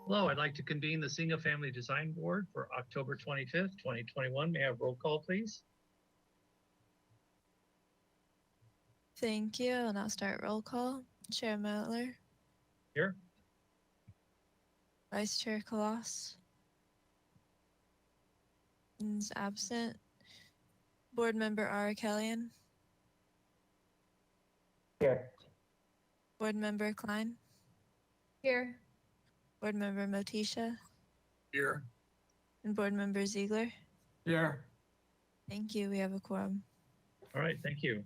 Hello, I'd like to convene the Single Family Design Board for October 25th, 2021. May I have roll call, please? Thank you. I'll now start roll call. Chair Miller. Here. Vice Chair Kalass is absent. Board Member Ara Kellyan. Here. Board Member Klein. Here. Board Member Motisha. Here. And Board Member Ziegler. Here. Thank you. We have a quorum. All right, thank you.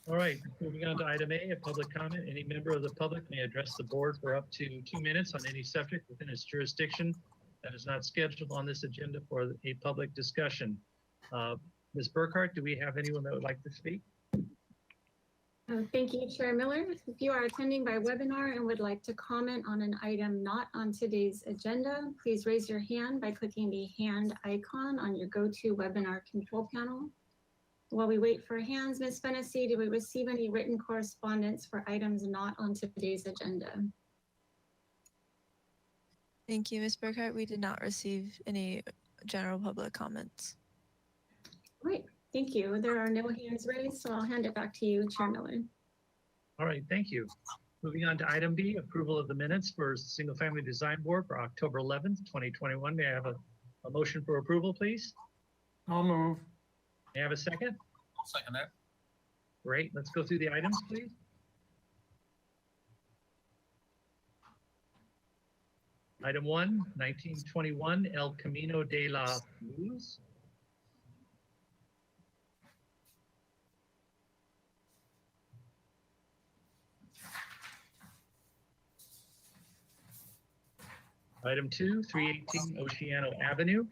All right, moving on to item A, a public comment. Any member of the public may address the board for up to 2 minutes on any subject within its jurisdiction that is not scheduled on this agenda for a public discussion. Ms. Burkhart, do we have anyone that would like to speak? Thank you, Chair Miller. If you are attending by webinar and would like to comment on an item not on today's agenda, please raise your hand by clicking the hand icon on your GoToWebinar control panel. While we wait for hands, Ms. Fennessy, did we receive any written correspondence for items not on today's agenda? Thank you, Ms. Burkhart. We did not receive any general public comments. Great, thank you. There are no hands raised, so I'll hand it back to you, Chair Miller. All right, thank you. Moving on to item B, approval of the minutes for Single Family Design Board for October 11th, 2021. May I have a motion for approval, please? I'll move. May I have a second? I'll second that. Great, let's go through the items, please. Item 1, 1921 El Camino de la Luz. Item 2, 318 Oceano Avenue.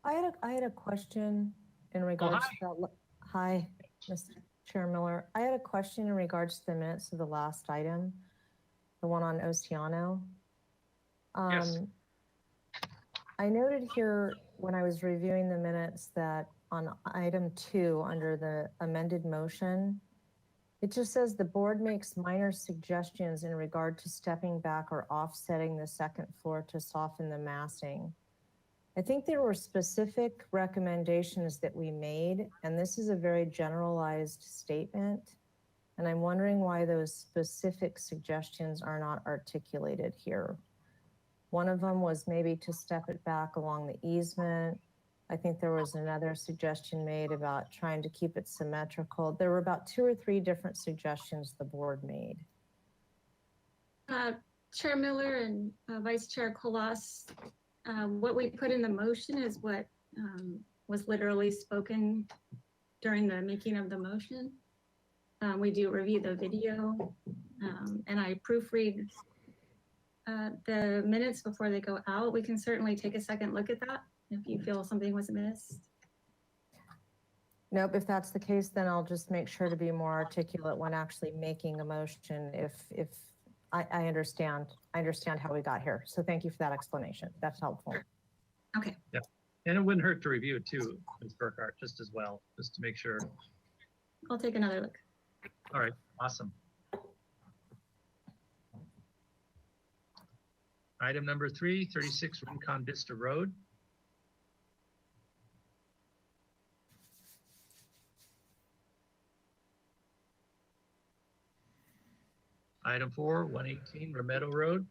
I had a question in regards to that. Hi, Mr. Chair Miller. I had a question in regards to the minutes of the last item, the one on Oceano. Yes. I noted here when I was reviewing the minutes that on item 2 under the amended motion, it just says the board makes minor suggestions in regard to stepping back or offsetting the second floor to soften the massing. I think there were specific recommendations that we made, and this is a very generalized statement. And I'm wondering why those specific suggestions are not articulated here. One of them was maybe to step it back along the easement. I think there was another suggestion made about trying to keep it symmetrical. There were about 2 or 3 different suggestions the board made. Chair Miller and Vice Chair Kalass, what we put in the motion is what was literally spoken during the making of the motion. We do review the video and I proofread the minutes before they go out. We can certainly take a second look at that if you feel something was missed. Nope, if that's the case, then I'll just make sure to be more articulate when actually making a motion if I understand how we got here. So thank you for that explanation. That's helpful. Okay. Yeah, and it wouldn't hurt to review it too, Ms. Burkhart, just as well, just to make sure. I'll take another look. All right, awesome. Item number 3, 36 Rincon Vista Road. Item 4, 118 Remedo Road.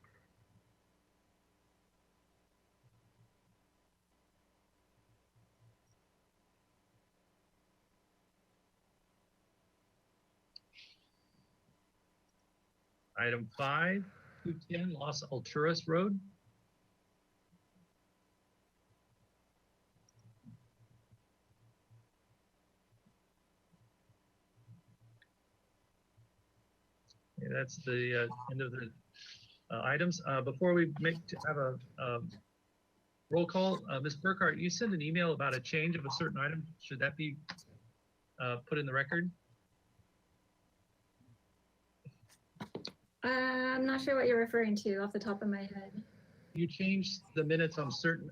Item 5, 210 Los Alturas Road. Okay, that's the end of the items. Before we have a roll call, Ms. Burkhart, you sent an email about a change of a certain item. Should that be put in the record? I'm not sure what you're referring to off the top of my head. you changed the minutes on certain,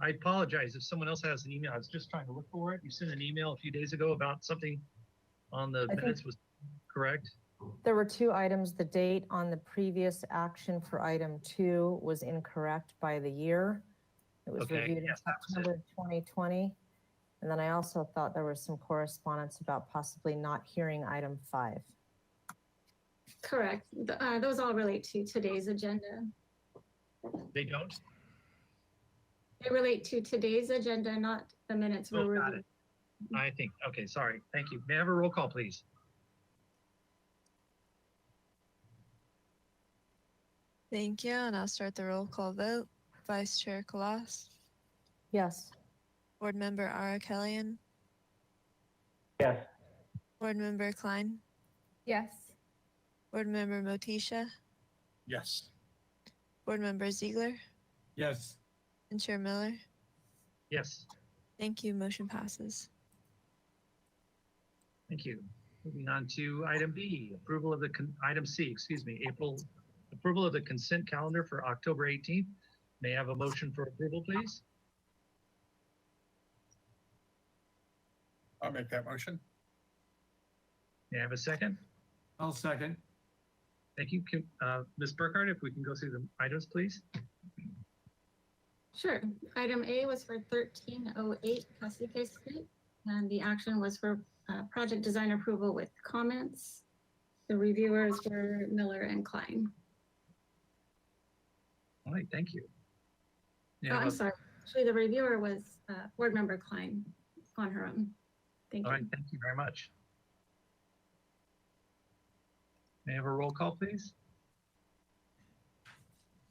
I apologize if someone else has an email. I was just trying to look for it. You sent an email a few days ago about something on the think- minutes was correct? There were two items. The date on the previous action for item 2 was incorrect by the year. It was Okay, reviewed in yes, that was it. September 2020. And then I also thought there was some correspondence about possibly not hearing item 5. Correct. Those all relate to today's agenda. They don't? They relate to today's agenda, not the minutes we're Oh, got reviewing. it. I think, okay, sorry. Thank you. May I have a roll call, please? Thank you, and I'll start the roll call vote. Vice Chair Kalas, Yes. Board Member Ara Kellyan, Yes. Board Member Klein, Yes. Board Member Motisha, Yes. Board Member Ziegler, Yes. and Chair Miller. Yes, Thank you. Motion passes. thank you. Moving on to item B, approval of the, item C, excuse me, approval of the consent calendar for October 18th. May I have a motion for approval, please? I'll make that motion. May I have a second? I'll second. Thank you. Ms. Burkhardt, if we can go through the items, please? Sure. Item A was for 1308 Cacique Street, and the action was for project design approval with comments. The reviewers were Miller and Klein. All right, thank you. May I Oh, have I'm a- sorry. Actually, the reviewer was Board Member Klein on her own. Thank All you. right, thank you very much. May I have a roll call, please?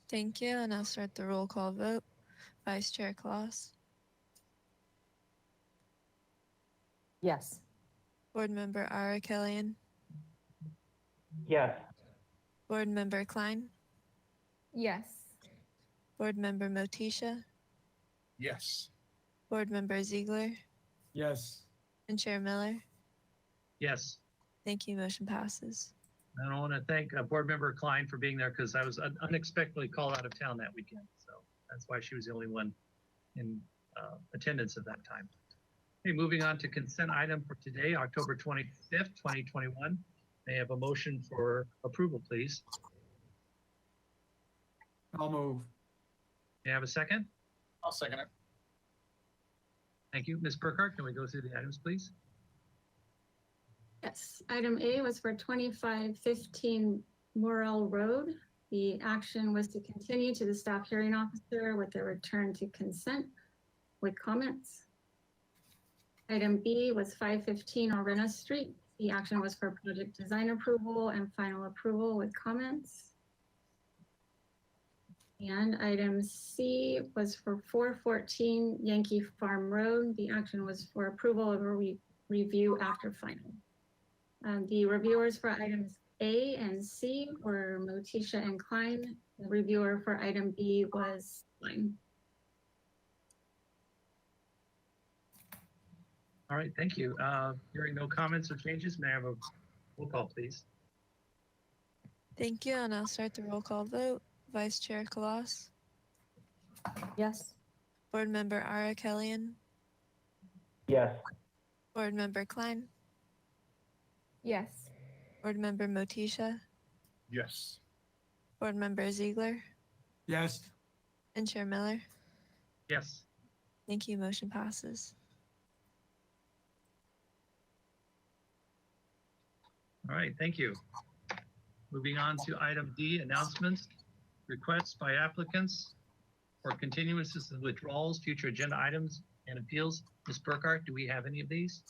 Thank you, and I'll start the roll call vote. Vice Chair Kalas, Yes. Board Member Ara Kellyan, Yes. Board Member Klein, Yes. Board Member Motisha, Yes. Board Member Ziegler, Yes. and Chair Miller. Yes. Thank you. Motion passes. And I want to thank Board Member Klein for being there because I was unexpectedly called out of town that weekend. So that's why she was the only one in attendance at that time. Okay, moving on to consent item for today, October 25th, 2021. May I have a motion for approval, please? I'll move. May I have a second? I'll second it. Thank you. Ms. Burkhardt, can we go through the items, please? Yes. Item A was for 2515 Morrell Road. The action was to continue to the staff hearing officer with a return to consent with comments. Item B was 515 Orena Street. The action was for project design approval and final approval with comments. And item C was for 414 Yankee Farm Road. The action was for approval of a review after final. The reviewers for items A and C were Motisha and Klein. The reviewer for item B was Klein. All right, thank you. Hearing no comments or changes, may I have a roll call, please? Thank you, and I'll start the roll call vote. Vice Chair Kalas, Yes. Board Member Ara Kellyan, Yes. Board Member Klein, Yes. Board Member Motisha, Yes. Board Member Ziegler, Yes. and Chair Miller. Yes. Thank you. Motion passes. All right, thank you. Moving on to item D, announcements, requests by applicants for continuances and withdrawals, future agenda items and appeals. Ms. Burkhardt, do we have any of these?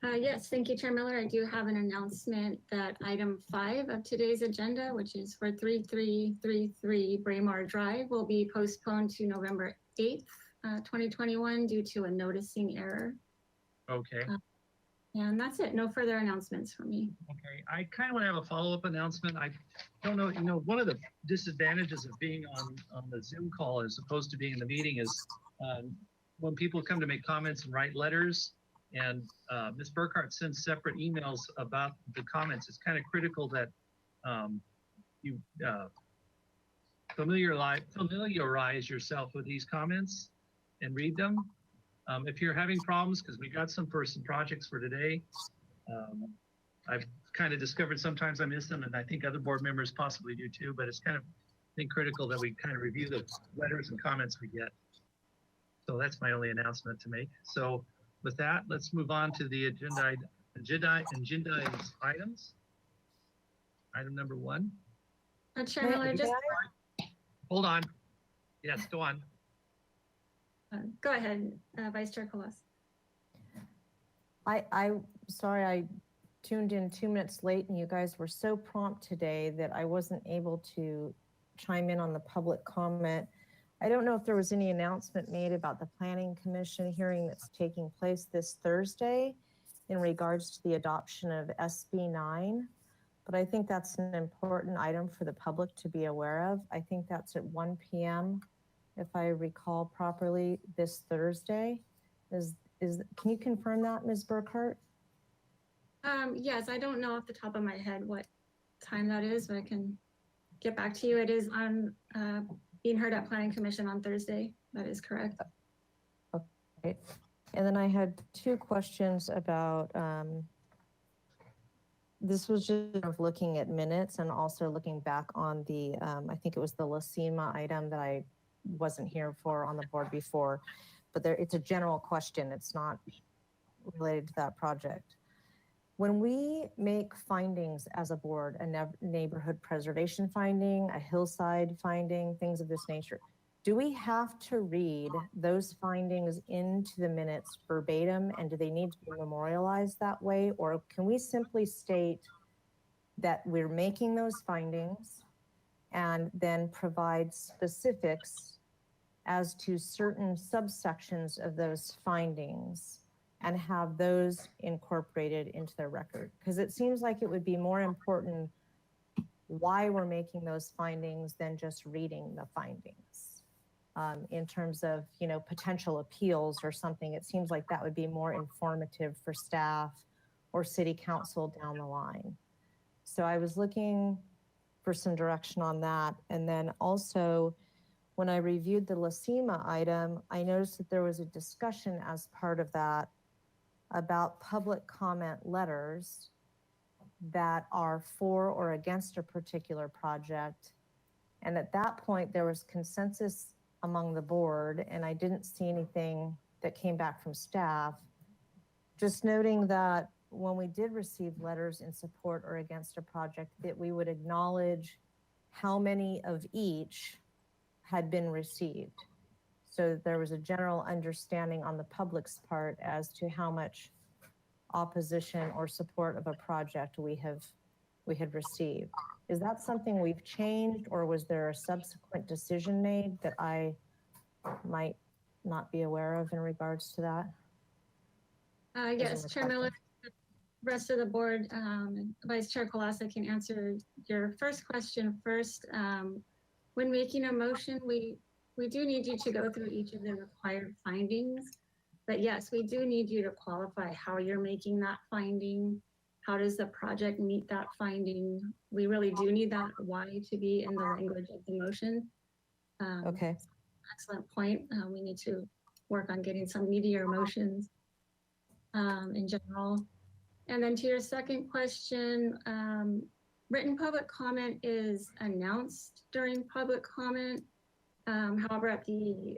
Yes, thank you, Chair Miller. I do have an announcement that item 5 of today's agenda, which is for 3333 Braemar Drive, will be postponed to November 8th, 2021 due to a noticing error. Okay, And that's it. No further announcements from me. okay. I kind of want to have a follow-up announcement. I don't know, one of the disadvantages of being on the Zoom call as opposed to being in the meeting is when people come to make comments and write letters, and Ms. Burkhardt sends separate emails about the comments. It's kind of critical that you familiarize yourself with these comments and read them. If you're having problems, because we got some for some projects for today, I've kind of discovered sometimes I miss them, and I think other board members possibly do too, but it's kind of, I think, critical that we kind of review the letters and comments we get. So that's my only announcement to make. So with that, let's move on to the agenda items. Item number 1. Chair Miller, just Hold on. Yes, go on. go ahead, Vice Chair Colas. Sorry, I tuned in 2 minutes late and you guys were so prompt today that I wasn't able to chime in on the public comment. I don't know if there was any announcement made about the Planning Commission hearing that's taking place this Thursday in regards to the adoption of SB 9, but I think that's an important item for the public to be aware of. I think that's at 1 p.m. if I recall properly, this Thursday. Can you confirm that, Ms. Burkhart? Yes, I don't know off the top of my head what time that is, but I can get back to you. It is on being heard at Planning Commission on Thursday. That is correct. Okay. And then I had 2 questions about, this was just sort of looking at minutes and also looking back on the, I think it was the LaCima item that I wasn't here for on the board before, but it's a general question. It's not related to that project. When we make findings as a board, a neighborhood preservation finding, a hillside finding, things of this nature, do we have to read those findings into the minutes verbatim, and do they need to be memorialized that way? Or can we simply state that we're making those findings and then provide specifics as to certain subsections of those findings and have those incorporated into the record? Because it seems like it would be more important why we're making those findings than just reading the findings. In terms of, potential appeals or something, it seems like that would be more informative for staff or city council down the line. So I was looking for some direction on that. And then also, when I reviewed the LaCima item, I noticed that there was a discussion as part of that about public comment letters that are for or against a particular project. And at that point, there was consensus among the board, and I didn't see anything that came back from staff. Just noting that when we did receive letters in support or against a project, that we would acknowledge how many of each had been received. So that there was a general understanding on the public's part as to how much opposition or support of a project we had received. Is that something we've changed, or was there a subsequent decision made that I might not be aware of in regards to that? Yes, Chair Miller, the rest of the board, Vice Chair Kolasa can answer your first question first. When making a motion, we do need you to go through each of the required findings. But yes, we do need you to qualify how you're making that finding. How does the project meet that finding? We really do need that why to be in the language of the motion. Okay. Excellent point. We need to work on getting some meatier motions in general. And then to your second question, written public comment is announced during public comment. However, at the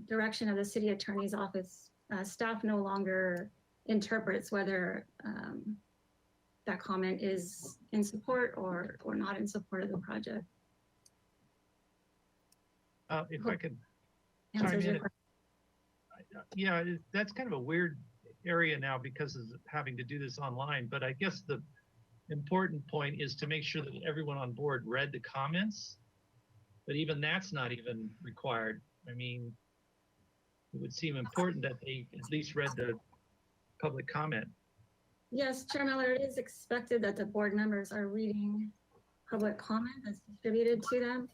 direction of the city attorney's office, staff no longer interprets whether that comment is in support or not in support of the project. If I could Answers chime your in. Yeah, that's kind of a weird area now because of having to do this online. But I guess the important point is to make sure that everyone on board read the comments. But even that's not even required. I mean, it would seem important that they at least read the public comment. Yes, Chair Miller, it is expected that the board members are reading public comment that's distributed to them.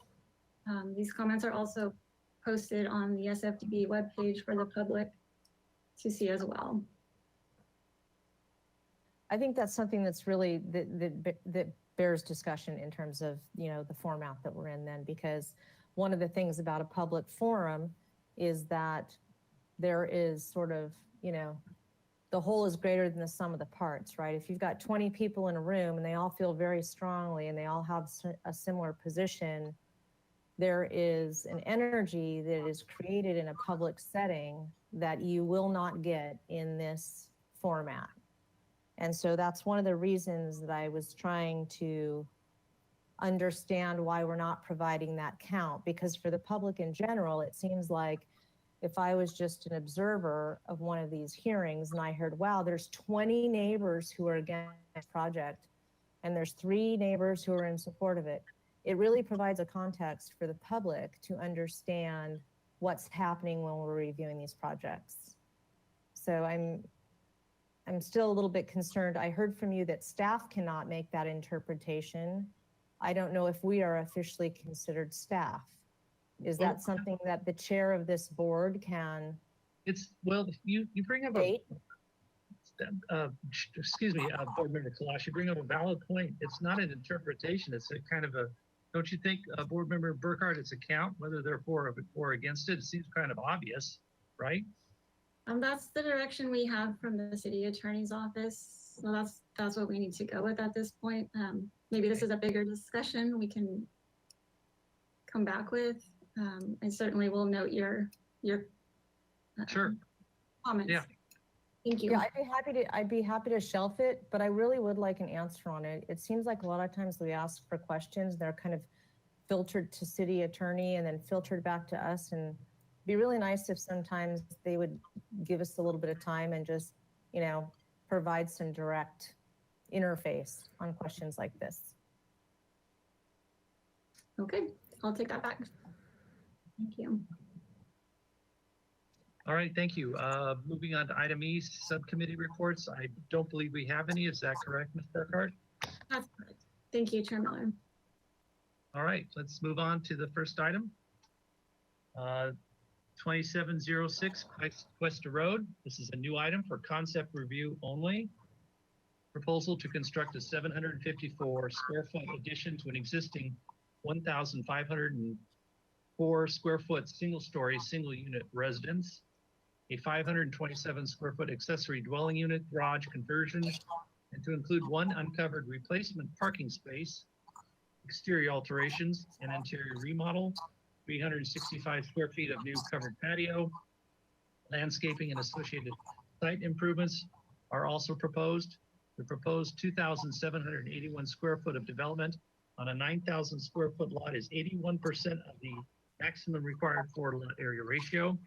These comments are also posted on the SFDB webpage for the public to see as well. I think that's something that's really that bears discussion in terms of, the format that we're in then, because one of the things about a public forum is that there is sort of, the whole is greater than the sum of the parts, right? If you've got 20 people in a room and they all feel very strongly and they all have a similar position, there is an energy that is created in a public setting that you will not get in this format. And so that's one of the reasons that I was trying to understand why we're not providing that count, because for the public in general, it seems like if I was just an observer of one of these hearings and I heard, wow, there's 20 neighbors who are against this project and there's 3 neighbors who are in support of it, it really provides a context for the public to understand what's happening when we're reviewing these projects. So I'm still a little bit concerned. I heard from you that staff cannot make that interpretation. I don't know if we are officially considered staff. Is that something that the chair of this board can You bring up state? excuse me, Board Member Kalash, you bring up a valid point. It's not an interpretation. It's a kind of don't you think, Board Member Burkhardt, it's a count, whether they're for or against it? It seems kind of obvious, right? That's the direction we have from the city attorney's office. So that's what we need to go with at this point. Maybe this is a bigger discussion we can come back with. I certainly will note your Sure. comments. Yeah. Thank you. Yeah, I'd be happy to shelf it, but I really would like an answer on it. It seems like a lot of times we ask for questions, they're kind of filtered to city attorney and then filtered back to us. And it'd be really nice if sometimes they would give us a little bit of time and just, provide some direct interface on questions like this. Okay, I'll take that back. Thank you. All right, thank you. Moving on to item E, subcommittee reports. I don't believe we have any. Is that correct, Ms. Burkhardt? That's correct. Thank you, Chair Miller. All right, let's move on to the first item. 2706 Cuesta Road. This is a new item for concept review only. Proposal to construct a 754 square foot addition to an existing 1,504 square foot single-story, single-unit residence, a 527 square foot accessory dwelling unit garage conversion, and to include 1 uncovered replacement parking space, exterior alterations, and interior remodel, 365 square feet of new covered patio, landscaping and associated site improvements are also proposed. The proposed 2,781 square foot of development on a 9,000 square foot lot is 81% of the maximum required floor to lot area ratio.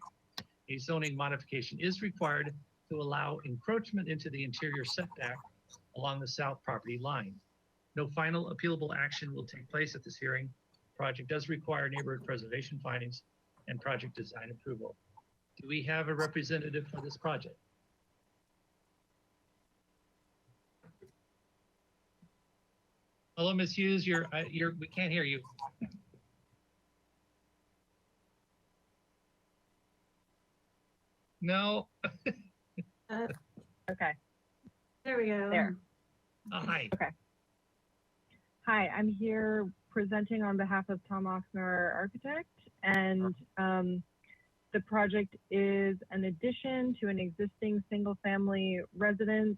A zoning modification is required to allow encroachment into the interior setback along the south property line. No final appealable action will take place at this hearing. Project does require neighborhood preservation findings and project design approval. Do we have a representative for this project? Hello, Ms. Hughes, we can't hear you. No. Okay, There we go. There. Hi. hi, I'm here presenting on behalf of Tom Oxner, our architect, and the project is an addition to an existing single-family residence.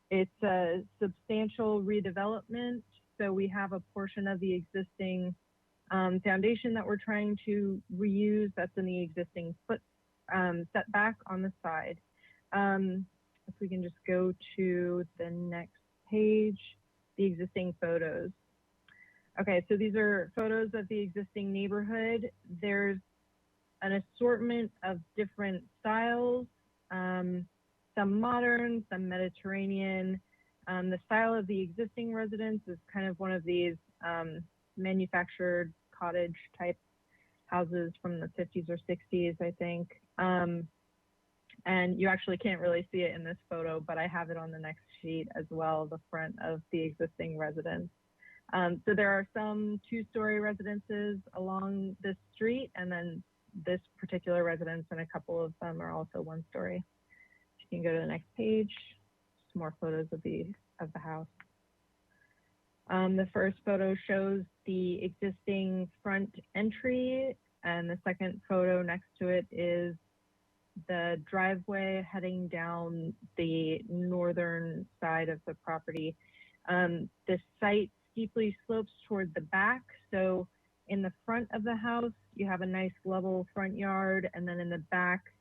It's a substantial redevelopment, so we have a portion of the existing foundation that we're trying to reuse that's in the existing setback on the side. If we can just go to the next page, the existing photos. Okay, so these are photos of the existing neighborhood. There's an assortment of different styles, some modern, some Mediterranean. The style of the existing residence is kind of one of these manufactured cottage type houses from the 50s or 60s, I think. And you actually can't really see it in this photo, but I have it on the next sheet as well, the front of the existing residence. So there are some 2-story residences along this street, and then this particular residence and a couple of them are also 1-story. You can go to the next page, some more photos of the house. The first photo shows the existing front entry, and the second photo next to it is the driveway heading down the northern side of the property. The site steeply slopes toward the back, so in the front of the house, you have a nice level front yard, and then in the back,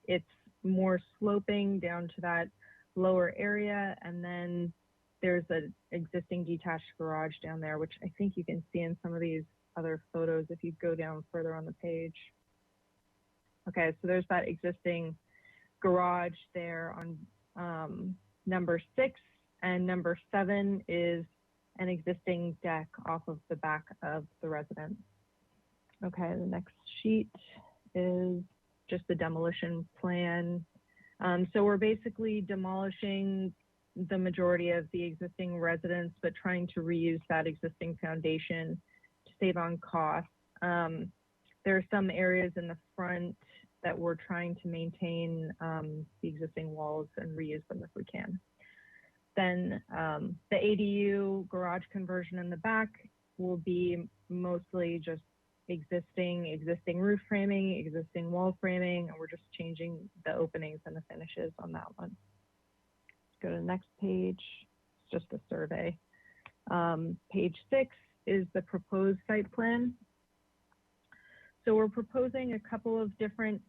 it's more sloping down to that lower area, and then there's an existing detached garage down there, which I think you can see in some of these other photos if you go down further on the page. Okay, so there's that existing garage there on number 6, and number 7 is an existing deck off of the back of the residence. Okay, the next sheet is just the demolition plan. So we're basically demolishing the majority of the existing residence, but trying to reuse that existing foundation to save on costs. There are some areas in the front that we're trying to maintain the existing walls and reuse them if we can. Then the ADU garage conversion in the back will be mostly just existing roof framing, existing wall framing, and we're just changing the openings and the finishes on that one. Go to the next page, it's just a survey. Page 6 is the proposed site plan. So we're proposing a couple of different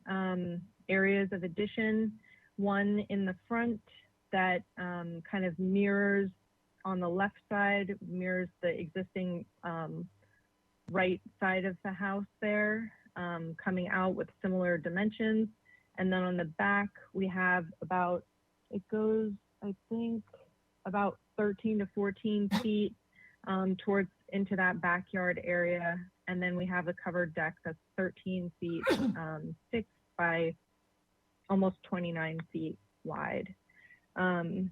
areas of addition. One in the front that kind of mirrors on the left side, mirrors the existing right side of the house there, coming out with similar dimensions. And then on the back, we have about, it goes, I think, about 13 to 14 feet towards into that backyard area. And then we have a covered deck that's 13 feet 6 by almost 29 feet wide. And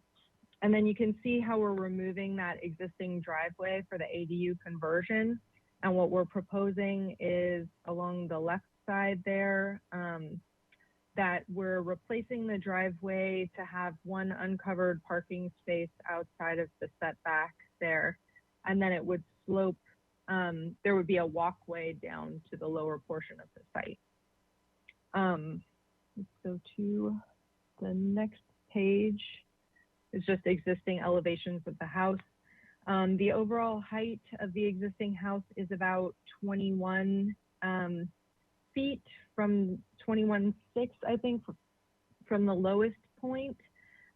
then you can see how we're removing that existing driveway for the ADU conversion. And what we're proposing is along the left side there, that we're replacing the driveway to have one uncovered parking space outside of the setback there. And then it would slope, there would be a walkway down to the lower portion of the site. Let's go to the next page. It's just existing elevations of the house. The overall height of the existing house is about 21 feet from 21.6, I think, from the lowest point,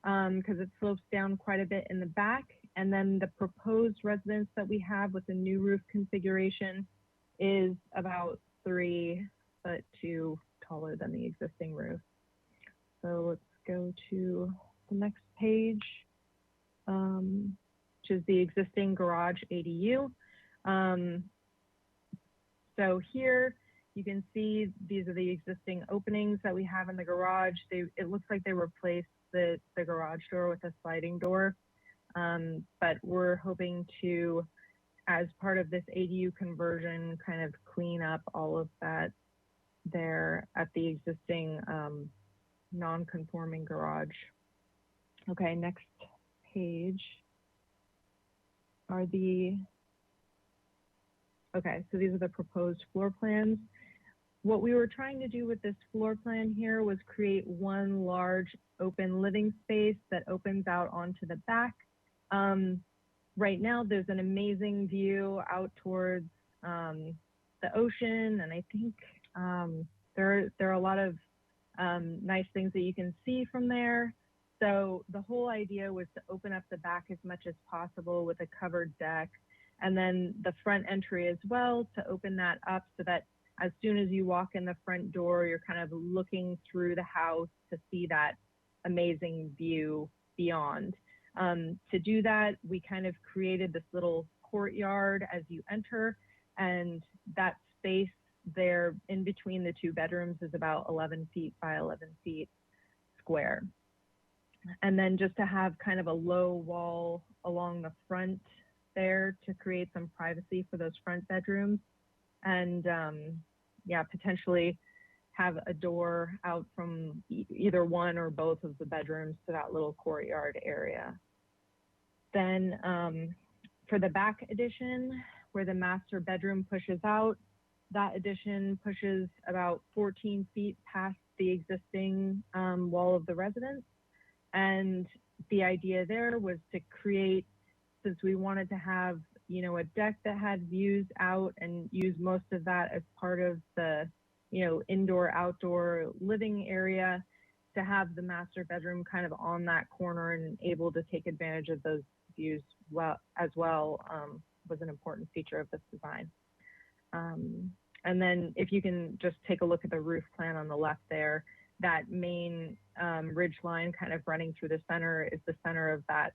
because it slopes down quite a bit in the back. And then the proposed residence that we have with the new roof configuration is about 3'2" taller than the existing roof. So let's go to the next page, which is the existing garage ADU. So here you can see these are the existing openings that we have in the garage. It looks like they replaced the garage door with a sliding door. But we're hoping to, as part of this ADU conversion, kind of clean up all of that there at the existing non-conforming garage. Okay, next page are okay, so these are the proposed floor plans. What we were trying to do with this floor plan here was create one large open living space that opens out onto the back. Right now, there's an amazing view out towards the ocean, and I think there are a lot of nice things that you can see from there. So the whole idea was to open up the back as much as possible with a covered deck, and then the front entry as well to open that up so that as soon as you walk in the front door, you're kind of looking through the house to see that amazing view beyond. To do that, we kind of created this little courtyard as you enter, and that space there in between the two bedrooms is about 11 feet by 11 feet square. And then just to have kind of a low wall along the front there to create some privacy for those front bedrooms. And yeah, potentially have a door out from either one or both of the bedrooms to that little courtyard area. Then For the back addition, where the master bedroom pushes out, that addition pushes about 14 feet past the existing wall of the residence. And the idea there was to create, since we wanted to have, you know, a deck that had views out and use most of that as part of the, you know, indoor outdoor living area, to have the master bedroom kind of on that corner and able to take advantage of those views as well was an important feature of this design. And then if you can just take a look at the roof plan on the left there, that main ridge line kind of running through the center is the center of that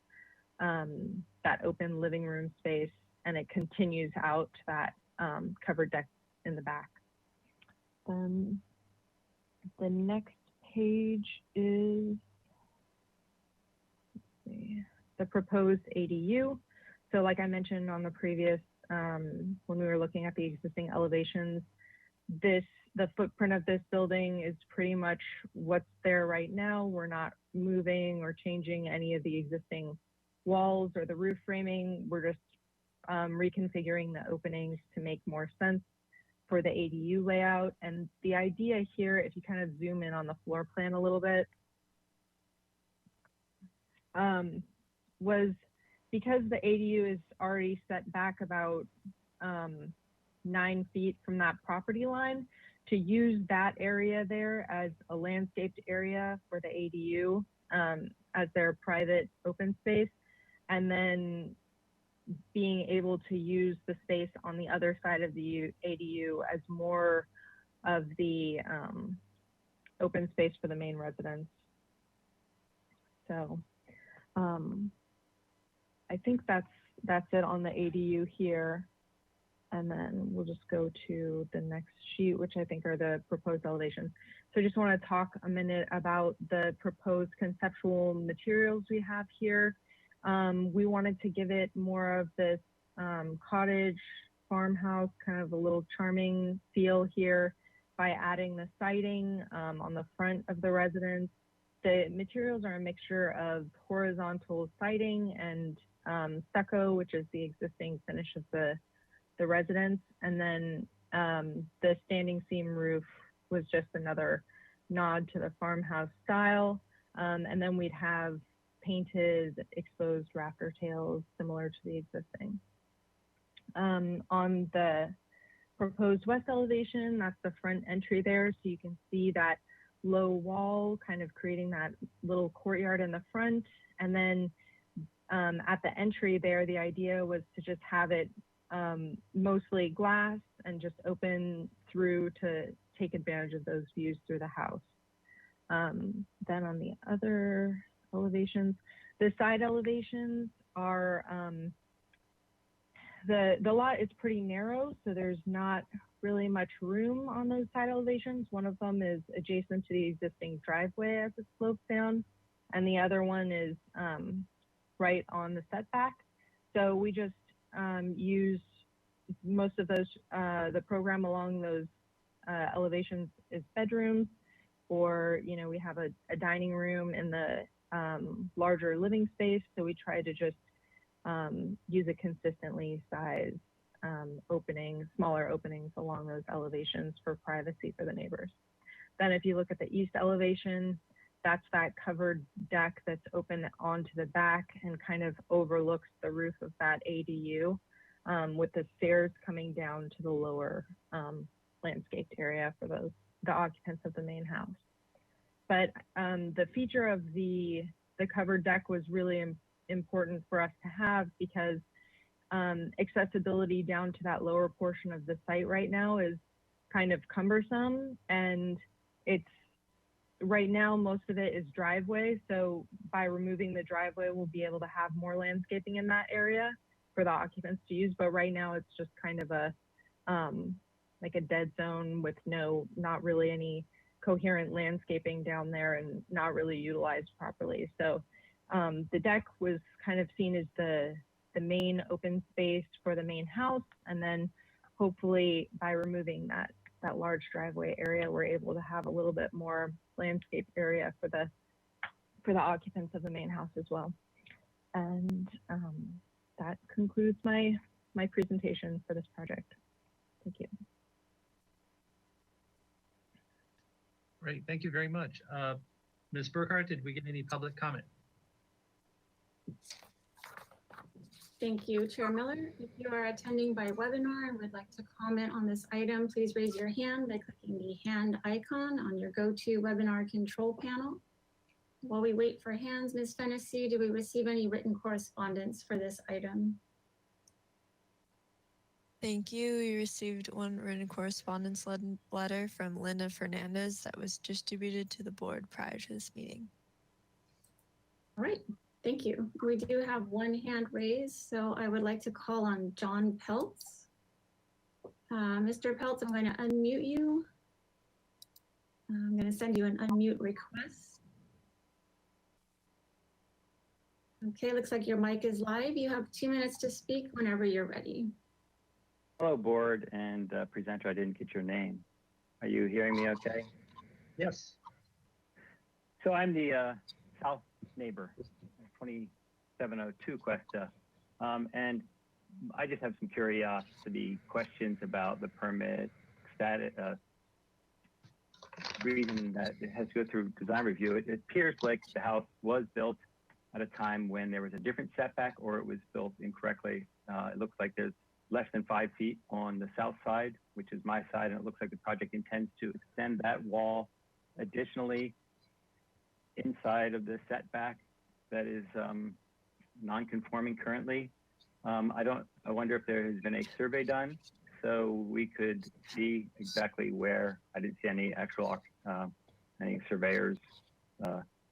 that open living room space, and it continues out to that covered deck in the back. The next page is, let's see, the proposed ADU. So like I mentioned on the previous, when we were looking at the existing elevations, the footprint of this building is pretty much what's there right now. We're not moving or changing any of the existing walls or the roof framing. We're just reconfiguring the openings to make more sense for the ADU layout. And the idea here, if you kind of zoom in on the floor plan a little bit, was because the ADU is already set back about 9 feet from that property line, to use that area there as a landscaped area for the ADU as their private open space, and then being able to use the space on the other side of the ADU as more of the open space for the main residence. So I think that's it on the ADU here. And then we'll just go to the next sheet, which I think are the proposed elevations. So I just want to talk a minute about the proposed conceptual materials we have here. We wanted to give it more of this cottage, farmhouse, kind of a little charming feel here by adding the siding on the front of the residence. The materials are a mixture of horizontal siding and stucco, which is the existing finish of the residence, and then the standing seam roof was just another nod to the farmhouse style, and then we'd have painted exposed rafter tails similar to the existing. On the proposed west elevation, that's the front entry there, so you can see that low wall kind of creating that little courtyard in the front, and then at the entry there, the idea was to just have it mostly glass and just open through to take advantage of those views through the house. Then on the other elevations, the side elevations are, the lot is pretty narrow, so there's not really much room on those side elevations. One of them is adjacent to the existing driveway as it slopes down, and the other one is right on the setback. So we just use most of those, the program along those elevations is bedrooms, or, you know, we have a dining room in the larger living space. So we try to just use a consistently sized smaller openings along those elevations for privacy for the neighbors. Then if you look at the east elevation, that's that covered deck that's open onto the back and kind of overlooks the roof of that ADU, with the stairs coming down to the lower landscaped area for the occupants of the main house. But the feature of the covered deck was really important for us to have, because accessibility down to that lower portion of the site right now is kind of cumbersome, and it's right now most of it is driveway. So by removing the driveway, we'll be able to have more landscaping in that area for the occupants to use. But right now it's just kind of a like a dead zone with not really any coherent landscaping down there and not really utilized properly. So the deck was kind of seen as the main open space for the main house, and then hopefully by removing that large driveway area, we're able to have a little bit more landscape area for the occupants of the main house as well. And that concludes my presentation for this project. Thank you. Great, thank you very much. Ms. Burkhart, did we get any public comment? Thank you, Chair Miller. If you are attending by webinar and would like to comment on this item, please raise your hand by clicking the hand icon on your GoToWebinar control panel. While we wait for hands, Ms. Fennessy, do we receive any written correspondence for this item? Thank you. We received one written correspondence letter from Linda Fernandez that was distributed to the board prior to this meeting. All right, thank you. We do have one hand raised, so I would like to call on John Peltz. Mr. Peltz, I'm going to unmute you. I'm going to send you an unmute request. Okay, looks like your mic is live. You have 2 minutes to speak whenever you're ready. Hello, board and presenter. I didn't get your name. Are you hearing me okay? Yes. So I'm the south neighbor, 2702 Cuesta. And I just have some curiosity questions about the permit status, reason that it has to go through design review. It appears like the house was built at a time when there was a different setback or it was built incorrectly. It looks like there's less than 5 feet on the south side, which is my side, and it looks like the project intends to extend that wall additionally inside of the setback that is non-conforming currently. I wonder if there has been a survey done so we could see exactly where. I didn't see any actual any surveyors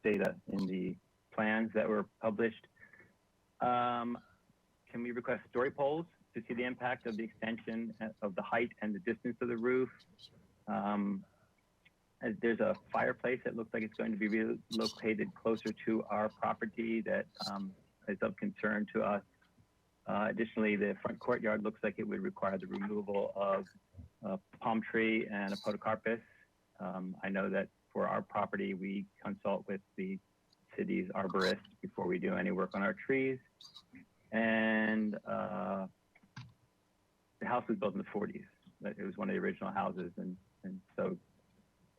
data in the plans that were published. Can we request story polls to see the impact of the extension of the height and the distance of the roof? There's a fireplace that looks like it's going to be relocated closer to our property that is of concern to us. Additionally, the front courtyard looks like it would require the removal of a palm tree and a podocarpus. I know that for our property, we consult with the city's arborist before we do any work on our trees. And the house was built in the 40s. It was one of the original houses, and so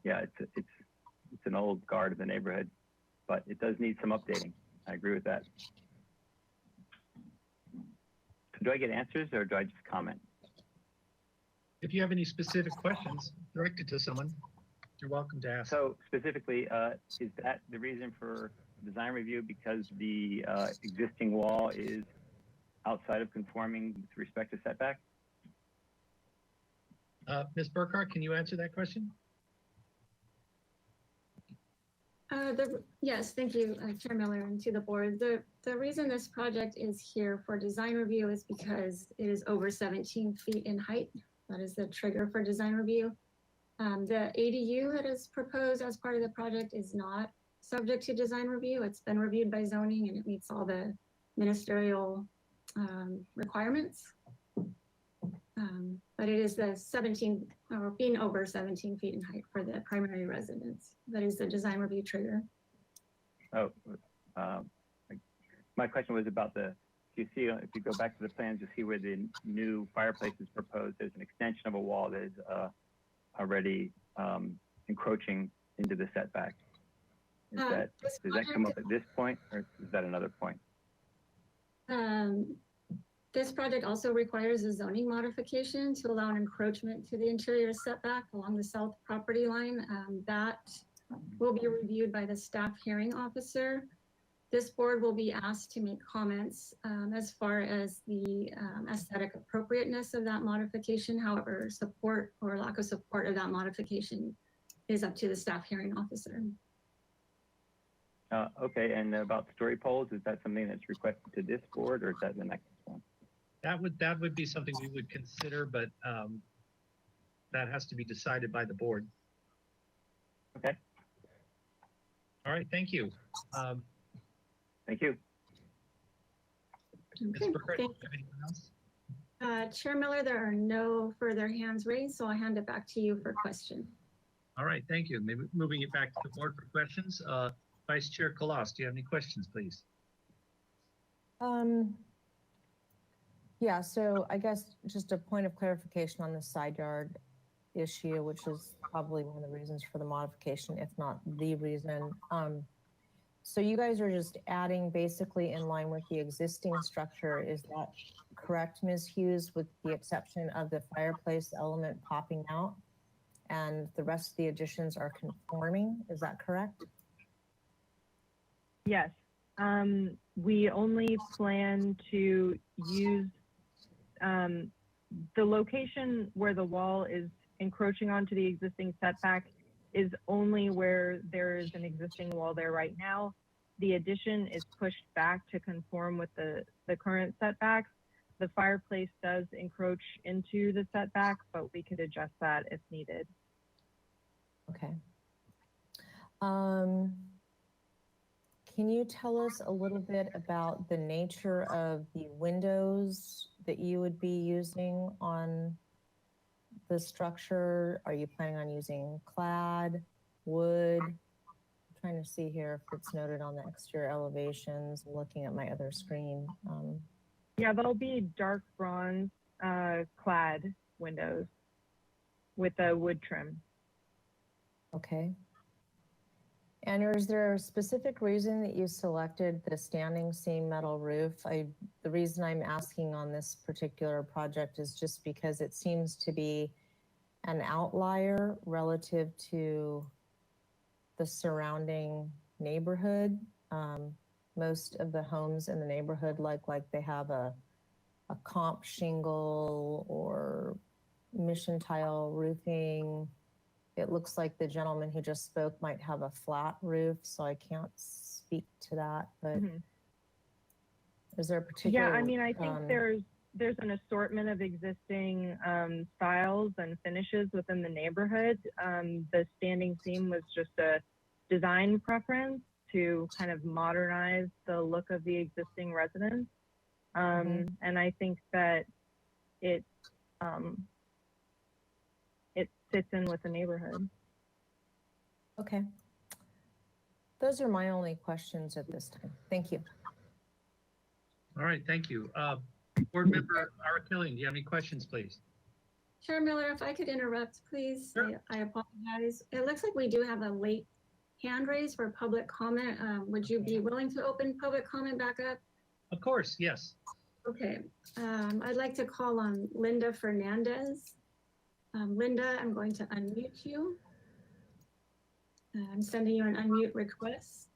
yeah, it's an old guard of the neighborhood, but it does need some updating. I agree with that. Do I get answers or do I just comment? If you have any specific questions directed to someone, you're welcome to ask. So specifically, is that the reason for design review because the existing wall is outside of conforming with respect to setback? Ms. Burkhart, can you answer that question? Yes, thank you, Chair Miller, and to the board. The reason this project is here for design review is because it is over 17 feet in height. That is the trigger for design review. The ADU that is proposed as part of the project is not subject to design review. It's been reviewed by zoning and it meets all the ministerial requirements. But it is the 17 or being over 17 feet in height for the primary residence. That is the design review trigger. Oh, my question was about the, you see, if you go back to the plans, you see where the new fireplace is proposed. There's an extension of a wall that is already encroaching into the setback. Does that come up at this point or is that another point? This project also requires a zoning modification to allow an encroachment to the interior setback along the south property line. That will be reviewed by the staff hearing officer. This board will be asked to make comments as far as the aesthetic appropriateness of that modification. However, support or lack of support of that modification is up to the staff hearing officer. Okay, and about story polls, is that something that's requested to this board or is that the next one? That would be something we would consider, but that has to be decided by the board. Okay. All right, thank you. Thank you. Ms. Okay, Burkhart, do you thank- have anyone else? Chair Miller, there are no further hands raised, so I hand it back to you for question. All right, thank you. Maybe moving it back to the board for questions. Vice Chair Kalas, do you have any questions, please? Yeah, so I guess just a point of clarification on the side yard issue, which is probably one of the reasons for the modification, if not the reason. So you guys are just adding basically in line with the existing structure. Is that correct, Ms. Hughes, with the exception of the fireplace element popping out? And the rest of the additions are conforming, is that correct? Yes. We only plan to use the location where the wall is encroaching onto the existing setback is only where there is an existing wall there right now. The addition is pushed back to conform with the current setbacks. The fireplace does encroach into the setback, but we could adjust that if needed. Okay. Can you tell us a little bit about the nature of the windows that you would be using on the structure? Are you planning on using clad, wood? I'm trying to see here if it's noted on the exterior elevations. I'm looking at my other screen. Yeah, that'll be dark bronze clad windows with a wood trim. Okay. And is there a specific reason that you selected the standing seam metal roof? The reason I'm asking on this particular project is just because it seems to be an outlier relative to the surrounding neighborhood. Most of the homes in the neighborhood like they have a comp shingle or mission tile roofing. It looks like the gentleman who just spoke might have a flat roof, so I can't speak to that, but is there a particular? Yeah, I mean, I think there's an assortment of existing styles and finishes within the neighborhood. The standing seam was just a design preference to kind of modernize the look of the existing residence. And I think that it fits in with the neighborhood. Okay. Those are my only questions at this time. Thank you. All right, thank you. Board Member Arakelian, do you have any questions, please? Chair Miller, if I could interrupt, please. Sure. I apologize. It looks like we do have a late hand raise for public comment. Would you be willing to open public comment back up? Of course, yes. Okay. I'd like to call on Linda Fernandez. Linda, I'm going to unmute you. I'm sending you an unmute request.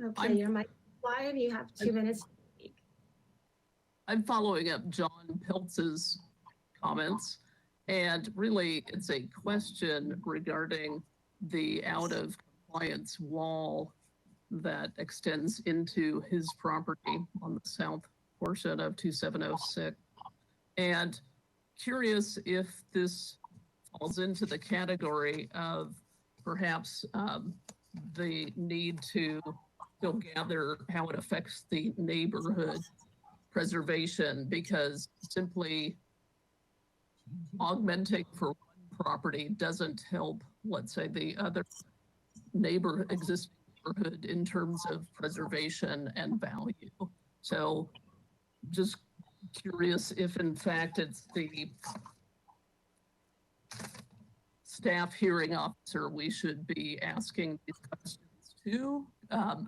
Okay, your mic is live. You have 2 minutes to speak. I'm following up John Piltz's comments, and really it's a question regarding the out of compliance wall that extends into his property on the south portion of 2706. And curious if this falls into the category of perhaps the need to go gather how it affects the neighborhood preservation, because simply augmenting for one property doesn't help, let's say, the other existing neighborhood in terms of preservation and value. So just curious if in fact it's the staff hearing officer we should be asking these questions to.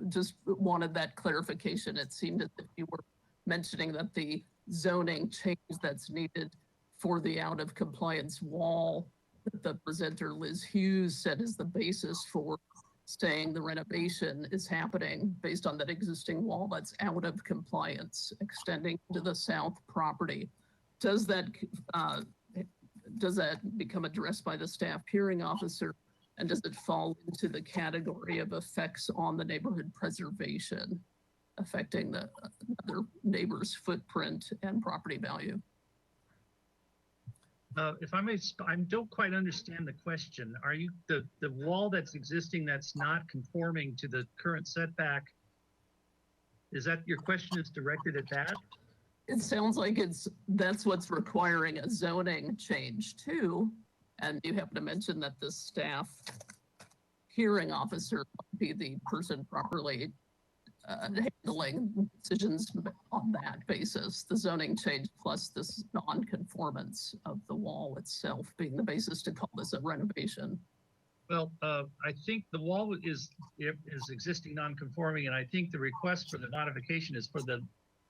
Just wanted that clarification. It seemed as if you were mentioning that the zoning change that's needed for the out of compliance wall that the presenter Liz Hughes said is the basis for saying the renovation is happening based on that existing wall that's out of compliance extending to the south property. Does that become addressed by the staff hearing officer, and does it fall into the category of effects on the neighborhood preservation affecting the other neighbor's footprint and property value? If I may, I don't quite understand the question. Are you the wall that's existing that's not conforming to the current setback? Is that your question is directed at that? It sounds like that's what's requiring a zoning change too. And you happen to mention that the staff hearing officer would be the person properly handling decisions on that basis, the zoning change plus this non-conformance of the wall itself being the basis to call this a renovation. Well, I think the wall is existing non-conforming, and I think the request for the modification is for the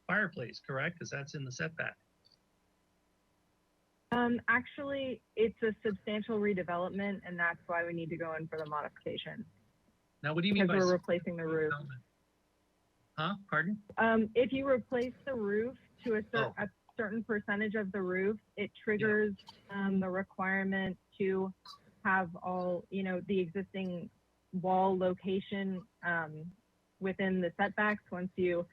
fireplace, correct? Because that's in the setback. Actually, it's a substantial redevelopment, and that's why we need to go in for the modification. Now, what do you mean Because by we're replacing the roof. development? Huh? Pardon? If you replace the roof to a certain percentage of the roof, it triggers the requirement to have all, the existing wall location within the setbacks once you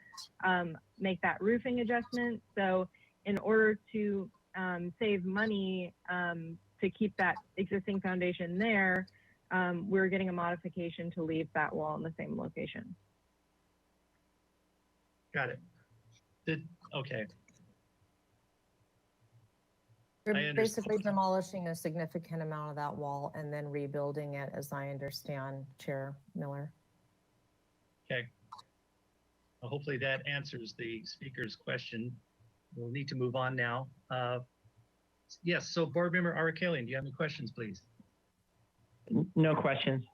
make that roofing adjustment. So in order to save money to keep that existing foundation there, we're getting a modification to leave that wall in the same location. Got it. Okay. I You're understand. basically demolishing a significant amount of that wall and then rebuilding it, as I understand, Chair Miller. Okay. Well, hopefully that answers the speaker's question. We'll need to move on now. Yes, so Board Member Arakalian, do you have any questions, please? No questions.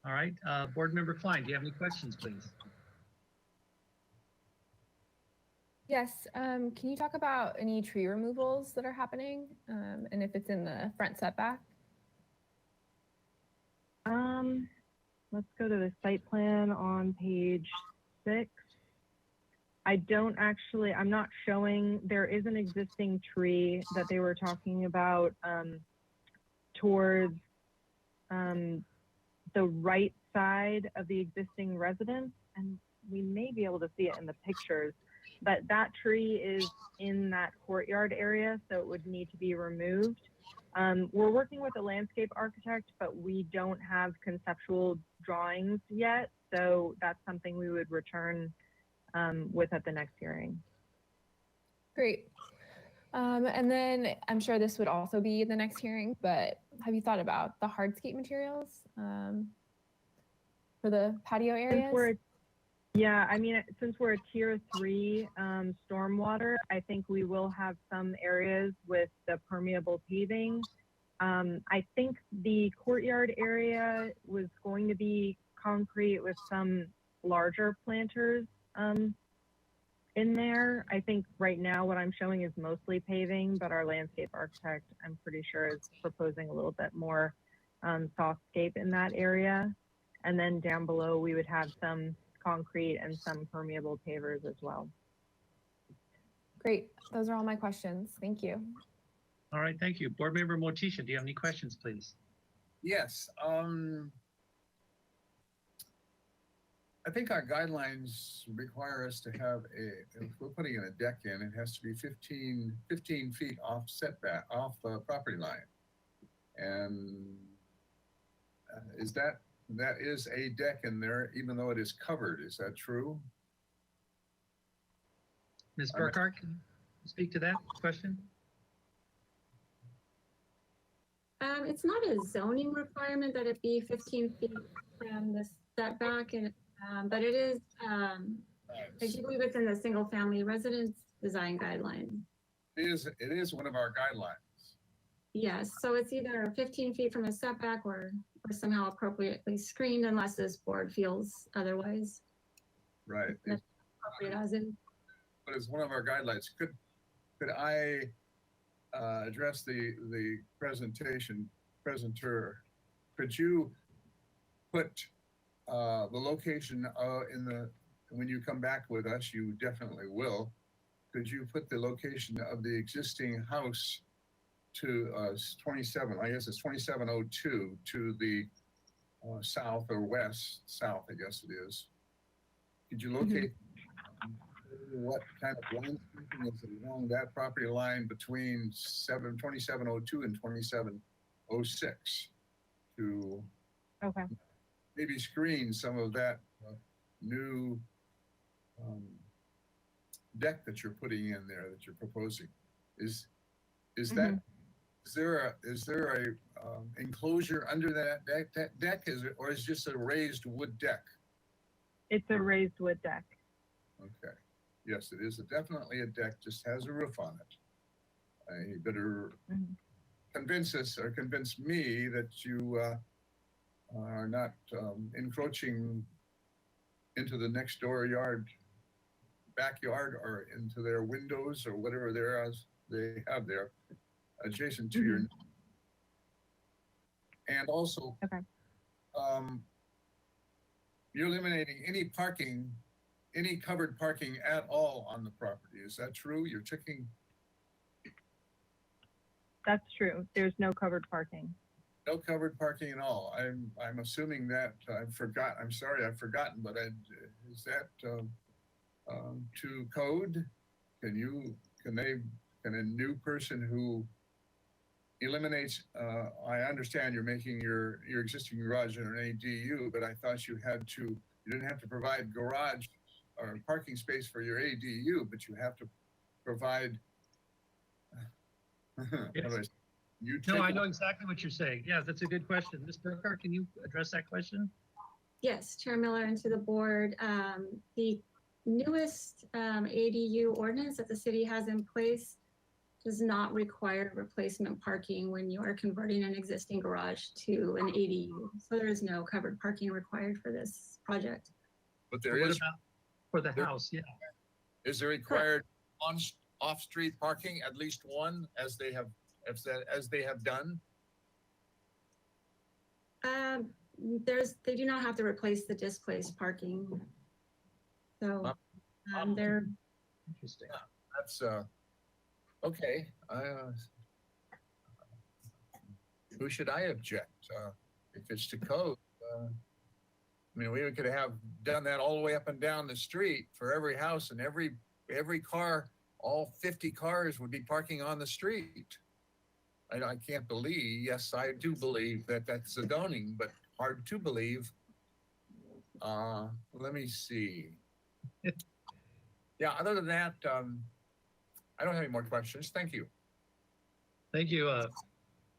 All right. Board Member Klein, do you have any questions, please? Yes. Can you talk about any tree removals that are happening, and if it's in the front setback? Let's go to the site plan on page 6. I'm not showing, there is an existing tree that they were talking about towards the right side of the existing residence, and we may be able to see it in the pictures, but that tree is in that courtyard area, so it would need to be removed. We're working with a landscape architect, but we don't have conceptual drawings yet, so that's something we would return with at the next hearing. Great. And then I'm sure this would also be the next hearing, but have you thought about the hardscape materials for the patio areas? Since we're a tier 3 stormwater, I think we will have some areas with the permeable paving. I think the courtyard area was going to be concrete with some larger planters in there. I think right now what I'm showing is mostly paving, but our landscape architect, I'm pretty sure, is proposing a little bit more softscape in that area. And then down below, we would have some concrete and some permeable pavers as well. Great. Those are all my questions. Thank you. All right, thank you. Board Member Motisha, do you have any questions, please? Yes, I think our guidelines require us to have if we're putting in a deck in, it has to be 15 feet off setback, off property line. And that is a deck in there, even though it is covered. Is that true? Ms. Burkhart, can you speak to that question? It's not a zoning requirement that it be 15 feet from the setback, but it is, I do believe it's in the single family residence design guideline. It is one of our guidelines. Yes, so it's either 15 feet from the setback or somehow appropriately screened unless this board feels otherwise. Right. That's appropriate as in. But it's one of our guidelines. Could I address the presenter? Could you put the location when you come back with us, you definitely will. Could you put the location of the existing house to 27, I guess it's 2702 to the south or west, south, I guess it is. Could you locate what kind of landscaping is along that property line between 2702 and 2706 to maybe screen some of that new deck that you're putting in there, that you're proposing? Is that, is there a enclosure under that deck, or is it just a raised wood deck? It's a raised wood deck. Okay. Yes, it is definitely a deck, just has a roof on it. You better Mhm. convince us or convince me that you are not encroaching into the next door backyard, or into their windows or whatever they have there adjacent to your. And also, Okay. You're eliminating any covered parking at all on the property. Is that true? You're checking That's true. There's no covered parking. no covered parking at all. I'm assuming that I'm sorry, I've forgotten, but is that to code? Can a new person who eliminates, I understand you're making your existing garage an ADU, but I thought you didn't have to provide garage or parking space for your ADU, but you have to provide. Yes. You No, take I know exactly what you're saying. Yeah, that's a good question. Ms. Burkhart, can you address that question? Yes, Chair Miller and to the board, the newest ADU ordinance that the city has in place does not require replacement parking when you are converting an existing garage to an ADU. So there is no covered parking required for this project. But What about for the house? Yeah. Is there required off-street parking, at least one, as they have done? They do not have to replace the displaced parking. So they're Interesting. That's okay. Who should I object? If it's to code, I mean, we could have done that all the way up and down the street for every house, and every car, all 50 cars would be parking on the street. I can't believe, yes, I do believe that that's zoning, but hard to believe. Let me see. Yeah, other than that, I don't have any more questions. Thank you. Thank you,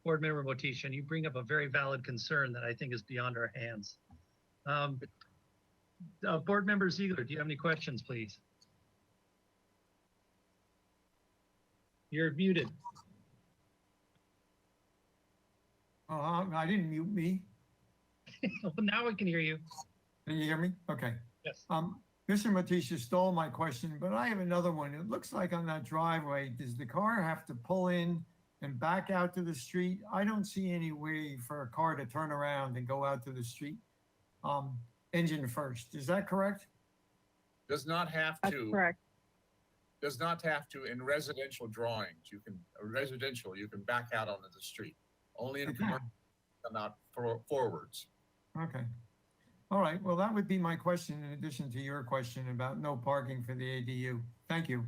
Board Member Motishan. You bring up a very valid concern that I think is beyond our hands. Board Member Ziegler, do you have any questions, please? You're muted. I didn't mute me. Now I can hear you. Can you hear me? Okay. Yes. Mr. Matisha stole my question, but I have another one. It looks like on that driveway, does the car have to pull in and back out to the street? I don't see any way for a car to turn around and go out to the street, engine first. Is that correct? Does not have That's to. correct. Does not have to in residential drawings. You can back out onto the street. Only in Okay. commercial, come out forwards. Okay. All right. Well, that would be my question in addition to your question about no parking for the ADU. Thank you.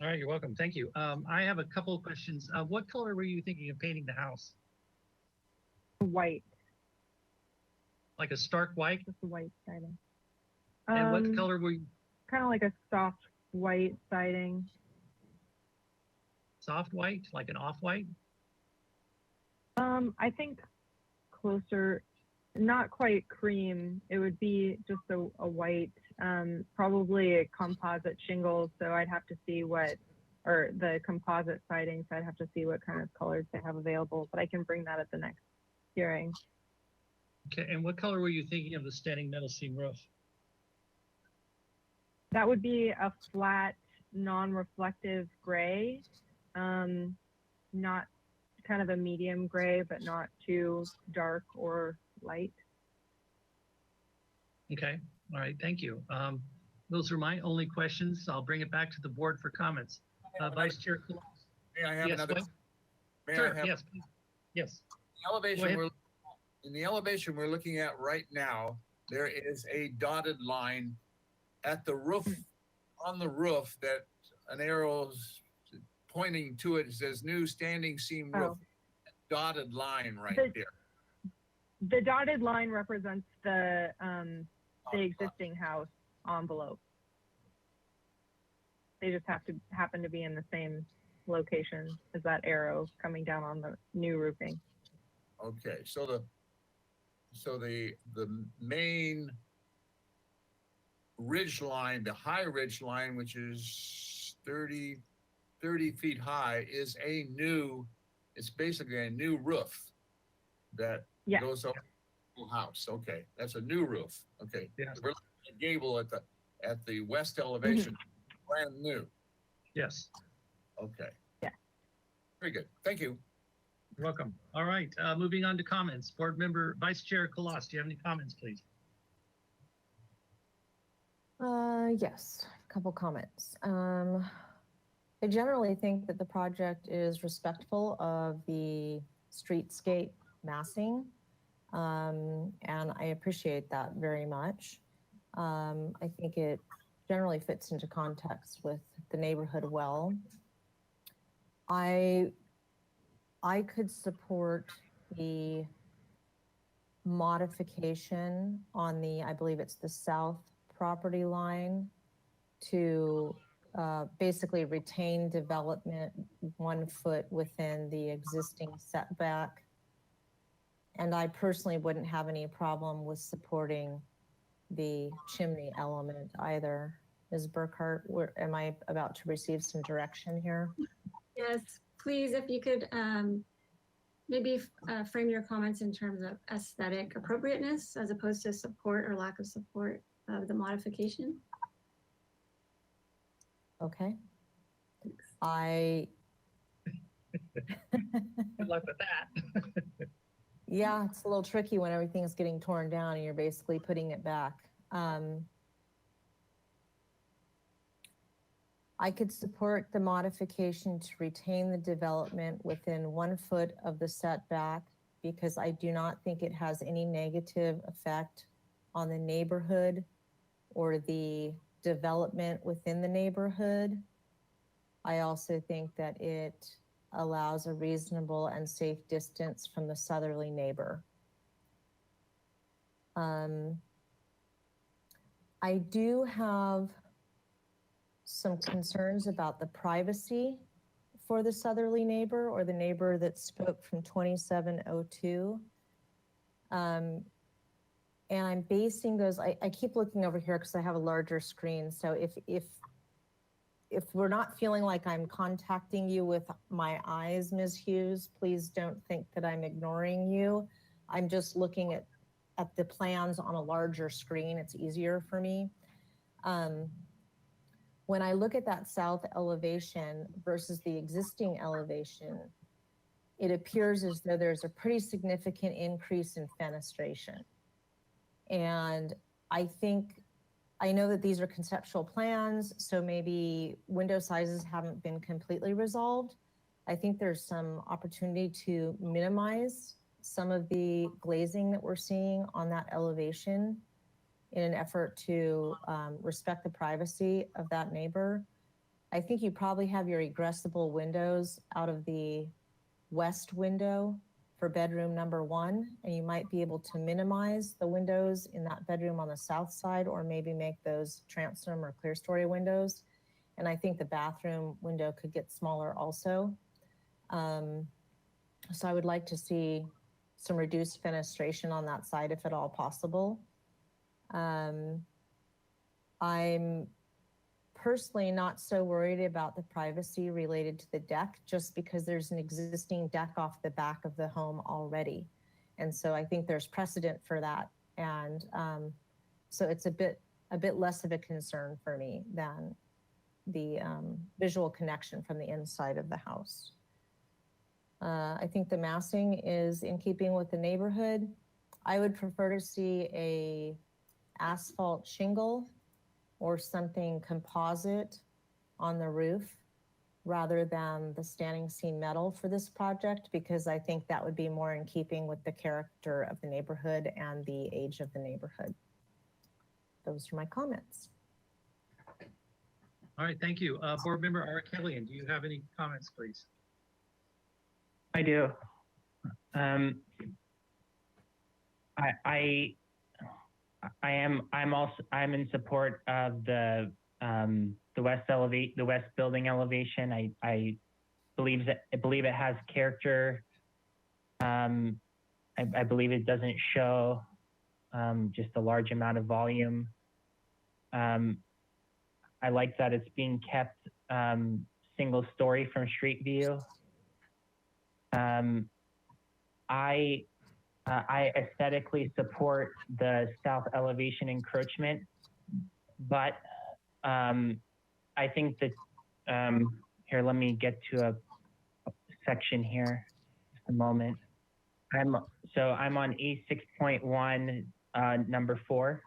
All right, you're welcome. Thank you. I have a couple of questions. What color were you thinking of painting the house? White, Like a stark white? just a white siding. And what color were you? Kind of like a soft white siding. Soft white, like an off-white? I think closer, not quite cream. It would be just a white, probably a composite shingle. So I'd have to see or the composite siding. So I'd have to see what kind of colors they have available, but I can bring that at the next hearing. Okay, and what color were you thinking of the standing metal seam roof? That would be a flat, non-reflective gray, not kind of a medium gray, but not too dark or light. Okay, all right, thank you. Those are my only questions. I'll bring it back to the board for comments. Vice Chair. May I have Yes, another? what? May I Sure, have- yes, please. Yes. In the elevation we're looking at right now, there is a dotted line at the roof, on the roof, that an arrow's pointing to it. It says new standing seam roof. Dotted line right there. The dotted line represents the existing house envelope. They just happen to be in the same location as that arrow coming down on the new roofing. Okay, so the main ridge line, the high ridge line, which is 30 feet high, is it's basically a new roof that Yeah. goes over the whole house. Okay, that's a new roof. Okay. Yes. We're looking at the gable at the west elevation, brand new. Yes, Okay. Yeah. Very good. Thank you. you're welcome. All right, moving on to comments. Board Member Vice Chair Collas, do you have any comments, please? Yes, a couple comments. I generally think that the project is respectful of the streetscape massing, and I appreciate that very much. I think it generally fits into context with the neighborhood well. I could support the modification on the, I believe it's the south property line to basically retain development 1 foot within the existing setback. And I personally wouldn't have any problem with supporting the chimney element either. Ms. Burkhart, am I about to receive some direction here? Yes, please, if you could maybe frame your comments in terms of aesthetic appropriateness as opposed to support or lack of support of the modification. Okay. Good luck with that. Yeah, it's a little tricky when everything's getting torn down and you're basically putting it back. I could support the modification to retain the development within 1 foot of the setback because I do not think it has any negative effect on the neighborhood or the development within the neighborhood. I also think that it allows a reasonable and safe distance from the southerly neighbor. I do have some concerns about the privacy for the southerly neighbor or the neighbor that spoke from 2702. And I'm basing those, I keep looking over here because I have a larger screen. So if we're not feeling like I'm contacting you with my eyes, Ms. Hughes, please don't think that I'm ignoring you. I'm just looking at the plans on a larger screen. It's easier for me. When I look at that south elevation versus the existing elevation, it appears as though there's a pretty significant increase in fenestration. And I know that these are conceptual plans, so maybe window sizes haven't been completely resolved. I think there's some opportunity to minimize some of the glazing that we're seeing on that elevation in an effort to respect the privacy of that neighbor. I think you probably have your egressable windows out of the west window for bedroom number 1, and you might be able to minimize the windows in that bedroom on the south side, or maybe make those transom or clear story windows. And I think the bathroom window could get smaller also. So I would like to see some reduced fenestration on that side if at all possible. I'm personally not so worried about the privacy related to the deck, just because there's an existing deck off the back of the home already. And so I think there's precedent for that. And so it's a bit less of a concern for me than the visual connection from the inside of the house. I think the massing is in keeping with the neighborhood. I would prefer to see a asphalt shingle or something composite on the roof rather than the standing seam metal for this project, because I think that would be more in keeping with the character of the neighborhood and the age of the neighborhood. Those are my comments. All right, thank you. Board Member Arkelian, do you have any comments, please? I do. I'm in support of the west building elevation. I believe it has character. I believe it doesn't show just a large amount of volume. I like that it's being kept single story from street view. I aesthetically support the south elevation encroachment, but I think that here, let me get to a section here. Just a moment. I'm on A6.1, number 4.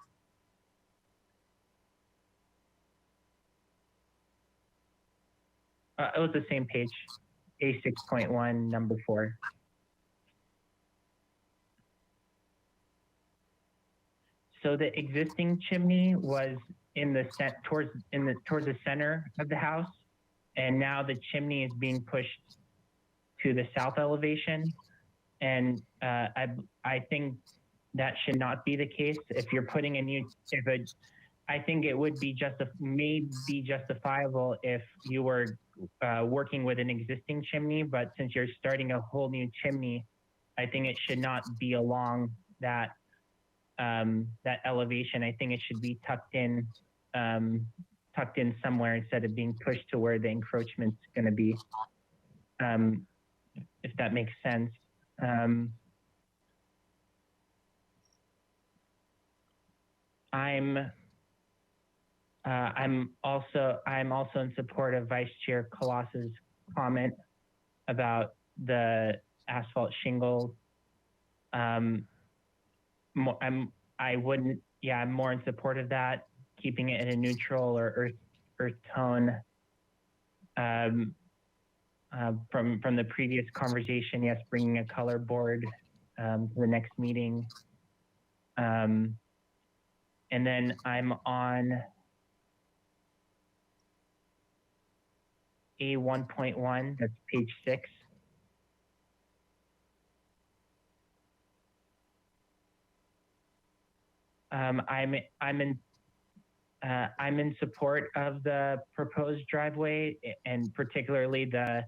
It was the same page, A6.1, number 4. So the existing chimney was towards the center of the house, and now the chimney is being pushed to the south elevation. And I think that should not be the case. If you're putting I think it would be justifiable if you were working with an existing chimney, but since you're starting a whole new chimney, I think it should not be along that elevation. I think it should be tucked in somewhere instead of being pushed to where the encroachment's going to be, if that makes sense. I'm also in support of Vice Chair Colos's comment about the asphalt shingle. I'm more in support of that, keeping it in a neutral or earth tone. From the previous conversation, yes, bringing a color board to the next meeting. And then I'm on A1.1, that's page 6. I'm in support of the proposed driveway, and particularly the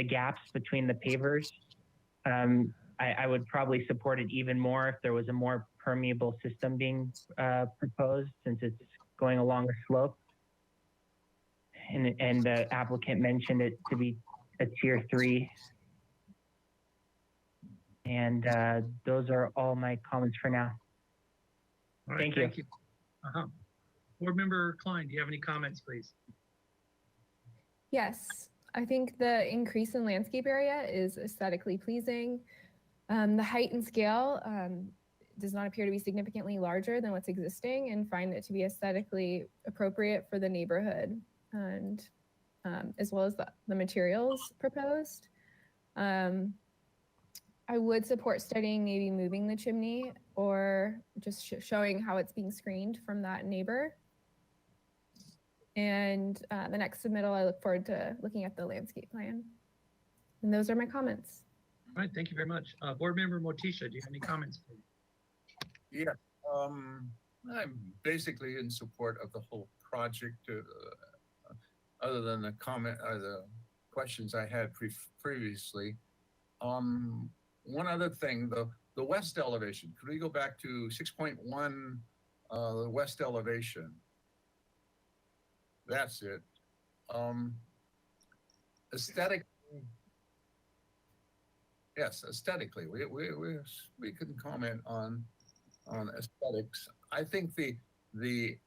gaps between the pavers. I would probably support it even more if there was a more permeable system being proposed, since it's going along a slope. And the applicant mentioned it to be a tier 3. And those are all my comments for now. All right, thank you. Board Member Klein, do you have any comments, please? Yes, I think the increase in landscape area is aesthetically pleasing. The height and scale does not appear to be significantly larger than what's existing, and find it to be aesthetically appropriate for the neighborhood, and as well as the materials proposed. I would support studying maybe moving the chimney, or just showing how it's being screened from that neighbor. And the next submittal, I look forward to looking at the landscape plan. And those are my comments. All right, thank you very much. Board Member Motisha, do you have any comments, please? Yeah, I'm basically in support of the whole project, other than the questions I had previously. One other thing, the west elevation, could we go back to 6.1, the west elevation? That's it. Aesthetic. Yes, aesthetically, we can comment on aesthetics. I think the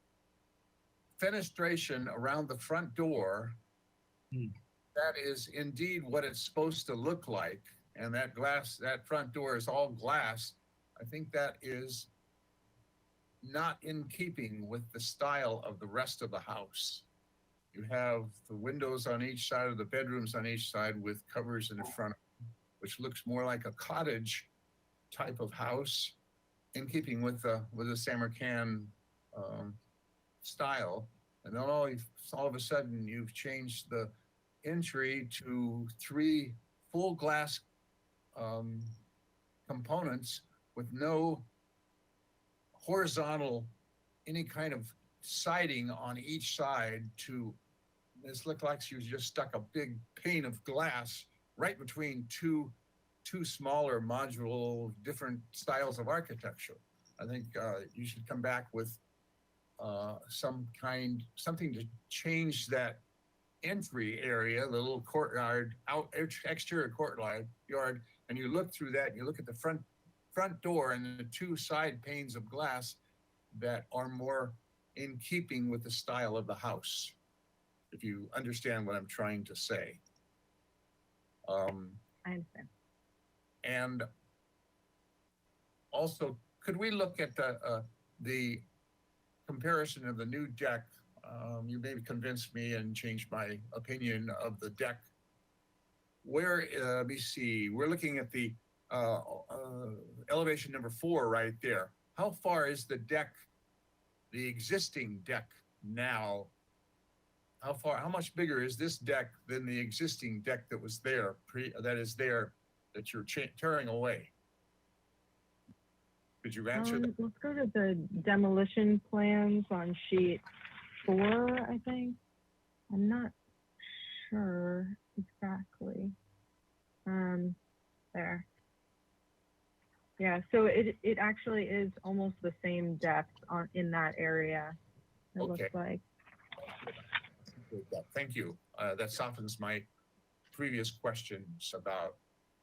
fenestration around the front door, that is indeed what it's supposed to look like. And that front door is all glass. I think that is not in keeping with the style of the rest of the house. You have the windows on each side of the bedrooms on each side with covers in the front, which looks more like a cottage type of house, in keeping with the Samarkand style. And then all of a sudden you've changed the entry to 3 full glass components with no horizontal, any kind of siding on each side. This looked like you just stuck a big pane of glass right between two smaller modular different styles of architecture. I think you should come back with something to change that entry area, the little courtyard, exterior courtyard, and you look through that, and you look at the front door and the two side panes of glass that are more in keeping with the style of the house, if you understand what I'm trying to say. I understand. And also, could we look at the comparison of the new deck? You maybe convinced me and changed my opinion of the deck. Where, let me see, we're looking at the elevation number 4 right there. How far is the deck, the existing deck now? How much bigger is this deck than the existing deck that was there, that you're tearing away? Could you answer that? Let's go to the demolition plans on sheet 4, I think. I'm not sure exactly. There. Yeah, so it actually is almost the same depth in that area, it Okay. looks like. Thank you. That softens my previous questions about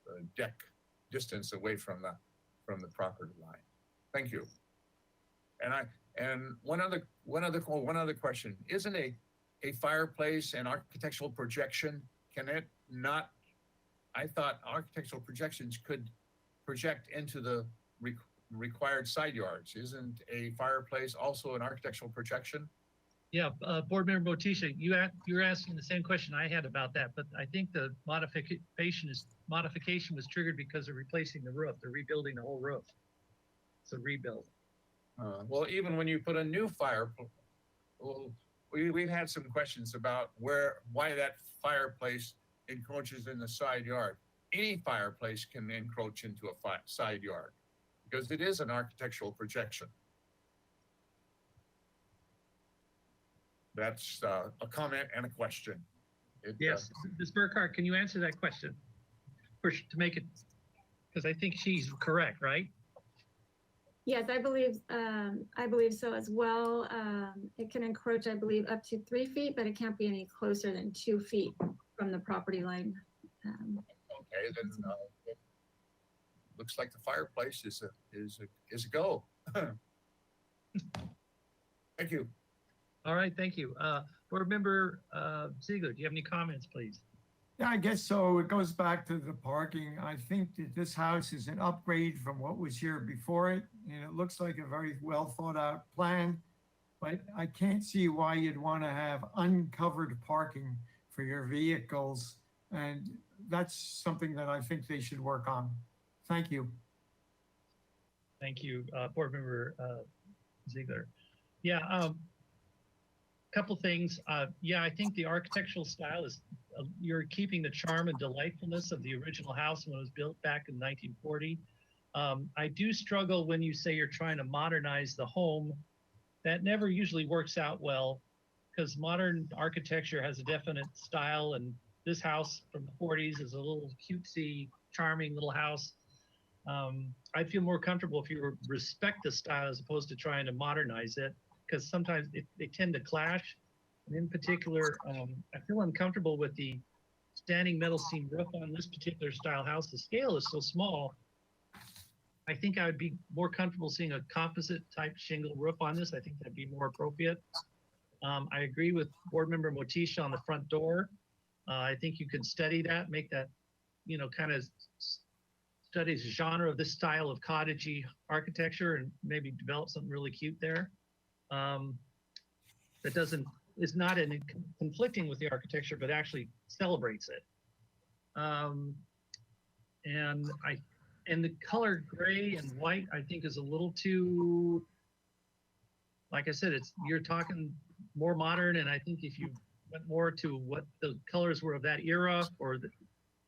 the deck distance away from the property line. Thank you. And one other question. Isn't a fireplace an architectural projection? Can it not? I thought architectural projections could project into the required side yards. Isn't a fireplace also an architectural projection? Yeah, Board Member Motisha, you're asking the same question I had about that, but I think the modification was triggered because of replacing the roof. They're rebuilding the whole roof. It's a rebuild. Well, even when you put a new well, we've had some questions about why that fireplace encroaches in the side yard. Any fireplace can encroach into a side yard because it is an architectural projection. That's a comment and a question. Yes, Ms. Burkhart, can you answer that question? To make it, because I think she's correct, right? Yes, I believe so as well. It can encroach, I believe, up to 3 feet, but it can't be any closer than 2 feet from the property line. Okay, then it looks like the fireplace is a go. Thank you. All right, thank you. Board Member Ziegler, do you have any comments, please? Yeah, I guess so. It goes back to the parking. I think that this house is an upgrade from what was here before it, and it looks like a very well thought out plan. But I can't see why you'd want to have uncovered parking for your vehicles, and that's something that I think they should work on. Thank you. Thank you, Board Member Ziegler. Yeah, couple things. Yeah, I think the architectural style is, you're keeping the charm and delightfulness of the original house when it was built back in 1940. I do struggle when you say you're trying to modernize the home. That never usually works out well because modern architecture has a definite style, and this house from the 40s is a little cutesy, charming little house. I'd feel more comfortable if you respect the style as opposed to trying to modernize it, because sometimes they tend to clash. And in particular, I feel uncomfortable with the standing metal seam roof on this particular style house. The scale is so small. I think I would be more comfortable seeing a composite type shingle roof on this. I think that'd be more appropriate. I agree with Board Member Motisha on the front door. I think you could study that, make that, kind of study the genre of this style of cottagey architecture and maybe develop something really cute there. That is not conflicting with the architecture, but actually celebrates it. And the color gray and white, I think, is a little too, like I said, you're talking more modern, and I think if you went more to what the colors were of that era, or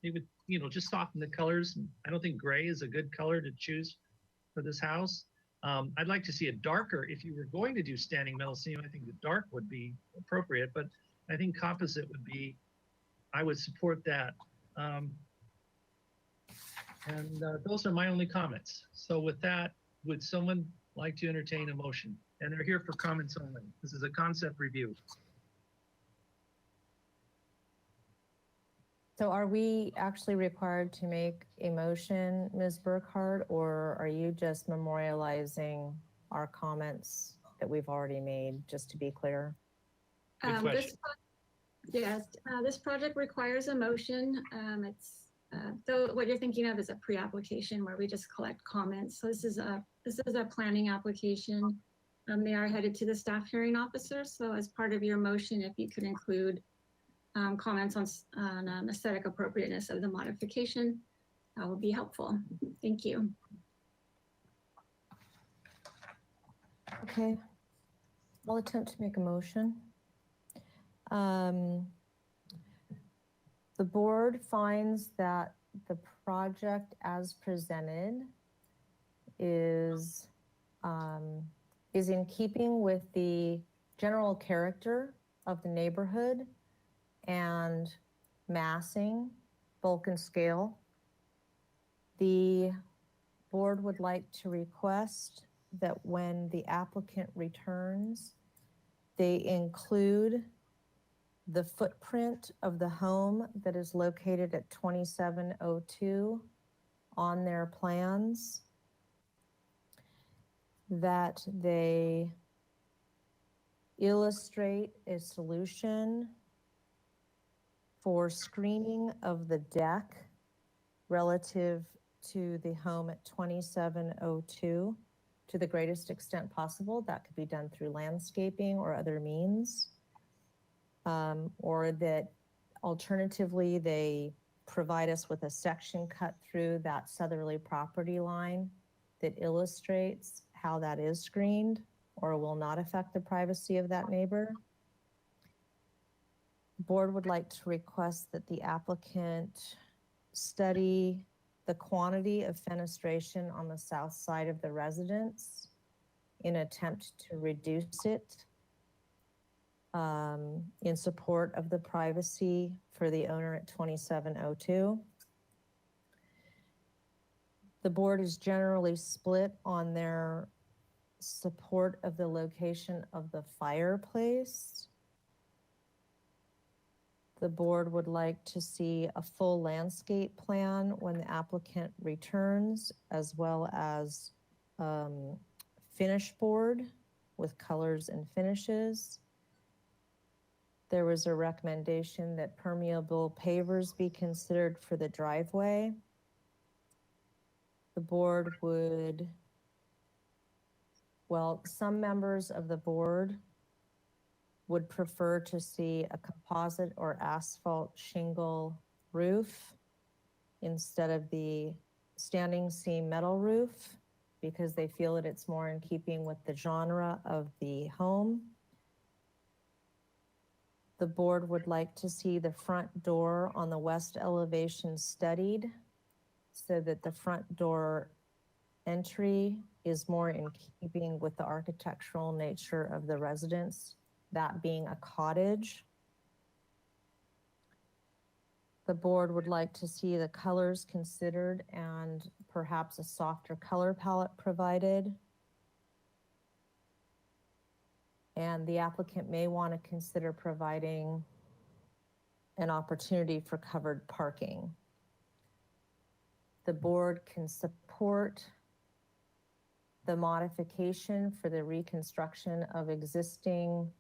they would, just soften the colors. I don't think gray is a good color to choose for this house. I'd like to see a darker, if you were going to do standing metal seam, I think the dark would be appropriate, but I think composite would be, I would support that. And those are my only comments. So with that, would someone like to entertain a motion? And they're here for comments only. This is a concept review. So are we actually required to make a motion, Ms. Burkhardt, or are you just memorializing our comments that we've already made, just to be clear? Good question. Yes, this project requires a motion. So what you're thinking of is a pre-application where we just collect comments. So this is a planning application. They are headed to the staff hearing officer. So as part of your motion, if you could include comments on aesthetic appropriateness of the modification, that would be helpful. Thank you. Okay, I'll attempt to make a motion. The board finds that the project as presented is in keeping with the general character of the neighborhood and massing, bulk and scale. The board would like to request that when the applicant returns, they include the footprint of the home that is located at 2702 on their plans, that they illustrate a solution for screening of the deck relative to the home at 2702 to the greatest extent possible. That could be done through landscaping or other means. Or that alternatively, they provide us with a section cut through that southerly property line that illustrates how that is screened or will not affect the privacy of that neighbor. The board would like to request that the applicant study the quantity of fenestration on the south side of the residence in an attempt to reduce it in support of the privacy for the owner at 2702. The board is generally split on their support of the location of the fireplace. The board would like to see a full landscape plan when the applicant returns, as well as finish board with colors and finishes. There was a recommendation that permeable pavers be considered for the driveway. The board would, well, some members of the board would prefer to see a composite or asphalt shingle roof instead of the standing seam metal roof, because they feel that it's more in keeping with the genre of the home. The board would like to see the front door on the west elevation studied so that the front door entry is more in keeping with the architectural nature of the residence, that being a cottage. The board would like to see the colors considered and perhaps a softer color palette provided. And the applicant may want to consider providing an opportunity for covered parking. The board can support the modification for the reconstruction of existing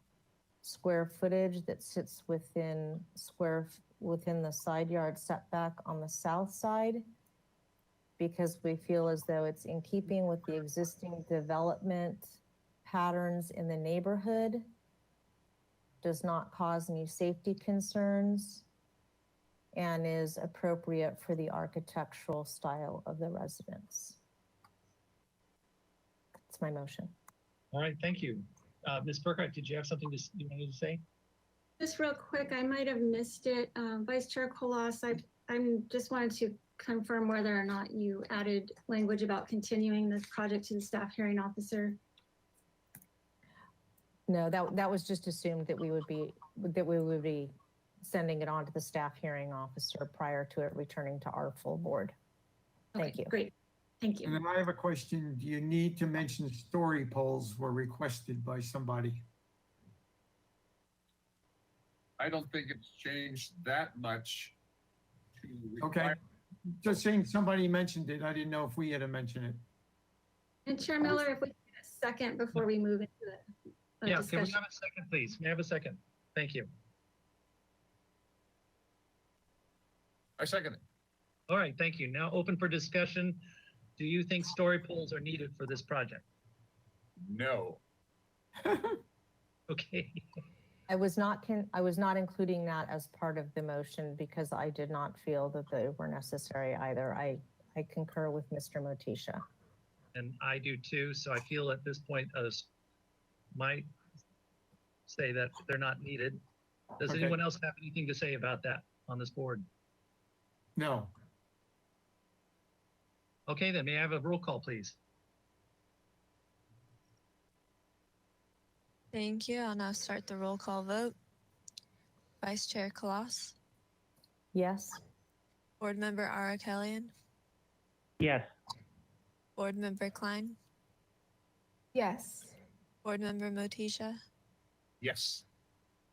square footage that sits within the side yard setback on the south side, because we feel as though it's in keeping with the existing development patterns in the neighborhood, does not cause any safety concerns, and is appropriate for the architectural style of the residence. That's my motion. All right, thank you. Ms. Burkhardt, did you have something you wanted to say? Just real quick, I might have missed it. Vice Chair Colas, I'm just wanted to confirm whether or not you added language about continuing this project to the staff hearing officer. No, that was just assumed that we would be sending it on to the staff hearing officer prior to it returning to our full board. Thank you. Great. Thank And you. then I have a question. Do you need to mention story poles were requested by somebody? I don't think it's changed that much to Okay. require. Just saying somebody mentioned it. I didn't know if we had to mention it. And Chair Miller, if we can get a second before we move into the Yeah, can we discussion. have a second, please? May I have a second? Thank you. I second it. All right, thank you. Now open for discussion. Do you think story poles are needed for this project? No. Okay, I was not including that as part of the motion because I did not feel that they were necessary either. I concur with Mr. Motisha. and I do too. So I feel at this point, might say that they're not needed. Does Okay. anyone else have anything to say about that on this board? No. Okay, then may I have a roll call, please? Thank you. I'll now start the roll call vote. Vice Chair Kalas, Yes. Board Member Ara Kellian, Yes. Board Member Klein, Yes. Board Member Motisha, Yes.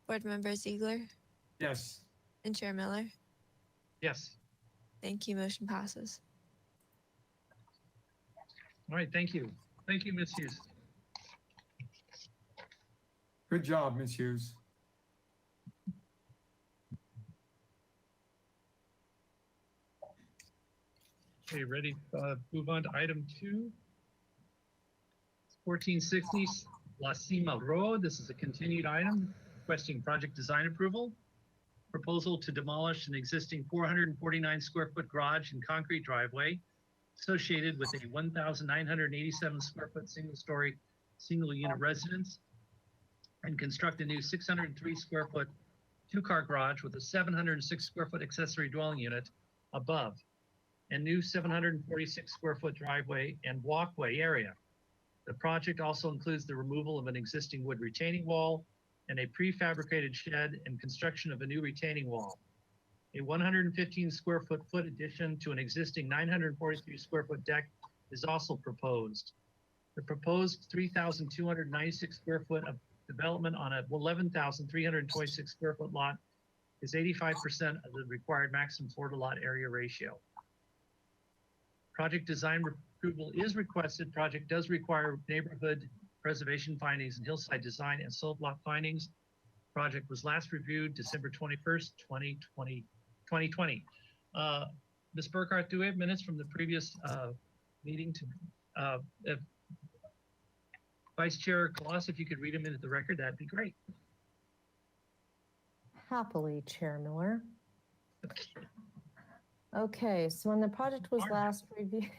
Board Member Ziegler, Yes. and Chair Miller. Yes. Thank you. Motion passes. All right, thank you. Thank you, Ms. Hughes. Good job, Ms. Hughes. Okay, ready? Move on to item 2. 1460 La Cima Road. This is a continued item requesting project design approval. Proposal to demolish an existing 449 square foot garage and concrete driveway associated with a 1,987 square foot single story, single unit residence and construct a new 603 square foot 2-car garage with a 706 square foot accessory dwelling unit above and new 746 square foot driveway and walkway area. The project also includes the removal of an existing wood retaining wall and a prefabricated shed and construction of a new retaining wall. A 115 square foot addition to an existing 943 square foot deck is also proposed. The proposed 3,296 square foot of development on a 11,326 square foot lot is 85% of the required maximum floor to lot area ratio. Project design approval is requested. Project does require neighborhood preservation findings and hillside design and soil block findings. Project was last reviewed December 21st, 2020. Ms. Burkhart, do we have minutes from the previous meeting to, if Vice Chair Kalas, if you could read them into the record, that'd be great. Happily, Chair Miller. Okay, so when the project was last reviewed,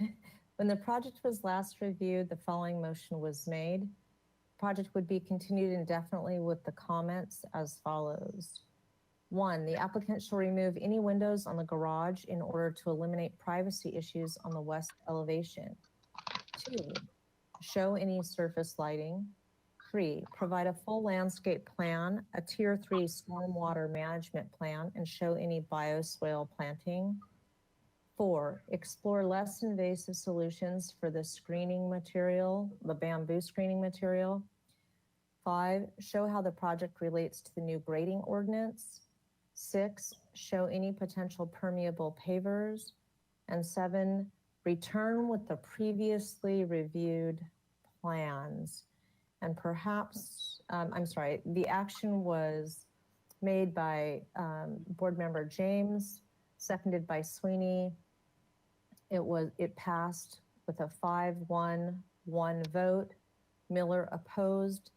the following motion was made. Project would be continued indefinitely with the comments as follows. 1, the applicant shall remove any windows on the garage in order to eliminate privacy issues on the west elevation. 2, show any surface lighting. 3, provide a full landscape plan, a tier 3 stormwater management plan, and show any bioswale planting. 4, explore less invasive solutions for the screening material, the bamboo screening material. 5, show how the project relates to the new grading ordinance. 6, show any potential permeable pavers. And 7, return with the previously reviewed plans. And perhaps, the action was made by Board Member James, seconded by Sweeney. It passed with a 5-1-1 vote. Miller opposed,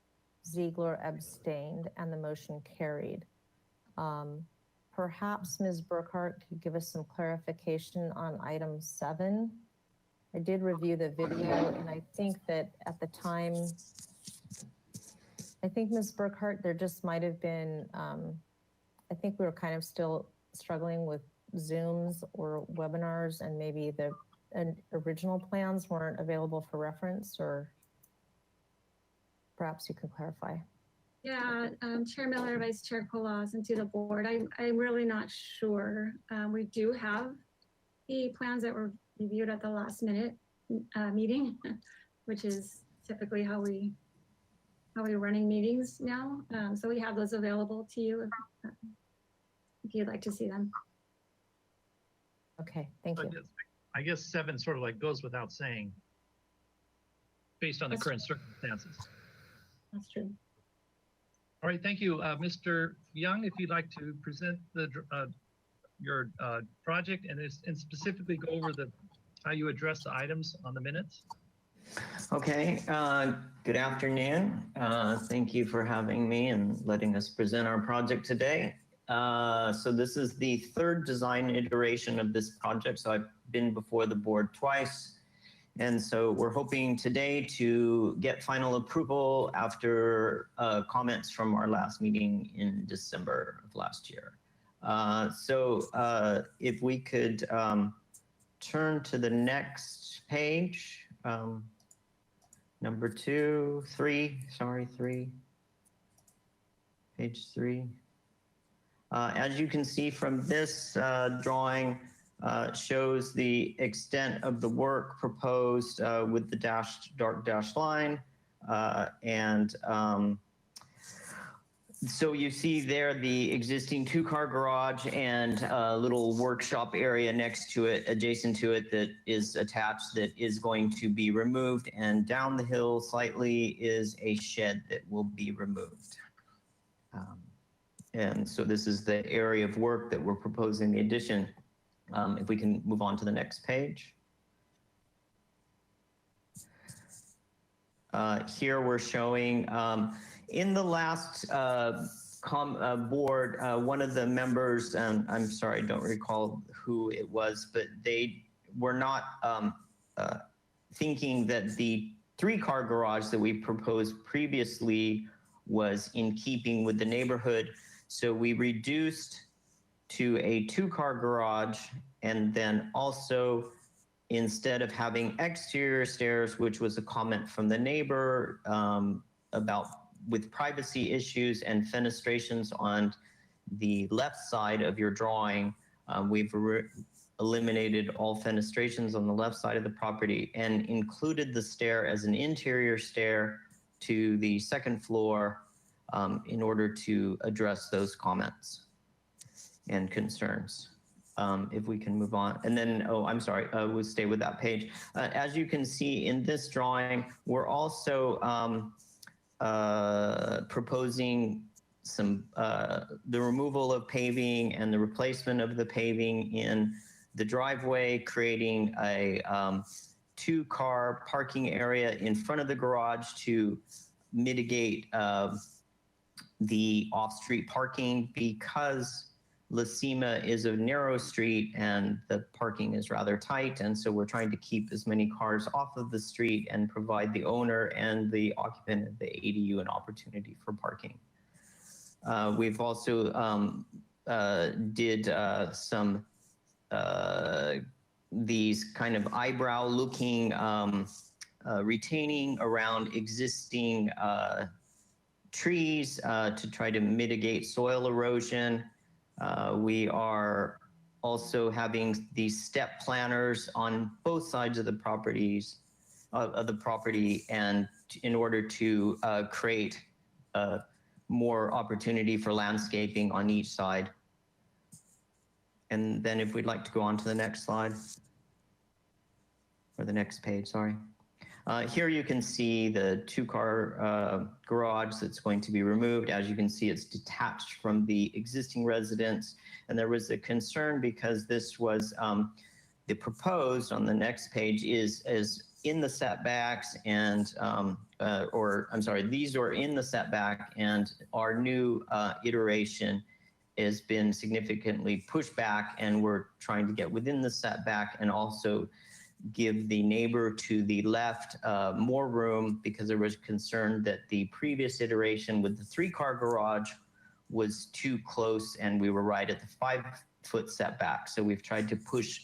Ziegler abstained, and the motion carried. Perhaps Ms. Burkhart could give us some clarification on item 7. I did review the video, and I think that at the time, I think Ms. Burkhart, there just might have been, I think we were kind of still struggling with Zooms or webinars, and maybe the original plans weren't available for reference, or perhaps you can clarify. Yeah, Chair Miller, Vice Chair Kalas, and to the board, I'm really not sure. We do have the plans that were reviewed at the last minute meeting, which is typically how we're running meetings now. So we have those available to you if you'd like to see them. Okay, thank you. I guess 7 sort of like goes without saying, based on the That's current circumstances. That's true. All right, thank you. Mr. Young, if you'd like to present your project and specifically go over how you address the items on the minutes. Okay, good afternoon. Thank you for having me and letting us present our project today. So this is the 3rd design iteration of this project. So I've been before the board twice. And so we're hoping today to get final approval after comments from our last meeting in December of last year. So if we could turn to the next page, number 3, page 3. As you can see from this drawing, shows the extent of the work proposed with the dark dashed line. So you see there the existing 2-car garage and a little workshop area next to it, adjacent to it, that is attached, that is going to be removed. And down the hill slightly is a shed that will be removed. And so this is the area of work that we're proposing the addition. If we can move on to the next page. Here we're showing, in the last board, one of the members, I'm sorry, I don't recall who it was, but they were not thinking that the 3-car garage that we proposed previously was in keeping with the neighborhood. So we reduced to a 2-car garage, and then also, instead of having exterior stairs, which was a comment from the neighbor about with privacy issues and fenestrations on the left side of your drawing, we've eliminated all fenestrations on the left side of the property and included the stair as an interior stair to the 2nd floor in order to address those comments and concerns. If we can move on. And then, oh, I'm sorry, we'll stay with that page. As you can see in this drawing, we're also proposing some the removal of paving and the replacement of the paving in the driveway, creating a 2-car parking area in front of the garage to mitigate the off-street parking, because La Cima is a narrow street and the parking is rather tight. And so we're trying to keep as many cars off of the street and provide the owner and the occupant of the ADU an opportunity for parking. We've also did some these kind of eyebrow looking retaining around existing trees to try to mitigate soil erosion. We are also having these step planters on both sides of the property, and in order to create more opportunity for landscaping on each side. And then if we'd like to go on to the next slide, or the next page, sorry. Here you can see the 2-car garage that's going to be removed. As you can see, it's detached from the existing residence. And there was a concern because this was the proposed on the next page is in the setbacks and, or I'm sorry, these are in the setback, and our new iteration has been significantly pushed back, and we're trying to get within the setback and also give the neighbor to the left more room, because there was concern that the previous iteration with the 3-car garage was too close and we were right at the 5-foot setback. So we've tried to push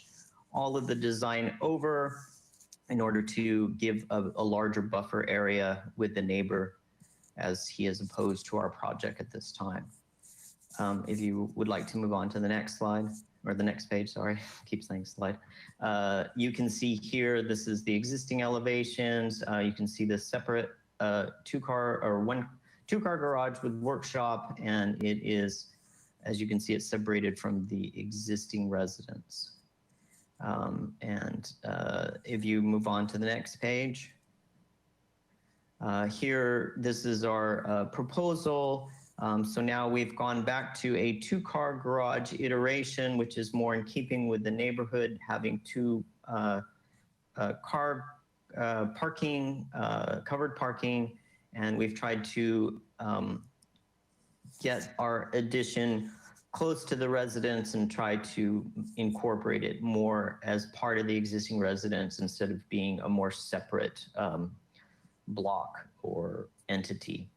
all of the design over in order to give a larger buffer area with the neighbor, as he is opposed to our project at this time. If you would like to move on to the next slide, or the next page, sorry, keep saying slide. You can see here, this is the existing elevations. You can see the separate two-car garage with workshop, and it is, as you can see, it's separated from the existing residence. If you move on to the next page, here, this is our proposal. So now we've gone back to a two-car garage iteration, which is more in keeping with the neighborhood, having two car parking, covered parking, and we've tried to get our addition close to the residence and try to incorporate it more as part of the existing residence instead of being a more separate block or entity.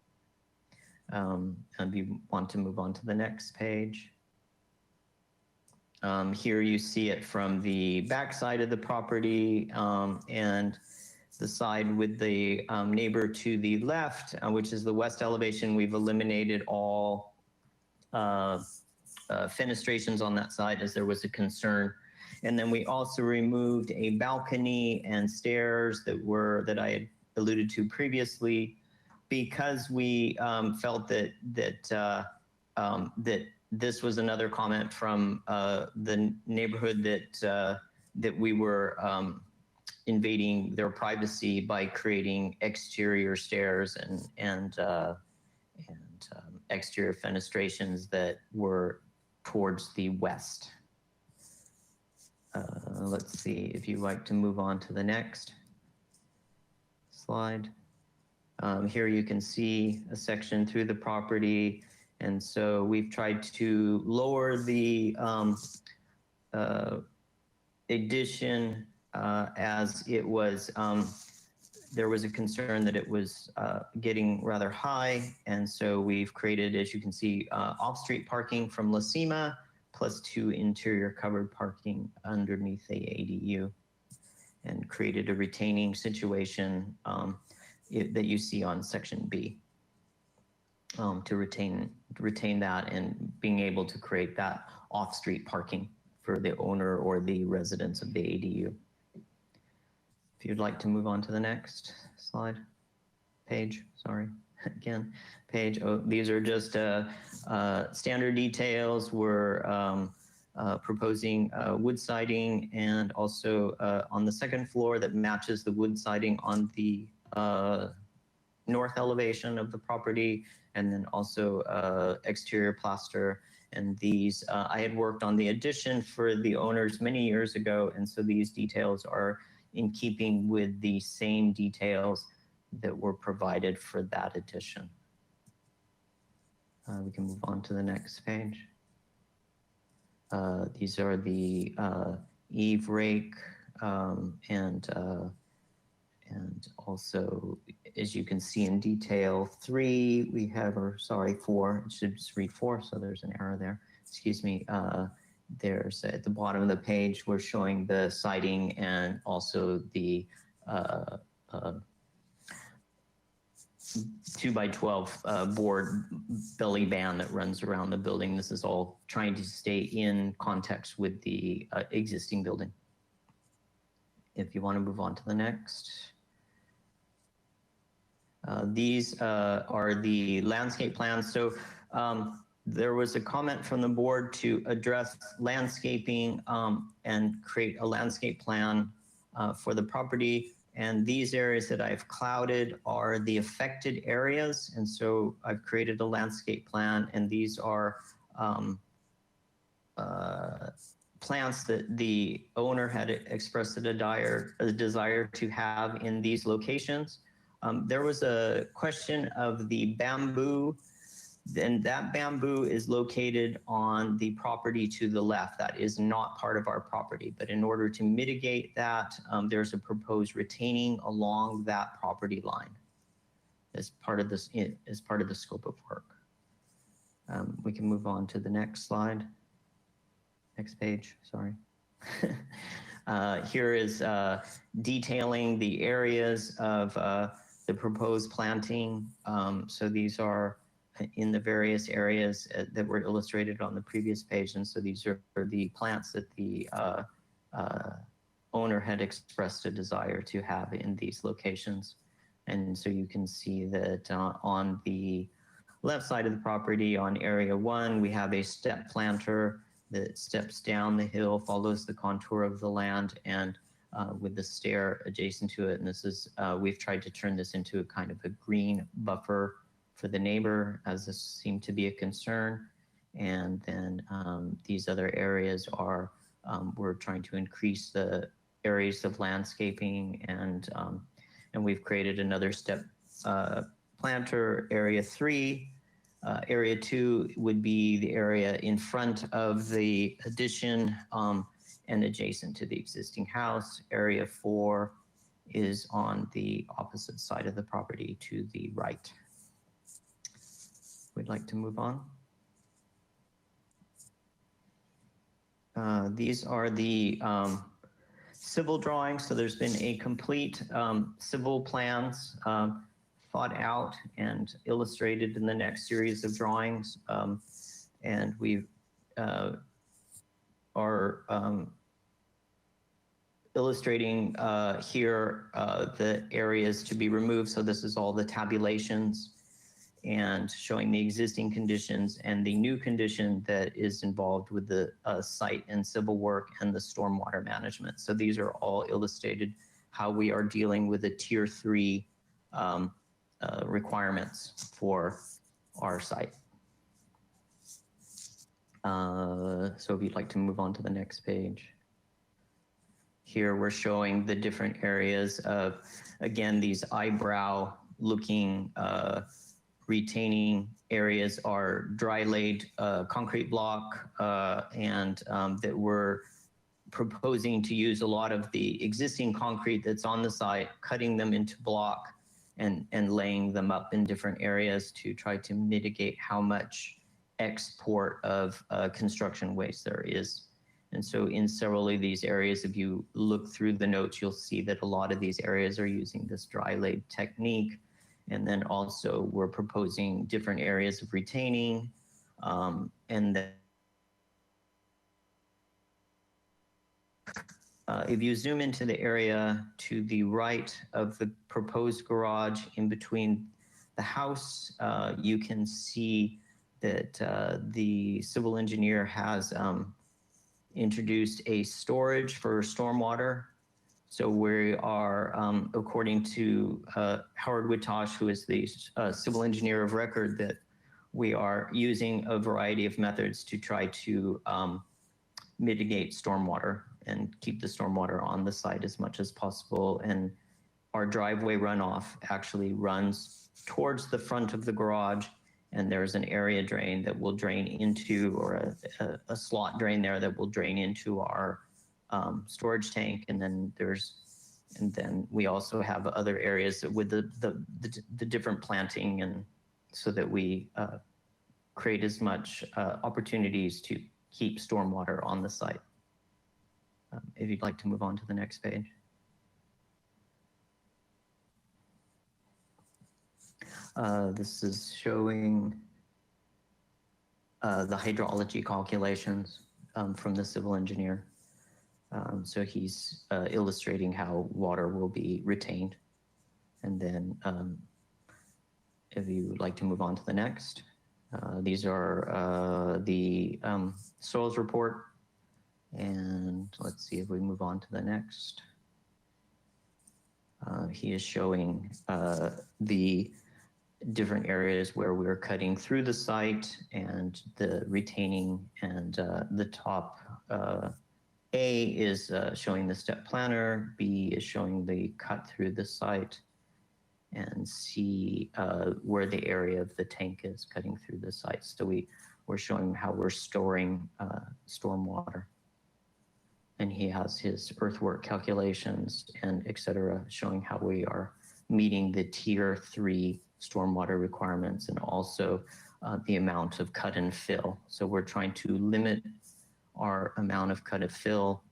And we want to move on to the next page. Here you see it from the back side of the property and the side with the neighbor to the left, which is the west elevation. We've eliminated all fenestrations on that side as there was a concern. And then we also removed a balcony and stairs that I had alluded to previously, because we felt that this was another comment from the neighborhood that we were invading their privacy by creating exterior stairs and exterior fenestrations that were towards the west. Let's see if you'd like to move on to the next slide. Here you can see a section through the property. And so we've tried to lower the addition as it was, there was a concern that it was getting rather high. And so we've created, as you can see, off-street parking from La Cima, plus 2 interior covered parking underneath the ADU, and created a retaining situation that you see on section B to retain that and being able to create that off-street parking for the owner or the residents of the ADU. If you'd like to move on to the next slide, page, sorry, again, page. Oh, these are just standard details. We're proposing wood siding, and also on the second floor that matches the wood siding on the north elevation of the property, and then also exterior plaster. And these, I had worked on the addition for the owners many years ago, and so these details are in keeping with the same details that were provided for that addition. We can move on to the next page. These are the eave rake and also, as you can see in detail 3, we have, or sorry, 4, it should just read 4, so there's an error there. Excuse me. There's at the bottom of the page, we're showing the siding and also the 2x12 board belly band that runs around the building. This is all trying to stay in context with the existing building. If you want to move on to the next. These are the landscape plans. So there was a comment from the board to address landscaping and create a landscape plan for the property. And these areas that I've clouded are the affected areas. And so I've created a landscape plan, and these are plants that the owner had expressed a desire to have in these locations. There was a question of the bamboo, and that bamboo is located on the property to the left. That is not part of our property, but in order to mitigate that, there's a proposed retaining along that property line as part of this, as part of the scope of work. We can move on to the next slide. Next page, sorry. Here is detailing the areas of the proposed planting. So these are in the various areas that were illustrated on the previous page. And so these are the plants that the owner had expressed a desire to have in these locations. And so you can see that on the left side of the property on area 1, we have a step planter that steps down the hill, follows the contour of the land, and with the stair adjacent to it. And this is, we've tried to turn this into a kind of a green buffer for the neighbor, as this seemed to be a concern. And then these other areas are, we're trying to increase the areas of landscaping, and we've created another step planter, area 3. Area 2 would be the area in front of the addition and adjacent to the existing house. Area 4 is on the opposite side of the property to the right. We'd like to move on. These are the civil drawings. So there's been a complete civil plans thought out and illustrated in the next series of drawings. And we are illustrating here the areas to be removed. So this is all the tabulations and showing the existing conditions and the new condition that is involved with the site and civil work and the stormwater management. So these are all illustrated how we are dealing with the tier 3 requirements for our site. So if you'd like to move on to the next page. Here we're showing the different areas of, again, these eyebrow looking retaining areas are dry laid concrete block and that we're proposing to use a lot of the existing concrete that's on the site, cutting them into block and laying them up in different areas to try to mitigate how much export of construction waste there is. And so in several of these areas, if you look through the notes, you'll see that a lot of these areas are using this dry laid technique. And then also we're proposing different areas of retaining and then if you zoom into the area to the right of the proposed garage in between the house, you can see that the civil engineer has introduced a storage for stormwater. So we are, according to Howard Wittosh, who is the civil engineer of record, that we are using a variety of methods to try to mitigate stormwater and keep the stormwater on the site as much as possible. And our driveway runoff actually runs towards the front of the garage, and there's an area drain that will drain into, or a slot drain there that will drain into our storage tank. And then we also have other areas with the different planting, and so that we create as much opportunities to keep stormwater on the site. If you'd like to move on to the next page. This is showing the hydrology calculations from the civil engineer. So he's illustrating how water will be retained. And then if you would like to move on to the next, these are the soils report. And let's see if we move on to the next. He is showing the different areas where we're cutting through the site and the retaining, and the top A is showing the step planter, B is showing the cut through the site, and C where the area of the tank is cutting through the site. So we're showing how we're storing stormwater. And he has his earthwork calculations and et cetera, showing how we are meeting the tier 3 stormwater requirements, and also the amount of cut and fill. So we're trying to limit our amount of cut and fill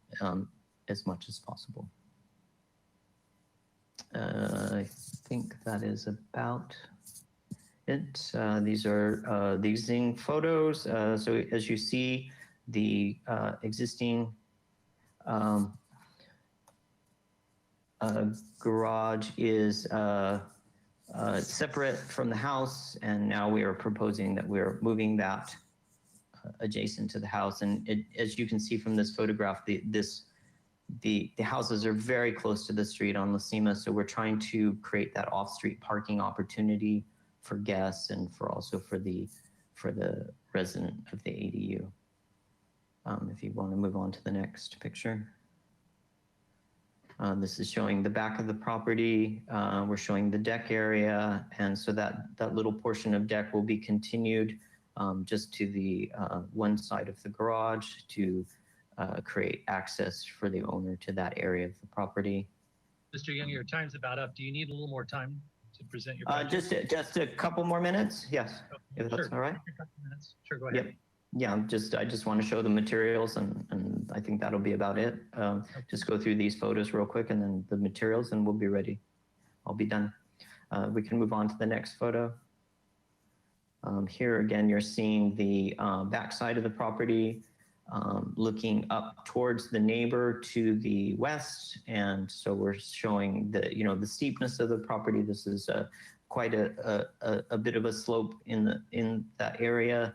as much as possible. I think that is about it. These are the existing photos. So as you see, the existing garage is separate from the house, and now we are proposing that we're moving that adjacent to the house. And as you can see from this photograph, the houses are very close to the street on La Cima, so we're trying to create that off-street parking opportunity for guests and also for the resident of the ADU. If you want to move on to the next picture. This is showing the back of the property. We're showing the deck area, and so that little portion of deck will be continued just to the one side of the garage to create access for the owner to that area of the property. Mr. Young, your time's about up. Do you need a little more time to present your project? Just a couple more minutes, yes, Okay, if that's all right. A couple minutes. Sure, go ahead. Yep. Yeah, I just want to show the materials, and I think that'll be about it. Just go through these photos real quick, and then the materials, and we'll be ready. I'll be done. We can move on to the next photo. Here again, you're seeing the back side of the property, looking up towards the neighbor to the west, and so we're showing the steepness of the property. This is quite a bit of a slope in that area.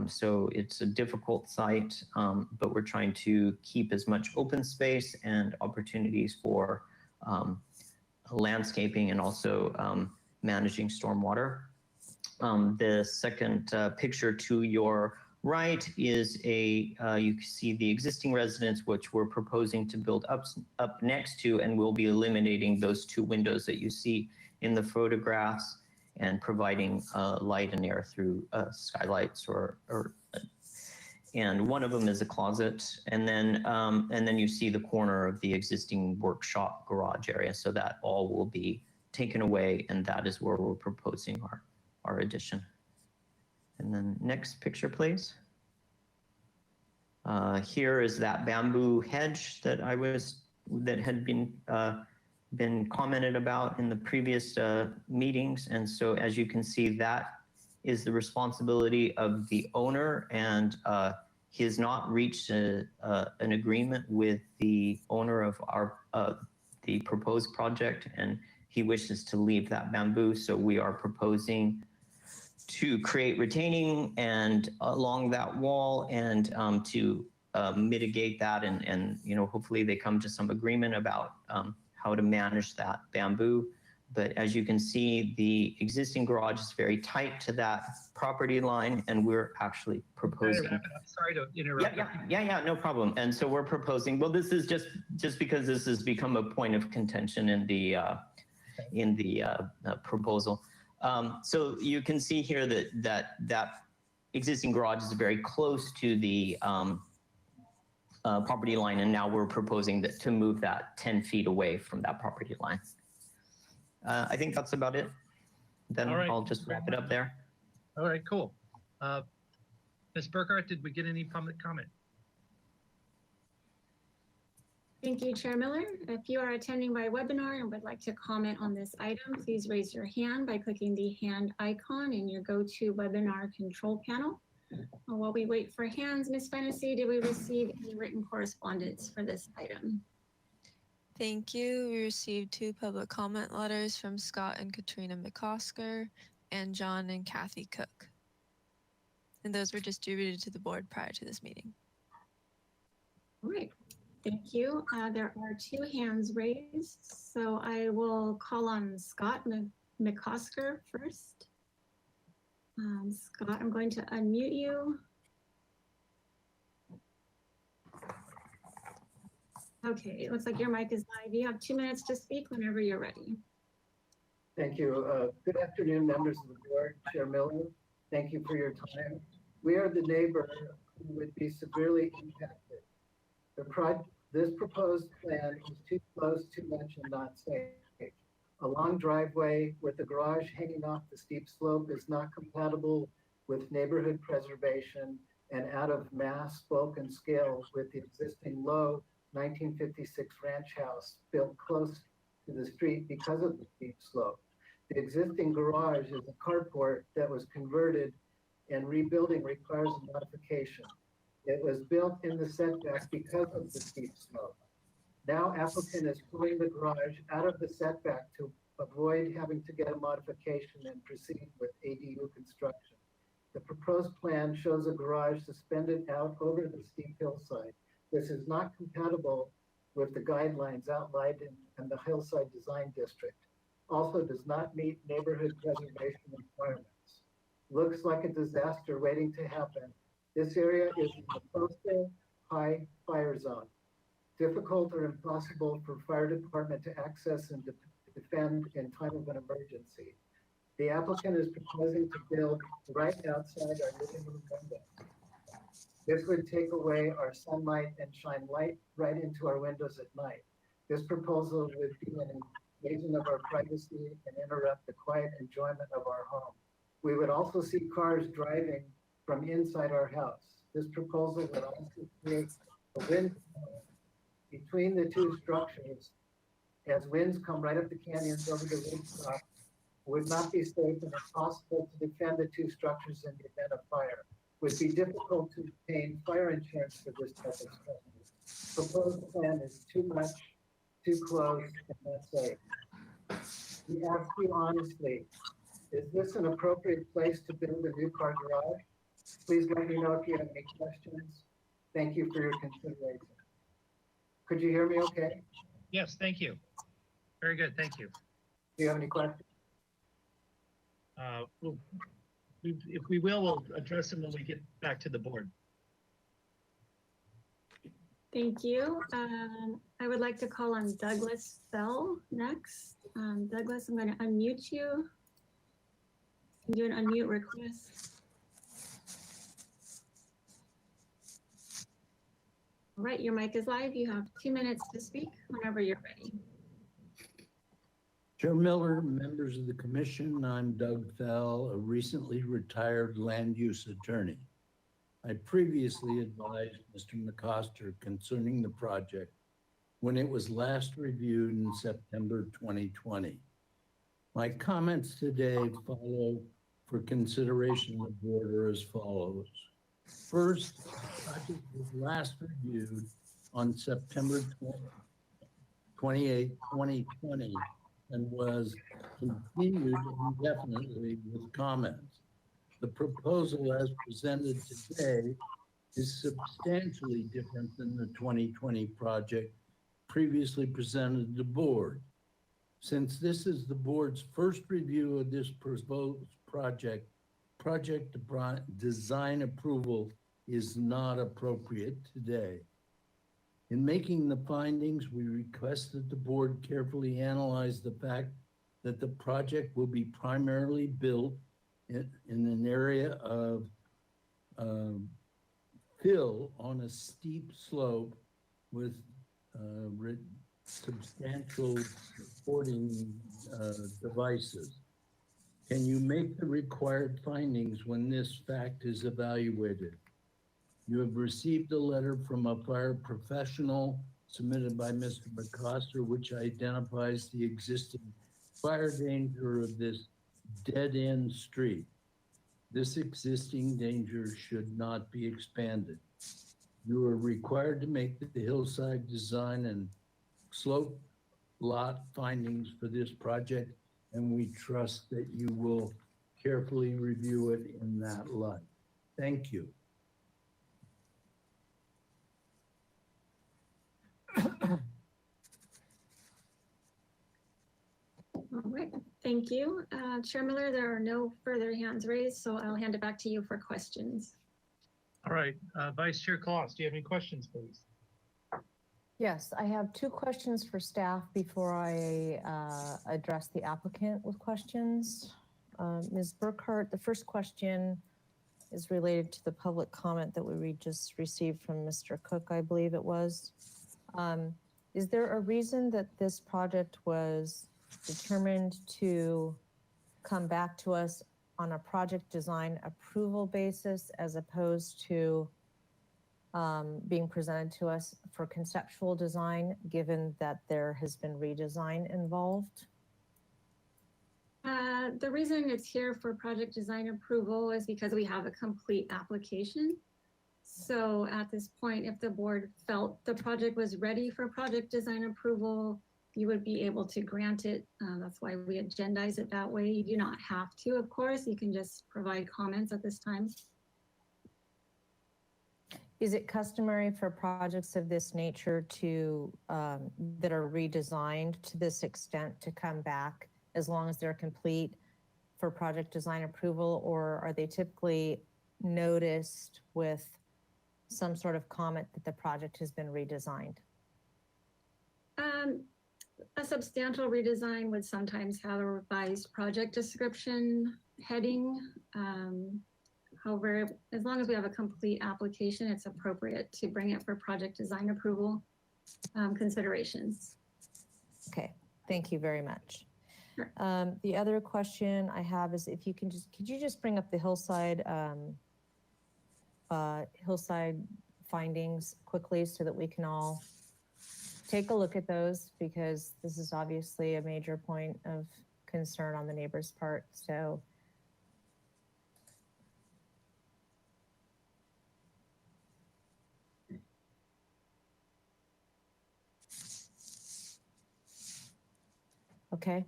So it's a difficult site, but we're trying to keep as much open space and opportunities for landscaping and also managing stormwater. The second picture to your right is you can see the existing residence, which we're proposing to build up next to, and we'll be eliminating those two windows that you see in the photographs and providing light and air through skylights and one of them is a closet, and then you see the corner of the existing workshop garage area, so that all will be taken away, and that is where we're proposing our addition. And then next picture, please. Here is that bamboo hedge that had been commented about in the previous meetings. And so as you can see, that is the responsibility of the owner, and he has not reached an agreement with the owner of the proposed project, and he wishes to leave that bamboo. So we are proposing to create retaining and along that wall, and to mitigate that, and hopefully they come to some agreement about how to manage that bamboo. But as you can see, the existing garage is very tight to that property line, and we're actually proposing. I'm sorry to interrupt. Yeah, no problem. And so we're proposing. Well, this is just because this has become a point of contention in the proposal. So you can see here that existing garage is very close to the property line, and now we're proposing to move that 10 feet away from that property line. I think that's about it. Then All right. I'll just wrap it up there. All right, cool. Ms. Burkhart, did we get any public comment? Thank you, Chair Miller. If you are attending by webinar and would like to comment on this item, please raise your hand by clicking the hand icon in your GoToWebinar control panel. While we wait for hands, Ms. Fennessy, did we receive any written correspondence for this item? Thank you. We received 2 public comment letters from Scott and Katrina McCosker and John and Kathy Cook. And those were distributed to the board prior to this meeting. All right, thank you. There are 2 hands raised, so I will call on Scott McCosker first. Scott, I'm going to unmute you. Okay, it looks like your mic is live. You have 2 minutes to speak whenever you're ready. Thank you. Good afternoon, members of the board, Chair Miller. Thank you for your time. We are the neighbor who would be severely impacted. This proposed plan is too close, too much, and not safe. A long driveway with the garage hanging off the steep slope is not compatible with neighborhood preservation and out of mass, bulk, and scale with the existing low 1956 ranch house built close to the street because of the steep slope. The existing garage is a carport that was converted and rebuilding requires a modification. It was built in the setback because of the steep slope. Now applicant is pulling the garage out of the setback to avoid having to get a modification and proceed with ADU construction. The proposed plan shows a garage suspended out over the steep hillside. This is not compatible with the guidelines outlined in the Hillside Design District. Also does not meet neighborhood preservation requirements. Looks like a disaster waiting to happen. This area is in the coastal high fire zone. Difficult or impossible for fire department to access and defend in time of an emergency. The applicant is proposing to build right outside our living room window. This would take away our sunlight and shine light right into our windows at night. This proposal would be an invasion of our privacy and interrupt the quiet enjoyment of our home. We would also see cars driving from inside our house. This proposal would also create a wind tunnel between the two structures as winds come right up the canyons over the rooftop. Would not be safe and impossible to defend the two structures in the event of fire. Would be difficult to obtain fire insurance for this type of structure. Proposed plan is too much, too close, and not safe. We ask you honestly, is this an appropriate place to build a new car garage? Please let me know if you have any questions. Thank you for your consideration. Could you hear me okay? Yes, thank you. Very good, thank you. Do you have any questions? If we will, we'll address them when we get back to the board. Thank you. I would like to call on Douglas Fell next. Douglas, I'm going to unmute you. Do an unmute request. All right, your mic is live. You have 2 minutes to speak whenever you're ready. Chair Miller, members of the commission, I'm Doug Fell, a recently retired land use attorney. I previously advised Mr. McCosker concerning the project when it was last reviewed in September 2020. My comments today follow for consideration of the board are as follows. First, the project was last reviewed on September 28, 2020, and was continued indefinitely with comments. The proposal as presented today is substantially different than the 2020 project previously presented to the board. Since this is the board's first review of this proposed project design approval is not appropriate today. In making the findings, we request that the board carefully analyze the fact that the project will be primarily built in an area of fill on a steep slope with substantial supporting devices. Can you make the required findings when this fact is evaluated? You have received a letter from a fire professional submitted by Mr. McCosker, which identifies the existing fire danger of this dead-end street. This existing danger should not be expanded. You are required to make the hillside design and slope lot findings for this project, and we trust that you will carefully review it in that light. Thank you. All right, thank you. Chair Miller, there are no further hands raised, so I'll hand it back to you for questions. All right, Vice Chair Kloss, do you have any questions, please? Yes, I have 2 questions for staff before I address the applicant with questions. Ms. Burkhart, the first question is related to the public comment that we just received from Mr. Cook, I believe it was. Is there a reason that this project was determined to come back to us on a project design approval basis as opposed to being presented to us for conceptual design, given that there has been redesign involved? The reason it's here for project design approval is because we have a complete application. So at this point, if the board felt the project was ready for project design approval, you would be able to grant it. That's why we agendize it that way. You do not have to, of course. You can just provide comments at this time. Is it customary for projects of this nature to, that are redesigned to this extent to come back as long as they're complete for project design approval, or are they typically noticed with some sort of comment that the project has been redesigned? A substantial redesign would sometimes have a revised project description heading. However, as long as we have a complete application, it's appropriate to bring it for project design approval considerations. Okay, thank you very much. Sure. The other question I have is if you can could you just bring up the hillside findings quickly so that we can all take a look at those, because this is obviously a major point of concern on the neighbor's part. So okay.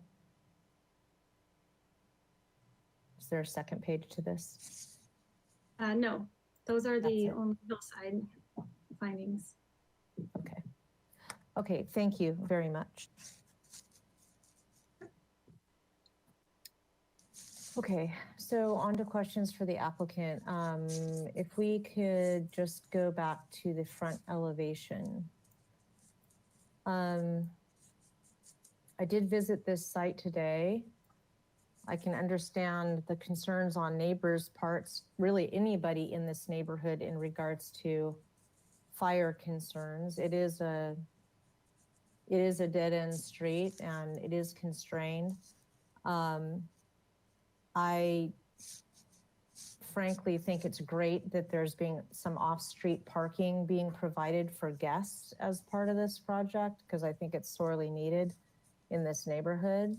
Is there a second page to this? No, those are the That's it. only hillside findings. Okay. Okay, thank you very much. Okay, so on to questions for the applicant. If we could just go back to the front elevation. I did visit this site today. I can understand the concerns on neighbors' parts, really anybody in this neighborhood in regards to fire concerns. It is a dead-end street and it is constrained. I frankly think it's great that there's being some off-street parking being provided for guests as part of this project, because I think it's sorely needed in this neighborhood.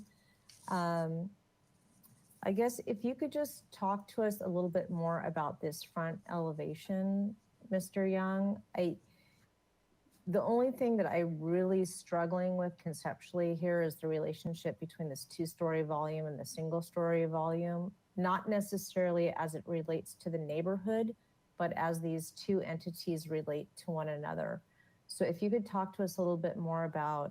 I guess if you could just talk to us a little bit more about this front elevation, Mr. Young. The only thing that I'm really struggling with conceptually here is the relationship between this two-story volume and the single-story volume, not necessarily as it relates to the neighborhood, but as these two entities relate to one another. So if you could talk to us a little bit more about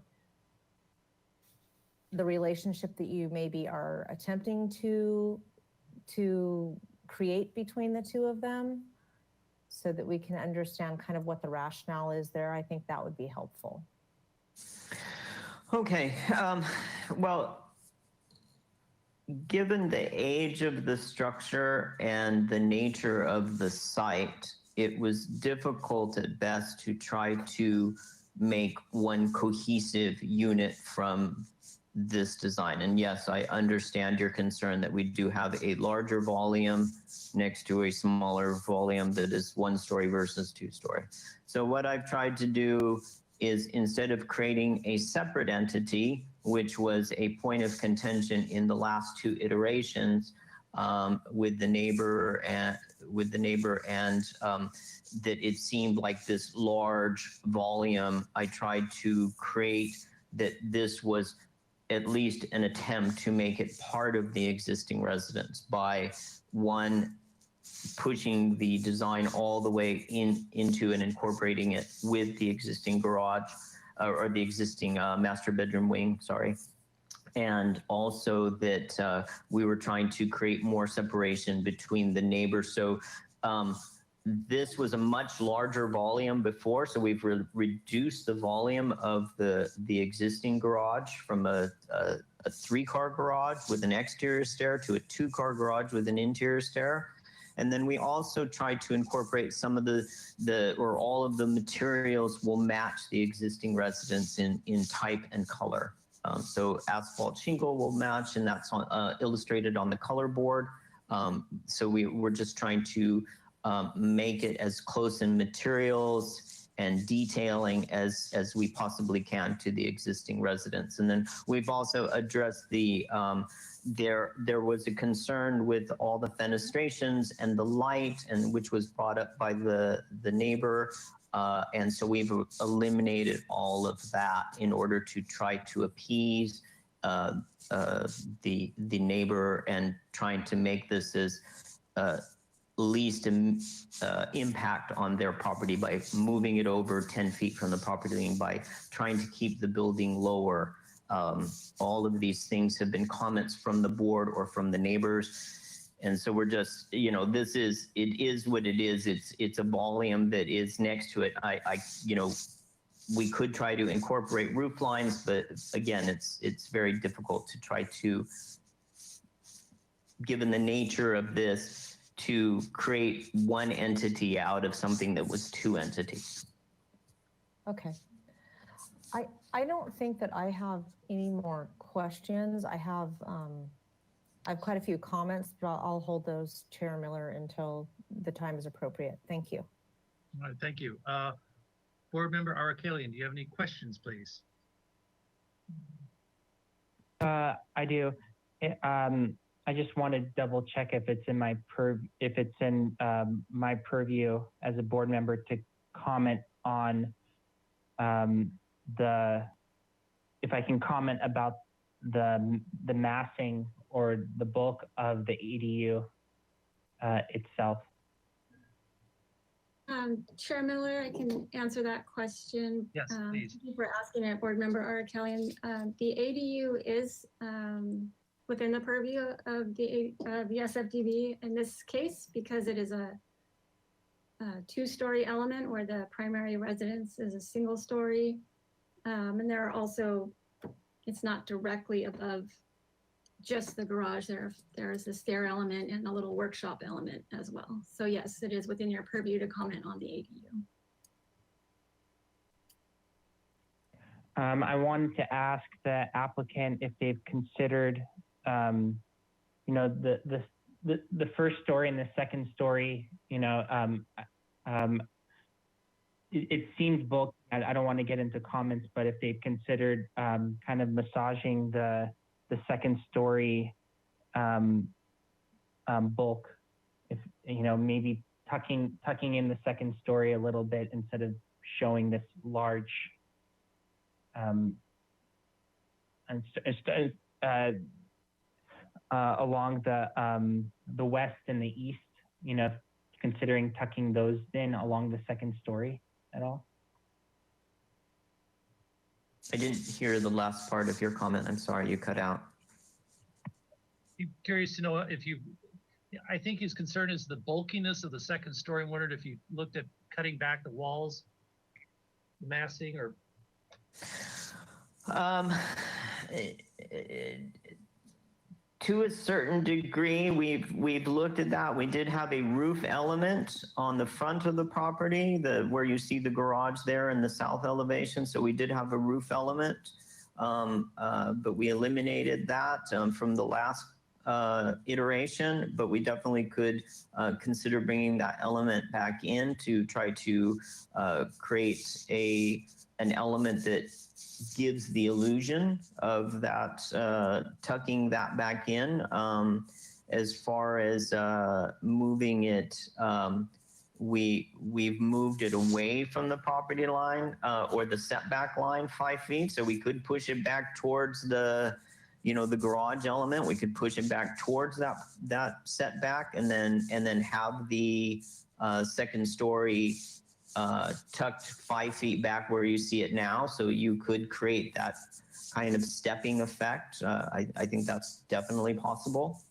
the relationship that you maybe are attempting to create between the two of them, so that we can understand kind of what the rationale is there, I think that would be helpful. Okay, well, given the age of the structure and the nature of the site, it was difficult at best to try to make one cohesive unit from this design. And yes, I understand your concern that we do have a larger volume next to a smaller volume that is 1-story versus 2-story. So what I've tried to do is, instead of creating a separate entity, which was a point of contention in the last 2 iterations with the neighbor and that it seemed like this large volume, I tried to create that this was at least an attempt to make it part of the existing residence by, one, pushing the design all the way into and incorporating it with the existing garage or the existing master bedroom wing, sorry. And also that we were trying to create more separation between the neighbors. So this was a much larger volume before, so we've reduced the volume of the existing garage from a 3-car garage with an exterior stair to a 2-car garage with an interior stair. And then we also tried to incorporate some of or all of the materials will match the existing residence in type and color. So asphalt shingle will match, and that's illustrated on the color board. So we're just trying to make it as close in materials and detailing as we possibly can to the existing residents. And then we've also addressed the there was a concern with all the fenestrations and the light, and which was brought up by the neighbor. And so we've eliminated all of that in order to try to appease the neighbor and trying to make this as least impact on their property by moving it over 10 feet from the property line, by trying to keep the building lower. All of these things have been comments from the board or from the neighbors. And so we're just, you know, it is what it is. It's a volume that is next to it. You know, we could try to incorporate roof lines, but again, it's very difficult to try to, given the nature of this, to create one entity out of something that was two entities. Okay. I don't think that I have any more questions. I have quite a few comments, but I'll hold those, Chair Miller, until the time is appropriate. Thank you. All right, thank you. Board Member Arakalian, do you have any questions, please? I do. I just want to double check if it's in my my purview as a board member to comment on if I can comment about the massing or the bulk of the ADU itself. Chair Miller, I can answer that question. Yes, please. Thank you for asking it, Board Member Arakalian. The ADU is within the purview of the SFDB in this case, because it is a two-story element where the primary residence is a single story. And there are also, it's not directly above just the garage. There is a stair element and a little workshop element as well. So yes, it is within your purview to comment on the ADU. I wanted to ask the applicant if they've considered, you know, the first story and the second story. You know, it seems bulky. I don't want to get into comments, but if they've considered kind of massaging the second story bulk, if you know, maybe tucking in the second story a little bit instead of showing this large along the west and the east, you know, considering tucking those in along the second story at all. I didn't hear the last part of your comment. I'm sorry, you cut out. I'm curious to know if I think his concern is the bulkiness of the second story. I wondered if you looked at cutting back the walls, massing, or to a certain degree, we've looked at that. We did have a roof element on the front of the property, where you see the garage there in the south elevation. So we did have a roof element, but we eliminated that from the last iteration. But we definitely could consider bringing that element back in to try to create an element that gives the illusion of that, tucking that back in. As far as moving it, we've moved it away from the property line or the setback line 5 feet, so we could push it back towards the, you know, the garage element. We could push it back towards that setback, and then have the second story tucked 5 feet back where you see it now. So you could create that kind of stepping effect. I think that's definitely possible.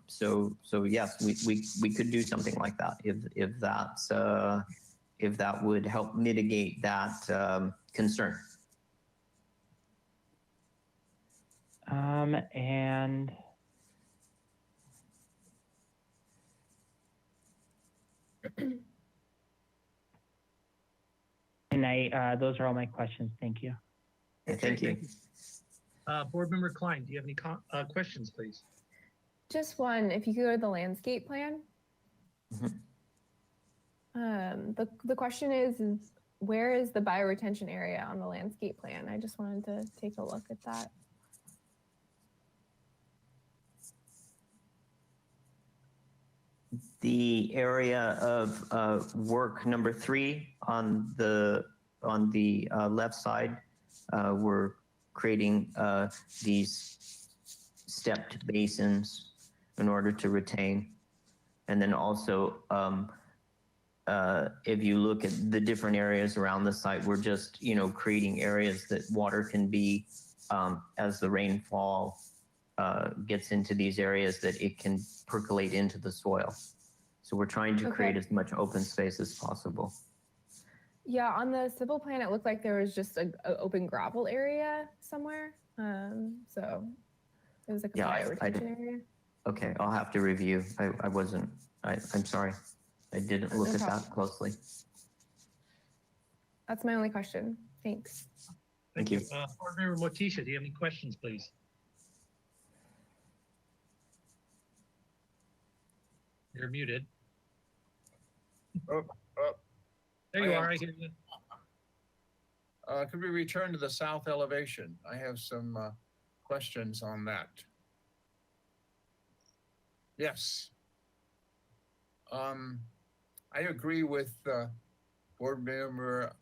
So yes, we could do something like that if that would help mitigate that concern. And those are all my questions. Thank you. Thank you. Board Member Klein, do you have any questions, please? Just one, if you could go to the landscape plan. Mhm. The question is where is the bioretention area on the landscape plan? I just wanted to take a look at that. The area of work number 3 on the left side, we're creating these stepped basins in order to retain. And then also, if you look at the different areas around the site, we're just, creating areas that water can be, as the rainfall gets into these areas, that it can percolate into the soil. So we're trying to create as much open space as possible. Yeah, on the civil plan, it looked like there was just an open gravel area somewhere. So it was like a bioretention area. Okay, I'll have to review. I'm sorry. I didn't look at that closely. That's my only question. Thanks. Thank you. Board Member Motisha, do you have any questions, please? You're muted. There you are. I hear you. Could we return to the south elevation? I have some questions on that. Yes. I agree with Board Member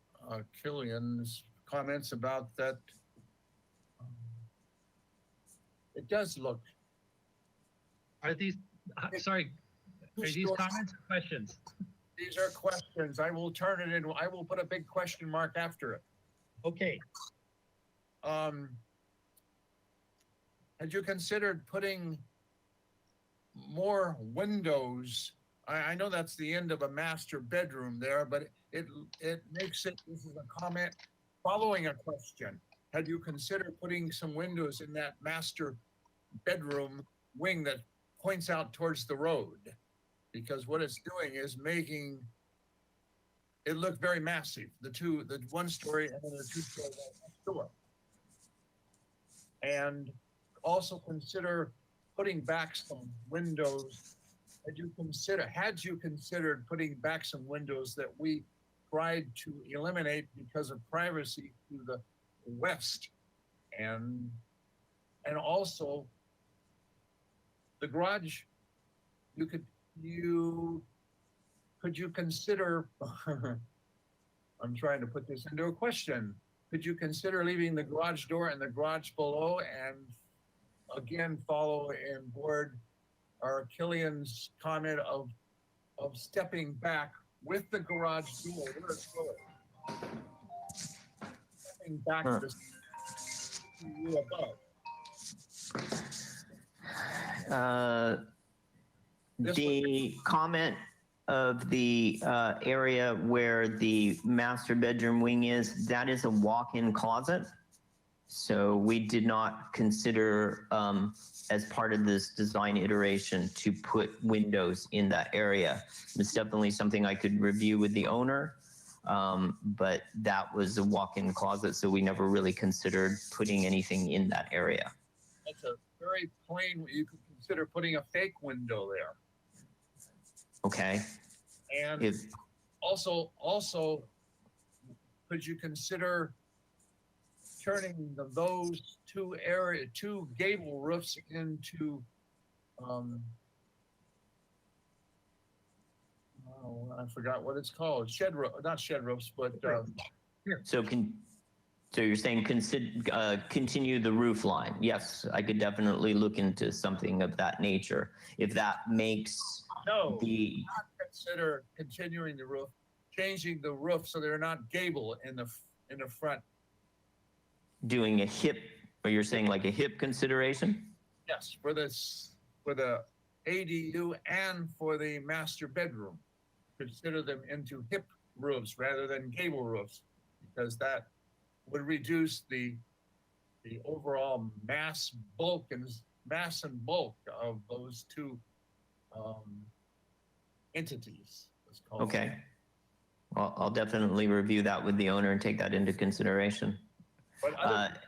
Killian's comments about that. It does look. Are these, sorry, are these comments or questions? These are questions. I will turn it in. I will put a big question mark after it. Okay. Had you considered putting more windows? I know that's the end of a master bedroom there, but it makes it, this is a comment following a question. Had you considered putting some windows in that master bedroom wing that points out towards the road? Because what it's doing is making it look very massive. The 1 story and then the 2 story next door. And also consider putting back some windows. Had you considered putting back some windows that we tried to eliminate because of privacy to the west, and also the garage? Could you consider? I'm trying to put this into a question. Could you consider leaving the garage door and the garage below, and again follow in Board or Killian's comment of stepping back with the garage door? Where it's going. Stepping back to the above. The comment of the area where the master bedroom wing is, that is a walk-in closet. So we did not consider, as part of this design iteration, to put windows in that area. It's definitely something I could review with the owner, but that was a walk-in closet, so we never really considered putting anything in that area. That's a very plain, you could consider putting a fake window there. Okay. And also, could you consider turning those two gable roofs into I forgot what it's called. Not shed roofs, but So you're saying continue the roof line? Yes, I could definitely look into something of that nature. If that makes not consider continuing the roof, changing the roof so they're not gable in the front. Doing a hip, or you're saying like a hip consideration? Yes, for the ADU and for the master bedroom. Consider them into hip roofs rather than gable roofs, because that would reduce the overall mass and bulk of those two entities. Okay. Well, I'll definitely review that with the owner and take that into consideration. But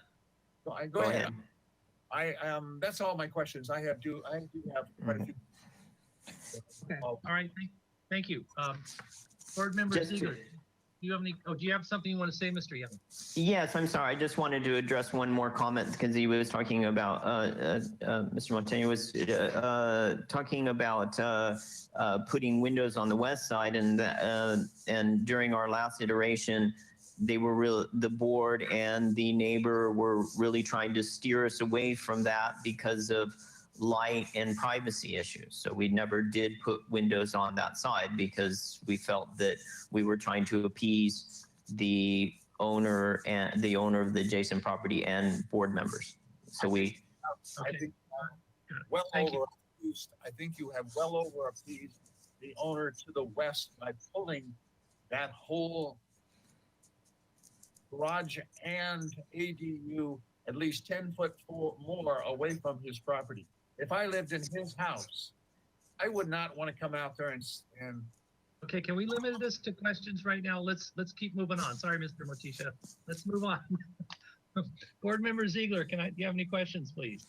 go ahead. That's all my questions. I do have quite a few. Okay. All right. Thank you. Board Member Ziegler. you have any, oh, do you have something you want to say, Mr. Young? Yes, I'm sorry. I just wanted to address one more comment because he was talking about, Mr. Montaigne was talking about putting windows on the west side, and during our last iteration, the board and the neighbor were really trying to steer us away from that because of light and privacy issues. So we never did put windows on that side because we felt that we were trying to appease the owner of the adjacent property and board members. So we. I think well over appeased. I think you have well over appeased the owner to the west by pulling that whole garage and ADU at least 10 foot more away from his property. If I lived in his house, I would not want to come out there and Okay, can we limit this to questions right now? Let's keep moving on. Sorry, Mr. Motisha. Let's move on. Board Member Ziegler, do you have any questions, please?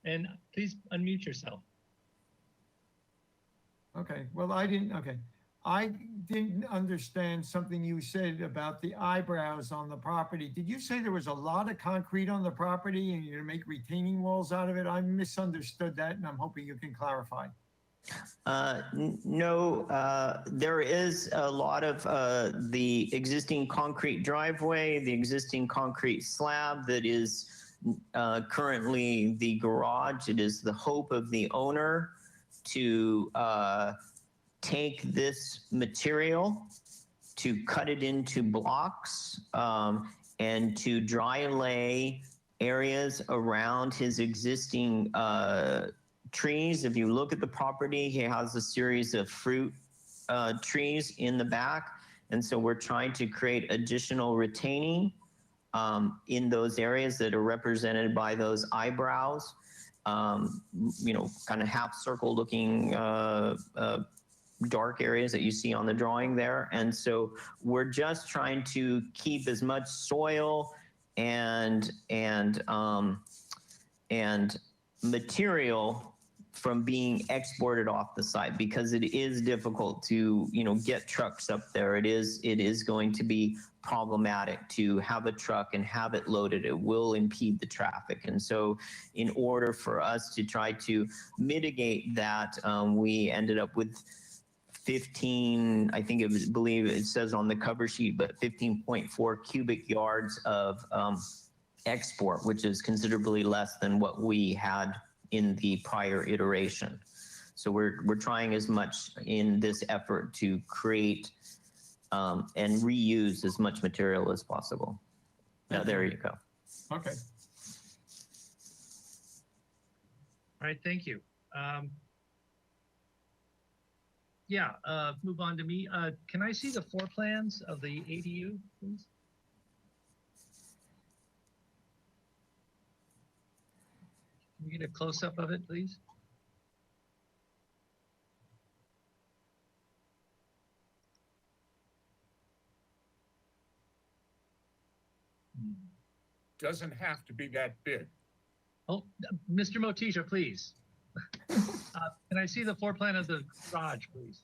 And please unmute yourself. Okay, well, I didn't understand something you said about the eyebrows on the property. Did you say there was a lot of concrete on the property and you're gonna make retaining walls out of it? I misunderstood that, and I'm hoping you can clarify. No, there is a lot of the existing concrete driveway, the existing concrete slab that is currently the garage. It is the hope of the owner to take this material, to cut it into blocks, and to dry lay areas around his existing trees. If you look at the property, he has a series of fruit trees in the back. And so we're trying to create additional retaining in those areas that are represented by those eyebrows, kind of half circle looking dark areas that you see on the drawing there. And so we're just trying to keep as much soil and material from being exported off the site, because it is difficult to, get trucks up there. It is going to be problematic to have a truck and have it loaded. It will impede the traffic. And so in order for us to try to mitigate that, we ended up with 15, I believe it says on the cover sheet, but 15.4 cubic yards of export, which is considerably less than what we had in the prior iteration. So we're trying as much in this effort to create and reuse as much material as possible. Now, there you go. Okay. All right, thank you. Move on to me. Can I see the floor plans of the ADU, please? Can we get a close-up of it, please? doesn't have to be that big. Oh, Mr. Motisha, please. Can I see the floor plan of the garage, please?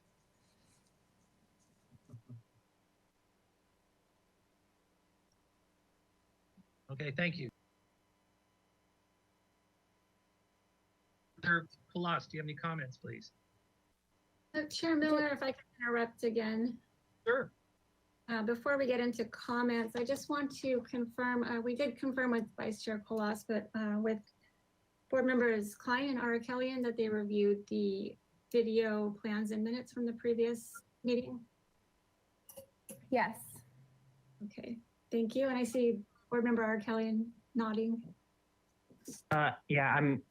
Okay, thank you. Mr. Colas, do you have any comments, please? Chair Miller, if I can interrupt again. Sure. Before we get into comments, I just want to confirm, we did confirm with Vice Chair Colas, but with Board Members Klein and Arakelian that they reviewed the video plans and minutes from the previous meeting. Yes. Okay, thank you. And I see Board Member Arakelian nodding. Yeah, I'm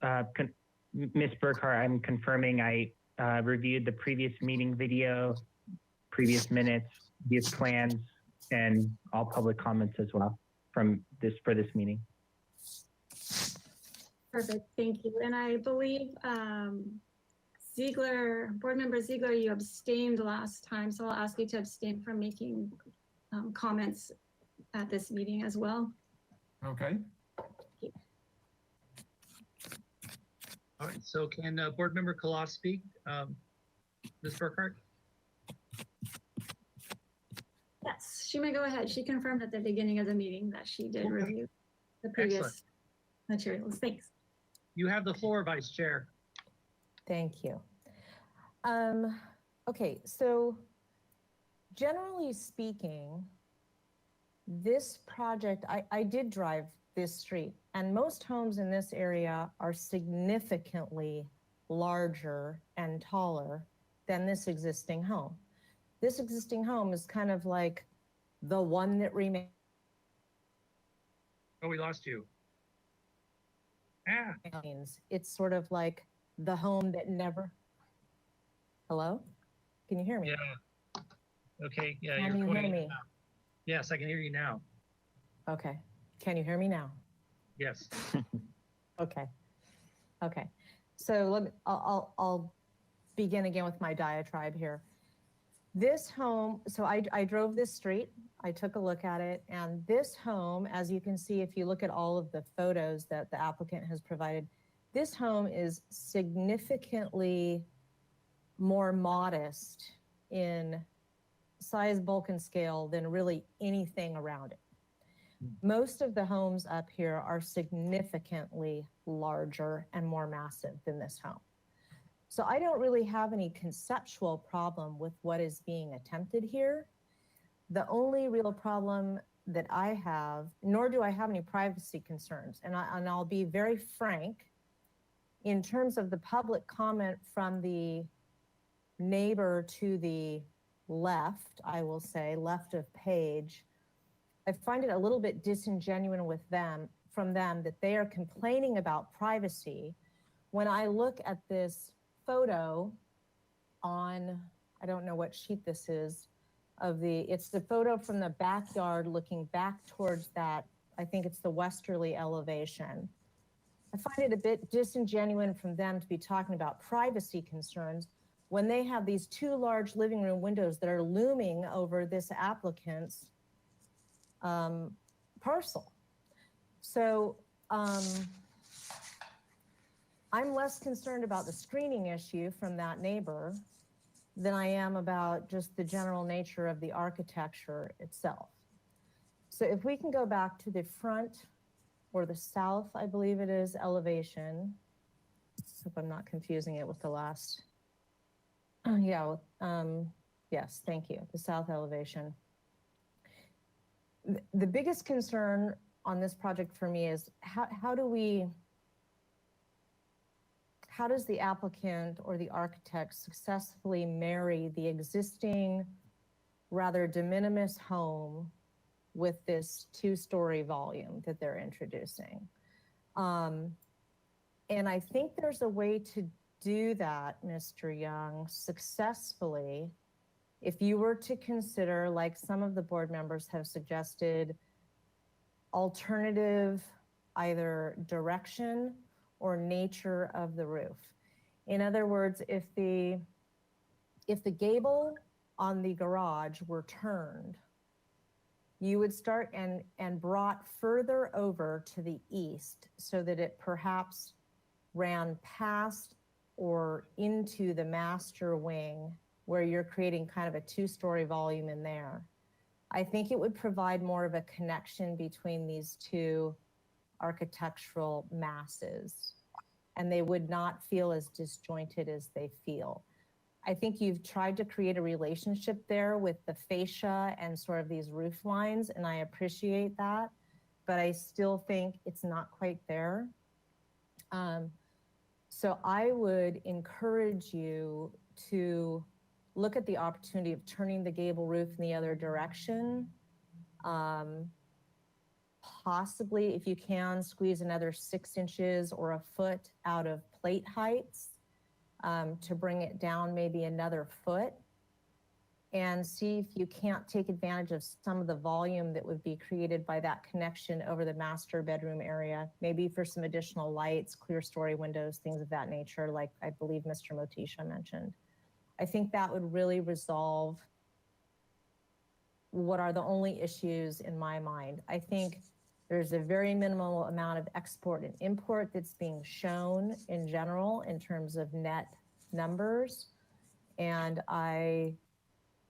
Ms. Burkhart. I'm confirming I reviewed the previous meeting video, previous minutes, these plans, and all public comments as well for this meeting. Perfect, thank you. And I believe Ziegler, Board Member Ziegler, you abstained last time, so I'll ask you to abstain from making comments at this meeting as well. Okay. All right, so can Board Member Colas speak? Ms. Burkhart? Yes, she may go ahead. She confirmed at the beginning of the meeting that she did Okay. review the previous Excellent. materials. Thanks. You have the floor, Vice Chair. Thank you. Okay, so generally speaking, this project, I did drive this street, and most homes in this area are significantly larger and taller than this existing home. This existing home is kind of like the one that remains. Oh, we lost you. Ah, It's sort of like the home that never. Hello? Can you hear me? yeah. Okay, yeah, Can you're you hear pointing me? now. Yes, I can hear you now. Okay. Can you hear me now? Yes. Okay. Okay. So I'll begin again with my diatribe here. This home, so I drove this street, I took a look at it, and this home, as you can see, if you look at all of the photos that the applicant has provided, this home is significantly more modest in size, bulk, and scale than really anything around it. Most of the homes up here are significantly larger and more massive than this home. So I don't really have any conceptual problem with what is being attempted here. The only real problem that I have, nor do I have any privacy concerns, and I'll be very frank, in terms of the public comment from the neighbor to the left, I will say, left of Paige, I find it a little bit disingenuous with them, from them, that they are complaining about privacy when I look at this photo on, I don't know what sheet this is, it's the photo from the backyard looking back towards that, I think it's the westerly elevation. I find it a bit disingenuous from them to be talking about privacy concerns when they have these two large living room windows that are looming over this applicant's parcel. So I'm less concerned about the screening issue from that neighbor than I am about just the general nature of the architecture itself. So if we can go back to the front or the south, I believe it is, elevation. Hope I'm not confusing it with the last. Yes, thank you. The south elevation. The biggest concern on this project for me is how does the applicant or the architect successfully marry the existing rather de minimis home with this two-story volume that they're introducing? And I think there's a way to do that, Mr. Young, successfully, if you were to consider, like some of the board members have suggested, alternative either direction or nature of the roof. In other words, if the gable on the garage were turned, you would start and brought further over to the east so that it perhaps ran past or into the master wing where you're creating kind of a two-story volume in there. I think it would provide more of a connection between these two architectural masses, and they would not feel as disjointed as they feel. I think you've tried to create a relationship there with the fascia and sort of these roof lines, and I appreciate that, but I still think it's not quite there. So I would encourage you to look at the opportunity of turning the gable roof in the other direction. Possibly, if you can, squeeze another 6 inches or a foot out of plate heights to bring it down maybe another foot, and see if you can't take advantage of some of the volume that would be created by that connection over the master bedroom area, maybe for some additional lights, clear story windows, things of that nature, like I believe Mr. Motisha mentioned. I think that would really resolve what are the only issues in my mind. I think there's a very minimal amount of export and import that's being shown in general in terms of net numbers. And I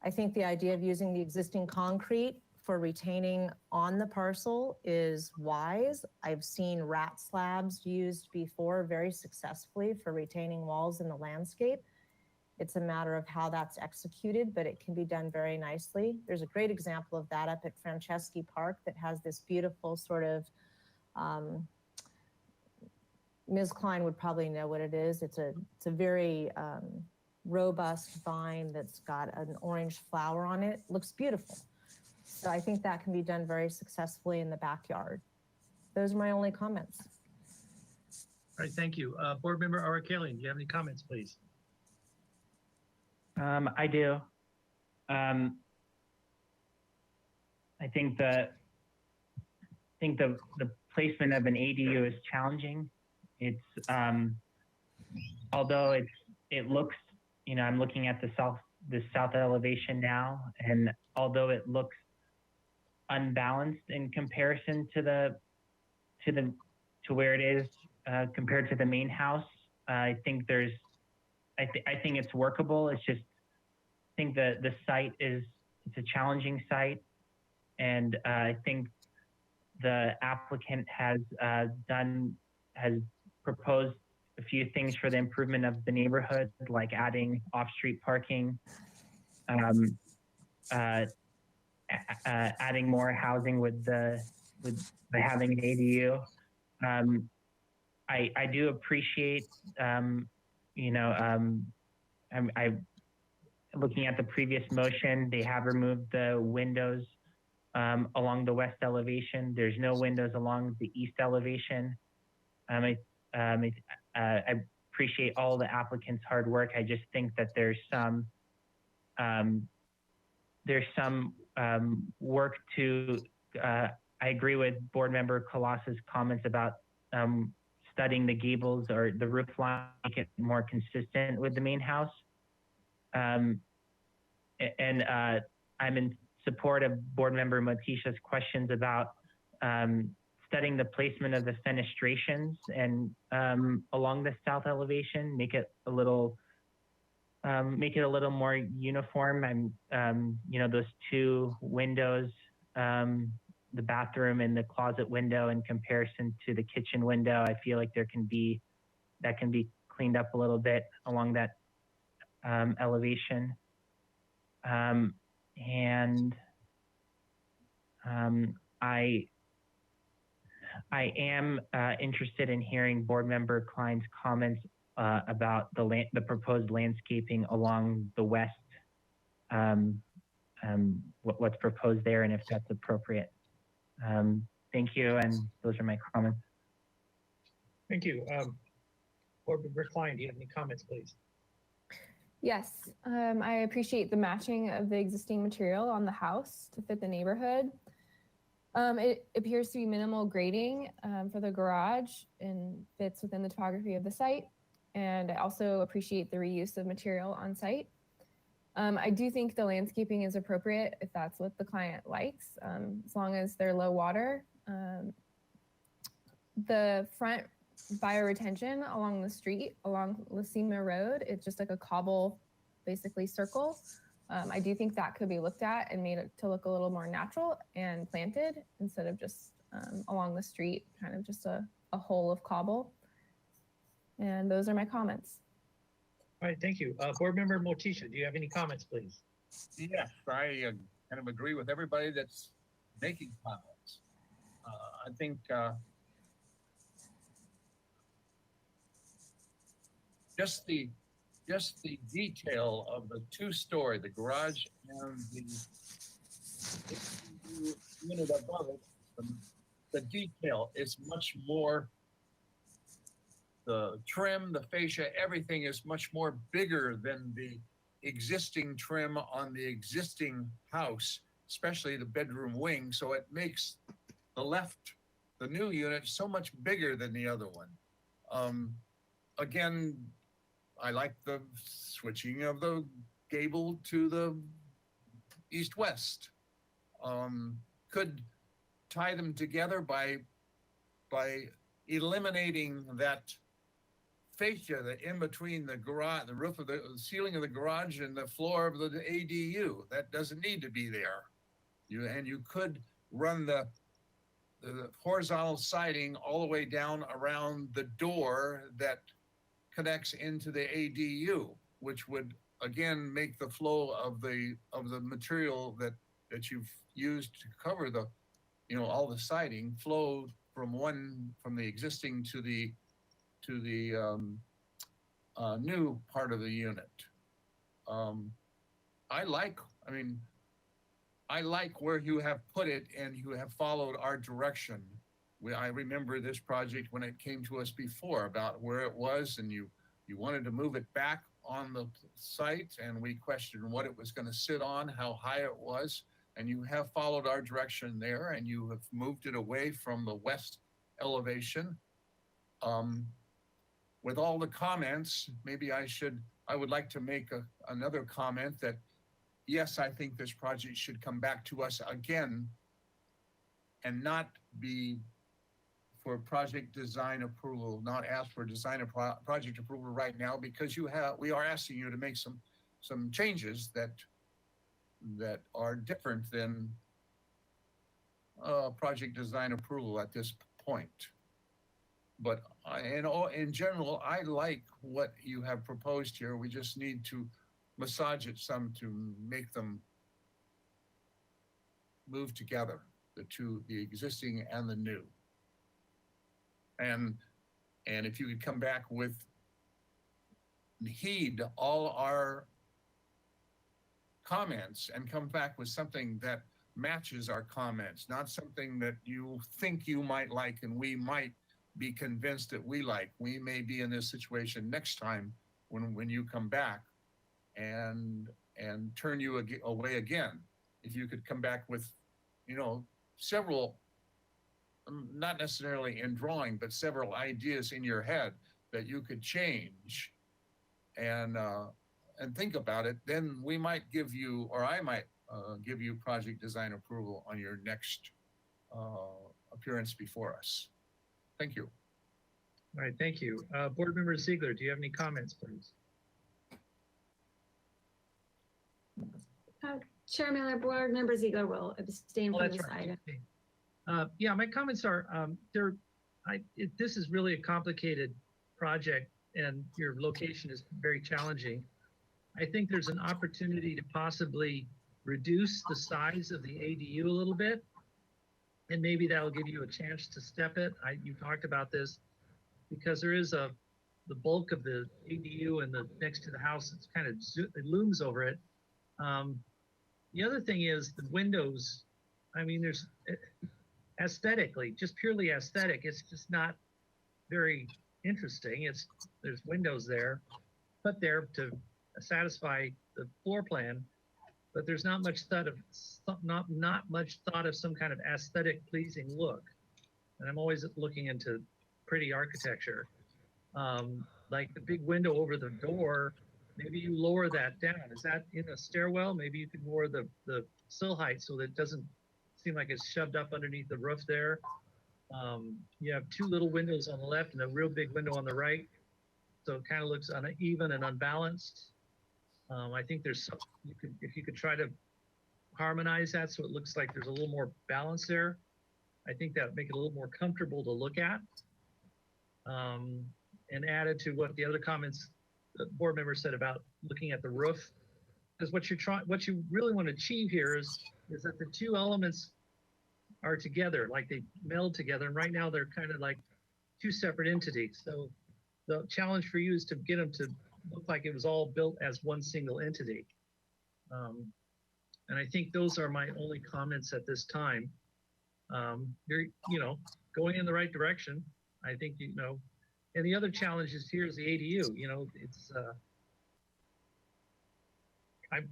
I think the idea of using the existing concrete for retaining on the parcel is wise. I've seen rat slabs used before very successfully for retaining walls in the landscape. It's a matter of how that's executed, but it can be done very nicely. There's a great example of that up at Franceschi Park that has this beautiful sort of, Ms. Klein would probably know what it is. It's a very robust vine that's got an orange flower on it. Looks beautiful. So I think that can be done very successfully in the backyard. Those are my only comments. All right, thank you. Board Member Arakalian, do you have any comments, please? I do. I think the placement of an ADU is challenging. It's although it looks, you know, I'm looking at the south elevation now, and although it looks unbalanced in comparison to where it is compared to the main house, I think I think it's workable. It's just, I think the site it's a challenging site, and I think the applicant has proposed a few things for the improvement of the neighborhood, like adding off-street parking, adding more housing with having an ADU. I do appreciate, you know, I looking at the previous motion, they have removed the windows along the west elevation. There's no windows along the east elevation. I appreciate all the applicants' hard work. I just think that there's some work to. I agree with Board Member Colos's comments about studying the gables or the roof line, make it more consistent with the main house. I'm in support of Board Member Motisha's questions about studying the placement of the fenestrations and along the south elevation, make it a little more uniform. You know, those two windows, the bathroom and the closet window in comparison to the kitchen window, I feel like that can be cleaned up a little bit along that elevation. I am interested in hearing Board Member Klein's comments about the proposed landscaping along the west, what's proposed there, and if that's appropriate. Thank you, and those are my comments. Thank you. Board Member Klein, do you have any comments, please? Yes, I appreciate the matching of the existing material on the house to fit the neighborhood. It appears to be minimal grading for the garage and fits within the topography of the site. And I also appreciate the reuse of material on site. I do think the landscaping is appropriate if that's what the client likes, as long as they're low water. The front bioretention along the street, along Lacima Road, it's just like a cobble, basically circle. I do think that could be looked at and made it to look a little more natural and planted instead of just along the street, kind of just a hole of cobble. And those are my comments. All right, thank you. Board Member Motisha, do you have any comments, please? Yes, I kind of agree with everybody that's making comments. I think just the detail of the two-story, the garage and the unit above it, the detail is much more. The trim, the fascia, everything is much more bigger than the existing trim on the existing house, especially the bedroom wing. So it makes the new unit so much bigger than the other one. Again, I like the switching of the gable to the east-west. Could tie them together by eliminating that fascia that in between the garage, the roof of the ceiling of the garage and the floor of the ADU. That doesn't need to be there. You could run the horizontal siding all the way down around the door that connects into the ADU, which would again make the flow of the material that you've used to cover the, all the siding flow from the existing to the new part of the unit. I like where you have put it, and you have followed our direction. I remember this project when it came to us before about where it was, and you wanted to move it back on the site, and we questioned what it was going to sit on, how high it was, and you have followed our direction there, and you have moved it away from the west elevation. With all the comments, maybe I would like to make another comment that, yes, I think this project should come back to us again and not be for project design approval, not ask for project approval right now, because we are asking you to make some changes that are different than project design approval at this point. But in general, I like what you have proposed here. We just need to massage it some to make them move together, the existing and the new. And if you could come back with, heed all our comments and come back with something that matches our comments, not something that you think you might like and we might be convinced that we like. We may be in this situation next time when you come back and turn you away again. If you could come back with, several, not necessarily in drawing, but several ideas in your head that you could change and think about it, then we might give you, or I might give you project design approval on your next appearance before us. Thank you. All right, thank you. Board Member Ziegler, do you have any comments, please? Chair Miller, Board Member Ziegler will abstain from that's this right. item. Yeah, my comments are, this is really a complicated project and your location is very challenging. I think there's an opportunity to possibly reduce the size of the ADU a little bit, and maybe that'll give you a chance to step it. You talked about this because there is the bulk of the ADU and next to the house, it's kind of, it looms over it. The other thing is the windows. I mean, there's aesthetically, just purely aesthetic, it's just not very interesting. There's windows there, put there to satisfy the floor plan, but there's not much thought of some kind of aesthetic pleasing look. And I'm always looking into pretty architecture. Like the big window over the door, maybe you lower that down. Is that in a stairwell? Maybe you could lower the sill height so that it doesn't seem like it's shoved up underneath the roof there. You have two little windows on the left and a real big window on the right. So it kind of looks uneven and unbalanced. I think if you could try to harmonize that so it looks like there's a little more balance there, I think that would make it a little more comfortable to look at. And added to what the other comments the board member said about looking at the roof, because what you really want to achieve here is that the two elements are together, like they meld together. And right now they're kind of like two separate entities. So the challenge for you is to get them to look like it was all built as one single entity. And I think those are my only comments at this time. You're, going in the right direction. I think, and the other challenge is here is the ADU. It's, I'm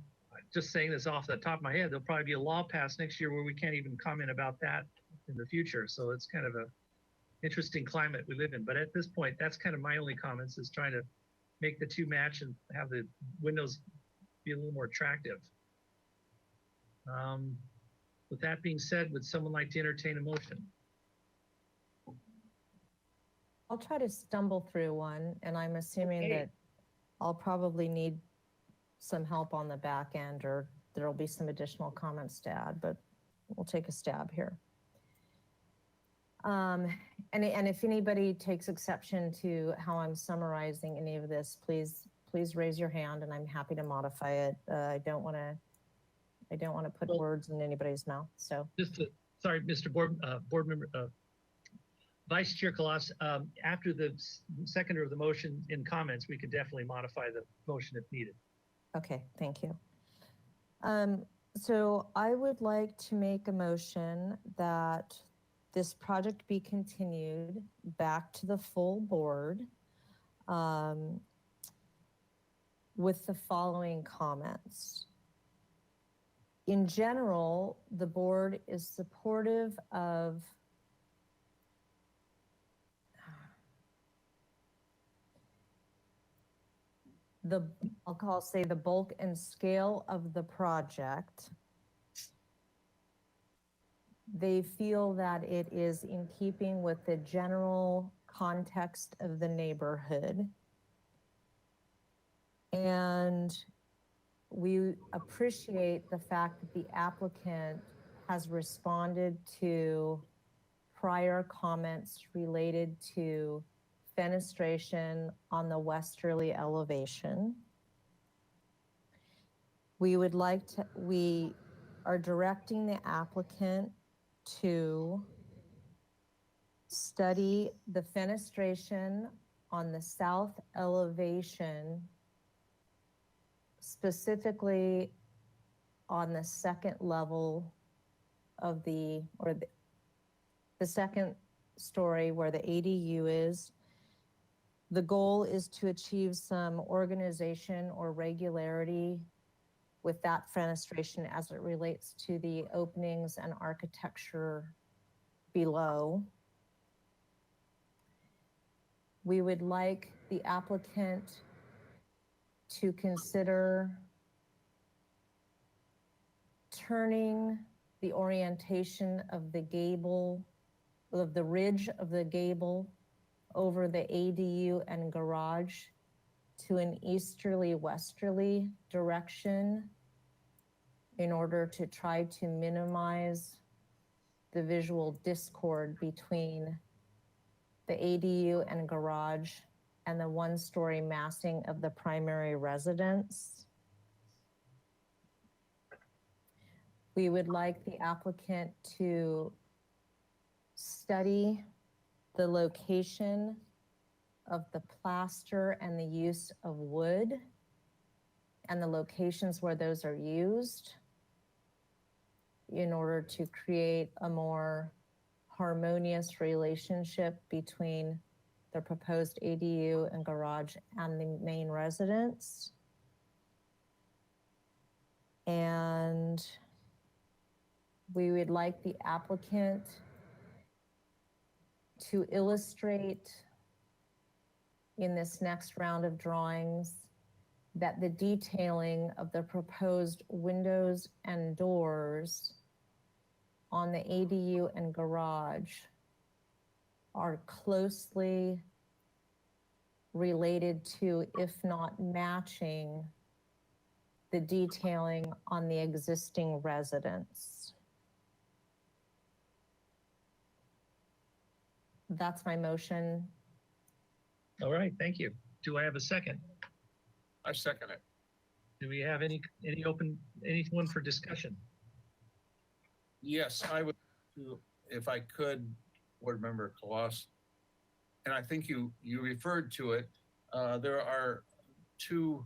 just saying this off the top of my head, there'll probably be a law passed next year where we can't even comment about that in the future. So it's kind of a interesting climate we live in. But at this point, that's kind of my only comments, is trying to make the two match and have the windows be a little more attractive. With that being said, would someone like to entertain a motion? I'll try to stumble through one, and I'm assuming Okay. that I'll probably need some help on the back end, or there'll be some additional comments to add, but we'll take a stab here. And if anybody takes exception to how I'm summarizing any of this, please raise your hand, and I'm happy to modify it. I don't want to put words in anybody's mouth. So Sorry, Mr. Board Member, Vice Chair Colossus, after the seconder of the motion in comments, we could definitely modify the motion if needed. okay, thank you. So I would like to make a motion that this project be continued back to the full board with the following comments. In general, the board is supportive of I'll say the bulk and scale of the project. They feel that it is in keeping with the general context of the neighborhood. And we appreciate the fact that the applicant has responded to prior comments related to fenestration on the westerly elevation. We are directing the applicant to study the fenestration on the south elevation, specifically on the second level of the second story where the ADU is. The goal is to achieve some organization or regularity with that fenestration as it relates to the openings and architecture below. We would like the applicant to consider turning the orientation of the gable, of the ridge of the gable over the ADU and garage to an easterly-westerly direction in order to try to minimize the visual discord between the ADU and garage and the one-story massing of the primary residence. We would like the applicant to study the location of the plaster and the use of wood and the locations where those are used in order to create a more harmonious relationship between the proposed ADU and garage and the main residence. And we would like the applicant to illustrate in this next round of drawings that the detailing of the proposed windows and doors on the ADU and garage are closely related to, if not matching, the detailing on the existing residence. That's my motion. All right, thank you. Do I have a second? I second it. Do we have anyone for discussion? Yes, I would, if I could, Board Member Colossus, and I think you referred to it. There are two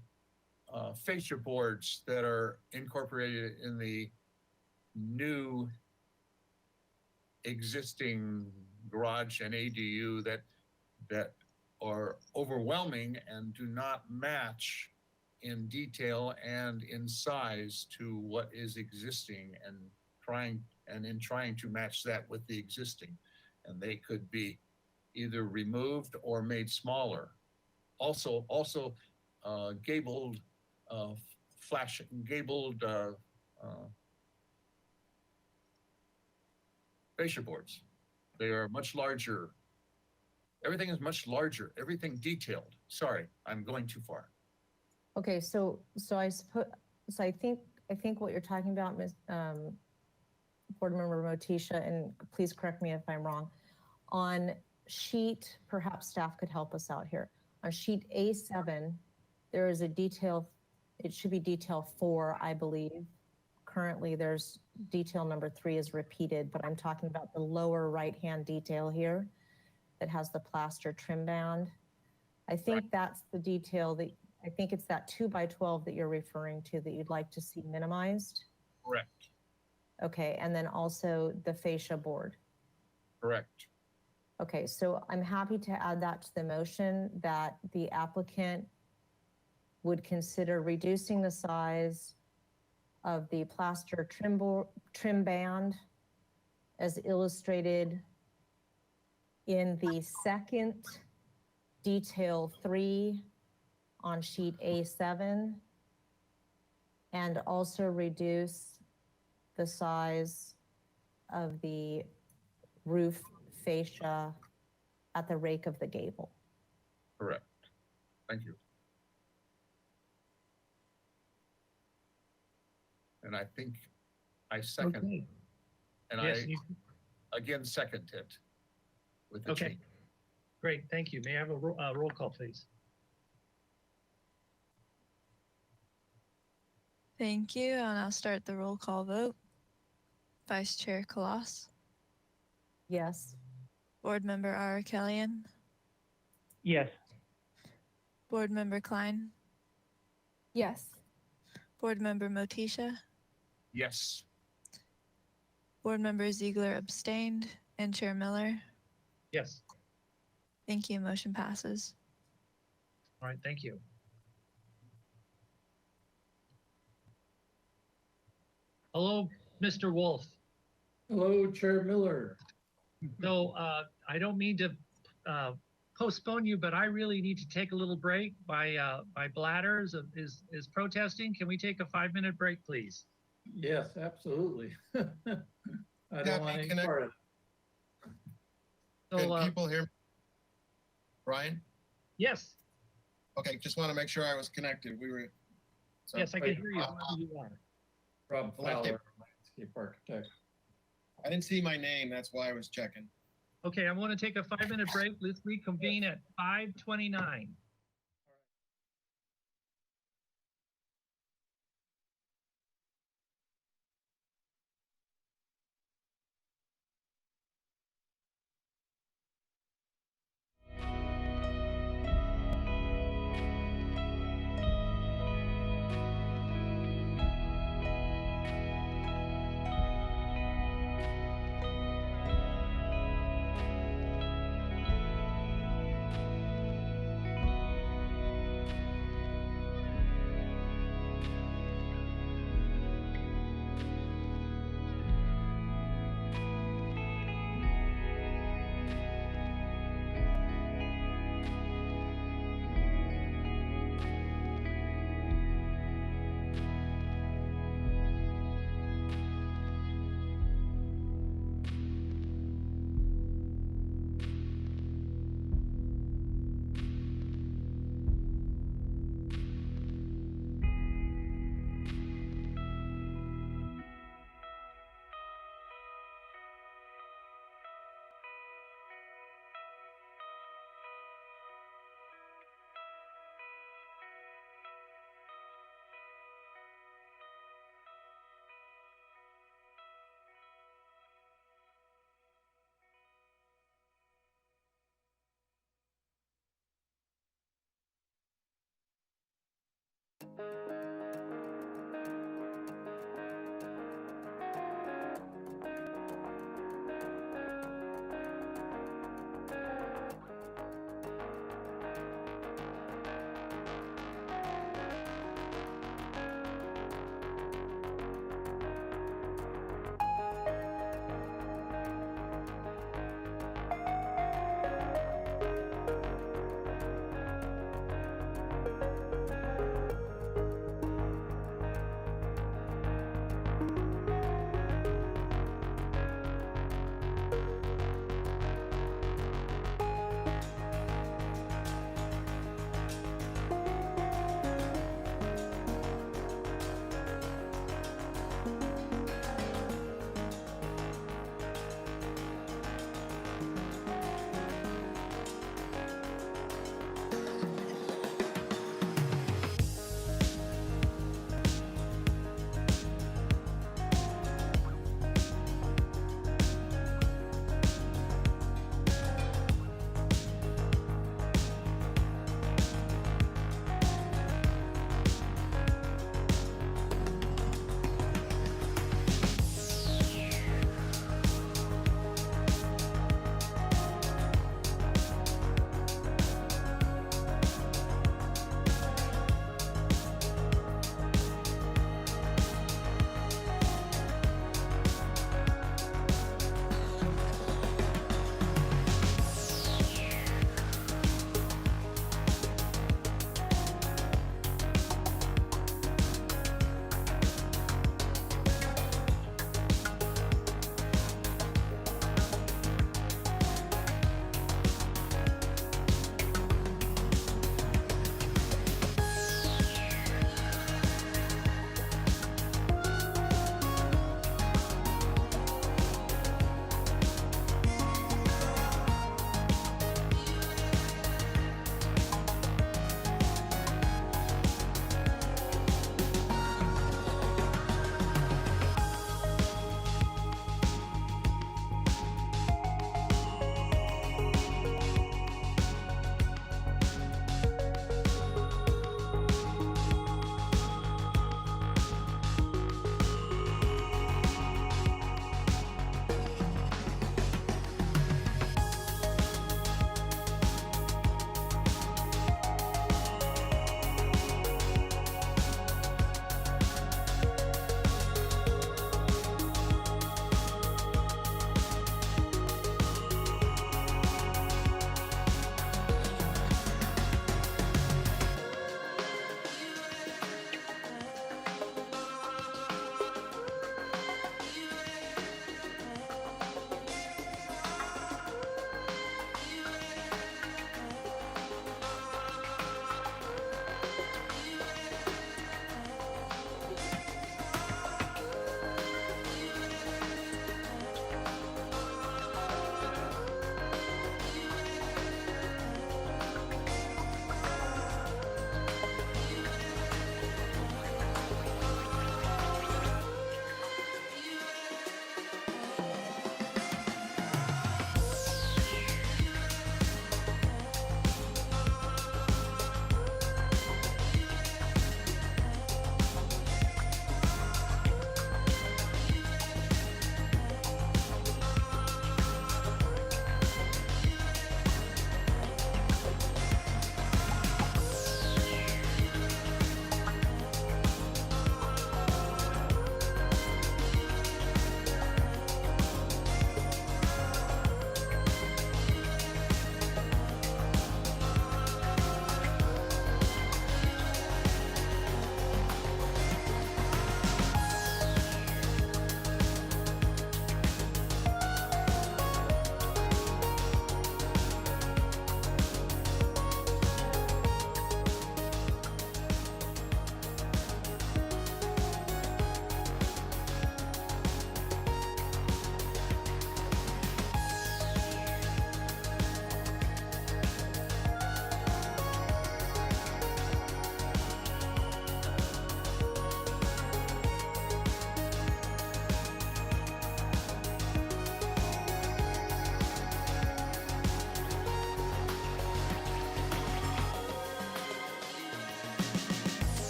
fascia boards that are incorporated in the new existing garage and ADU that are overwhelming and do not match in detail and in size to what is existing, and in trying to match that with the existing. And they could be either removed or made smaller. Also gabled fascia boards. They are much larger Everything is much larger, everything detailed. Sorry, I'm going too far. Okay, so I suppose, so I think what you're talking about, Ms. Board Member Motisha, and please correct me if I'm wrong, on sheet, perhaps staff could help us out here. On sheet A7, there is a detail, it should be detail 4, I believe. Currently, there's detail number 3 is repeated, but I'm talking about the lower right-hand detail here that has the plaster trim band. I think that's the detail that, I think it's that 2x12 that you're referring to that you'd like to see minimized. Correct. Okay, and then also the fascia board. Correct. Okay, so I'm happy to add that to the motion that the applicant would consider reducing the size of the plaster trim band as illustrated in the second detail 3 on sheet A7, and also reduce the size of the roof fascia at the rake of the gable. Correct. Thank you. And I think I second, Okay. and Yes, I again second it with the Okay. change. Great, thank you. May I have a roll call, please? Thank you. I'll now start the roll call vote. Vice Chair Kalas, Yes. Board Member Arakelian, Yes. Board Member Klein, Yes. Board Member Motisha, Yes. Board Member Ziegler abstained, and Chair Miller. Yes. Thank you. Motion passes. All right, thank you. Hello, Mr. Wolf. Hello, Chair Miller. So I don't mean to postpone you, but I really need to take a little break. My bladder is protesting. Can we take a 5-minute break, please? Yes, absolutely. I don't want any part of it. So, Can people hear me? Brian? yes, Okay, just want to make sure I was connected. We were. so- yes, I can hear you. Wherever you are. Rob Landscape- Fowler, landscape architect. I didn't see my name. That's why I was checking. Okay, I want to take a 5-minute break. Let's reconvene at 5:29.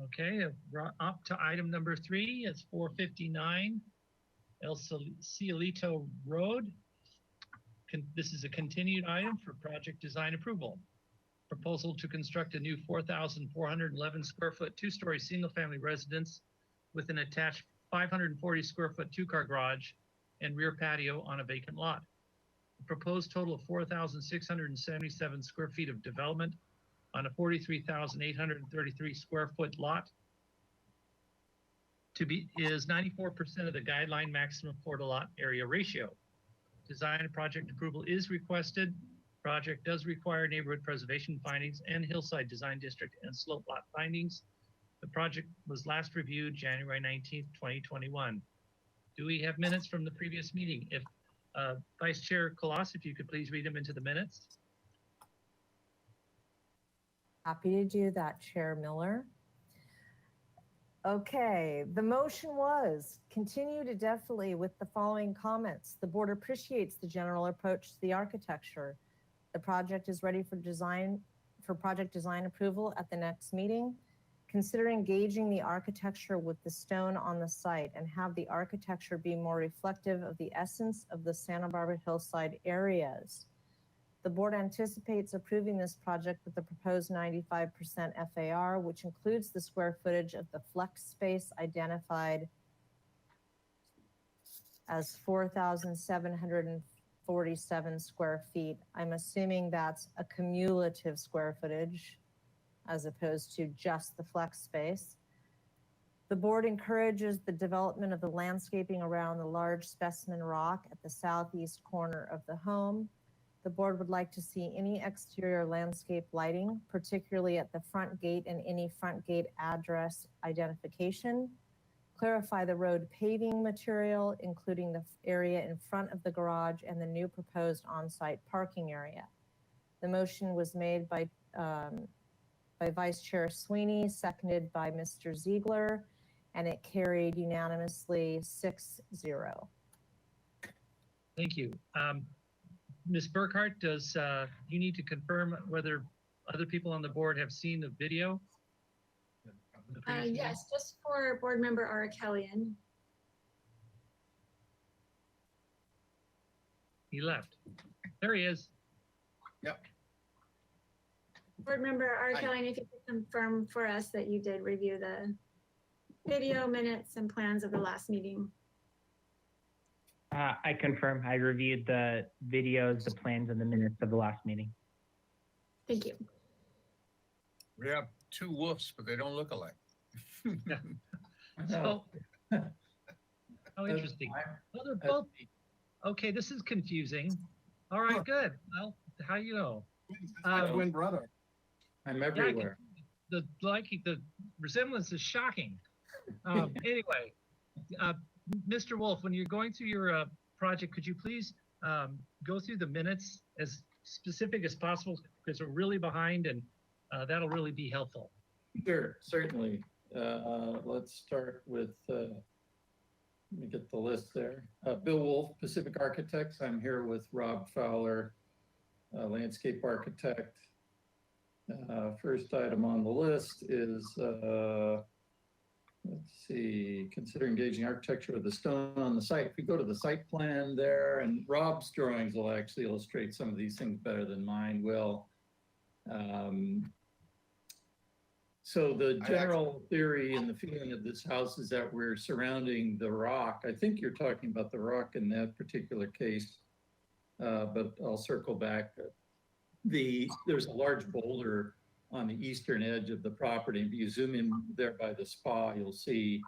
Okay, up to item number 3, it's 459 El Cielito Road. This is a continued item for project design approval. Proposal to construct a new 4,411 square foot, 2-story single-family residence with an attached 540 square foot 2-car garage and rear patio on a vacant lot. The proposed total of 4,677 square feet of development on a 43,833 square foot lot is 94% of the guideline maximum floor to lot area ratio. Design and project approval is requested. Project does require neighborhood preservation findings and hillside design district and slope lot findings. The project was last reviewed January 19th, 2021. Do we have minutes from the previous meeting? If Vice Chair Colas, if you could please read them into the minutes. Happy to do that, Chair Miller. Okay, the motion was continue indefinitely with the following comments. The board appreciates the general approach to the architecture. The project is ready for project design approval at the next meeting. Consider engaging the architecture with the stone on the site and have the architecture be more reflective of the essence of the Santa Barbara hillside areas. The board anticipates approving this project with the proposed 95% FAR, which includes the square footage of the flex space identified as 4,747 square feet. I'm assuming that's a cumulative square footage as opposed to just the flex space. The board encourages the development of the landscaping around the large specimen rock at the southeast corner of the home. The board would like to see any exterior landscape lighting, particularly at the front gate and any front gate address identification. Clarify the road paving material, including the area in front of the garage and the new proposed on-site parking area. The motion was made by Vice Chair Sweeney, seconded by Mr. Ziegler, and it carried unanimously 6-0. Thank you. Ms. Burkhart, does you need to confirm whether other people on the board have seen the video? Yes, just for board member Arakelian. He left. There he is. Yep. Board member Arakelian, if you could confirm for us that you did review the video minutes and plans of the last meeting. I confirm. I reviewed the videos, the plans, and the minutes of the last meeting. Thank you. We have 2 wolves, but they don't look alike. So, how interesting. Well, they're both, okay, this is confusing. All right, good. Well, how you know? Twin brother. I'm everywhere. The resemblance is shocking. Anyway, Mr. Wolf, when you're going through your project, could you please go through the minutes as specific as possible, because we're really behind, and that'll really be helpful. Sure, certainly. Let's start with, let me get the list there. Bill Wolf, Pacific Architects. I'm here with Rob Fowler, landscape architect. First item on the list is, let's see, consider engaging architecture with the stone on the site. If we go to the site plan there, and Rob's drawings will actually illustrate some of these things better than mine will. So the general theory and the feeling of this house is that we're surrounding the rock. I think you're talking about the rock in that particular case, but I'll circle back. There's a large boulder on the eastern edge of the property. If you zoom in there by the spa, you'll see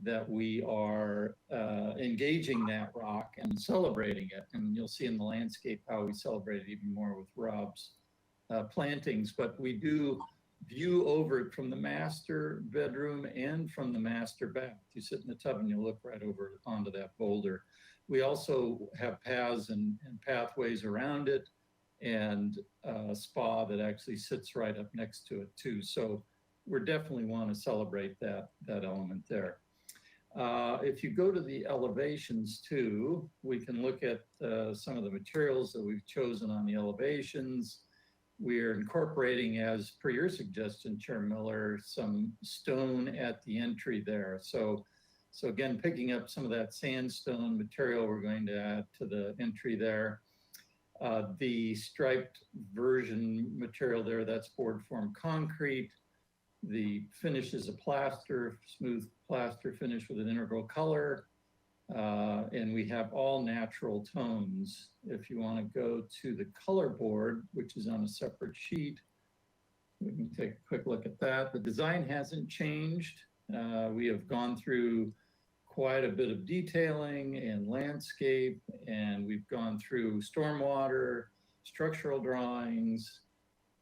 that we are engaging that rock and celebrating it. And you'll see in the landscape how we celebrate it even more with Rob's plantings. But we do view over it from the master bedroom and from the master bath. You sit in the tub and you look right over onto that boulder. We also have paths and pathways around it, and a spa that actually sits right up next to it too. So we definitely want to celebrate that element there. If you go to the elevations too, we can look at some of the materials that we've chosen on the elevations. we're incorporating, as per your suggestion, Chair Miller, some stone at the entry there. So again, picking up some of that sandstone material, we're going to add to the entry there. The striped version material there, that's board form concrete. The finish is a plaster, smooth plaster finish with an integral color. And we have all natural tones. If you want to go to the color board, which is on a separate sheet, we can take a quick look at that. The design hasn't changed. We have gone through quite a bit of detailing and landscape, and we've gone through stormwater, structural drawings.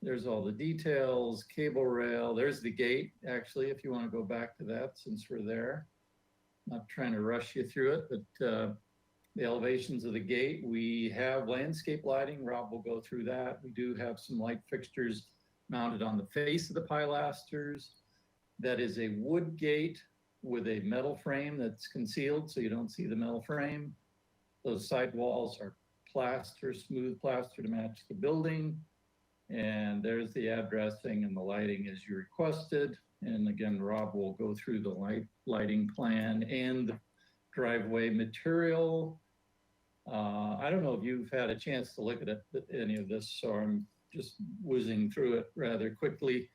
There's all the details, cable rail. There's the gate, actually, if you want to go back to that since we're there. Not trying to rush you through it, but the elevations of the gate, we have landscape lighting. Rob will go through that. We do have some light fixtures mounted on the face of the pilasters. That is a wood gate with a metal frame that's concealed, so you don't see the metal frame. Those side walls are plaster, smooth plaster to match the building. And there's the addressing and the lighting as you requested. And again, Rob will go through the lighting plan and the driveway material. I don't know if you've had a chance to look at any of this, so I'm just whizzing through it rather quickly.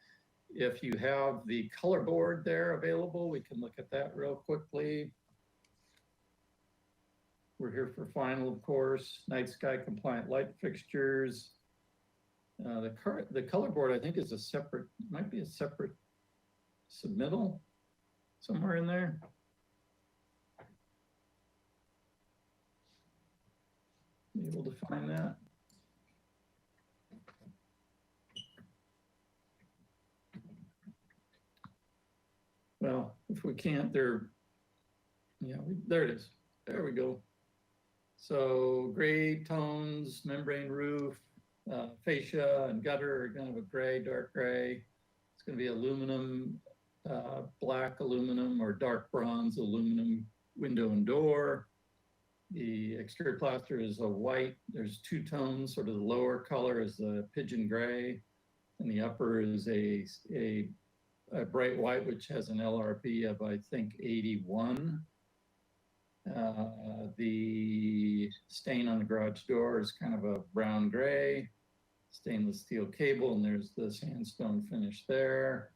If you have the color board there available, we can look at that real quickly. We're here for final, of course, night sky compliant light fixtures. The color board, I think, is a separate, might be a separate submittal somewhere in there. You able to find that? Well, if we can't, there it is. There we go. So gray tones, membrane roof, fascia and gutter are kind of a gray, dark gray. It's going to be aluminum, black aluminum or dark bronze aluminum window and door. The exterior plaster is a white. There's two tones. Sort of the lower color is the pigeon gray, and the upper is a bright white, which has an LRP of, I think, 81. The stain on the garage door is kind of a brown gray, stainless steel cable, and there's the sandstone finish there.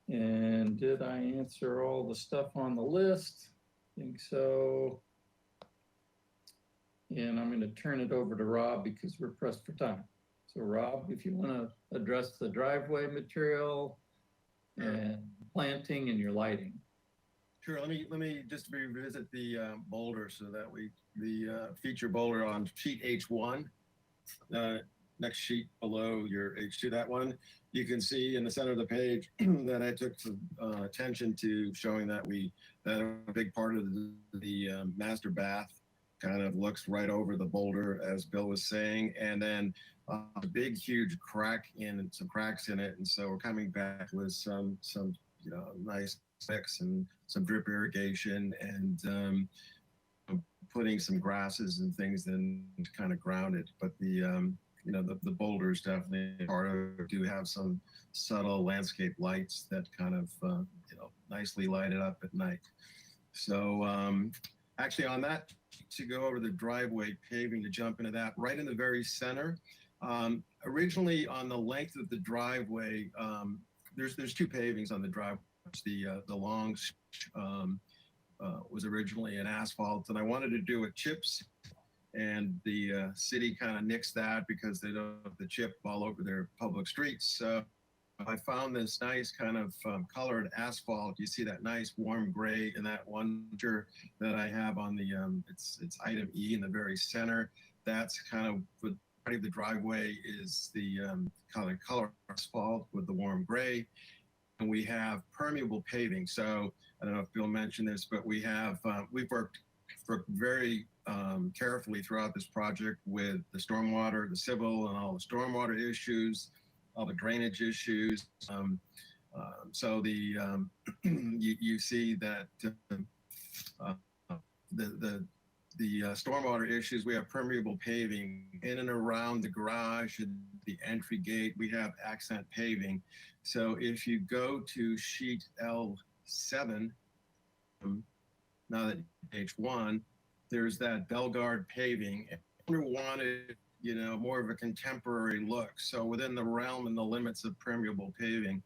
And did I answer all the stuff on the list? I think so. And I'm going to turn it over to Rob because we're pressed for time. So Rob, if you want to address the driveway material and planting and your lighting. Sure. Let me just revisit the boulder so that the feature boulder on sheet H1, next sheet below your H2, that one, you can see in the center of the page that I took some attention to showing that a big part of the master bath kind of looks right over the boulder, as Bill was saying, and then a big, huge crack in some cracks in it. And so we're coming back with some nice mix and some drip irrigation and putting some grasses and things in to kind of ground it. But the boulders definitely part of it. Do have some subtle landscape lights that kind of nicely light it up at night. So actually on that, to go over the driveway paving, to jump into that, right in the very center, originally on the length of the driveway, there's two pavings on the driveway. The long was originally an asphalt, and I wanted to do a chips, and the city kind of nixed that because they don't have the chip all over their public streets. So I found this nice kind of colored asphalt. You see that nice warm gray in that one picture that I have on the it's item E in the very center. That's kind of what part of the driveway is the color asphalt with the warm gray. And we have permeable paving. So I don't know if Bill mentioned this, but we've worked very carefully throughout this project with the stormwater, the civil and all the stormwater issues, all the drainage issues. So you see that the stormwater issues, we have permeable paving in and around the garage and the entry gate. We have accent paving. So if you go to sheet L7, now that H1, there's that Belgard paving. We wanted, more of a contemporary look. So within the realm and the limits of permeable paving,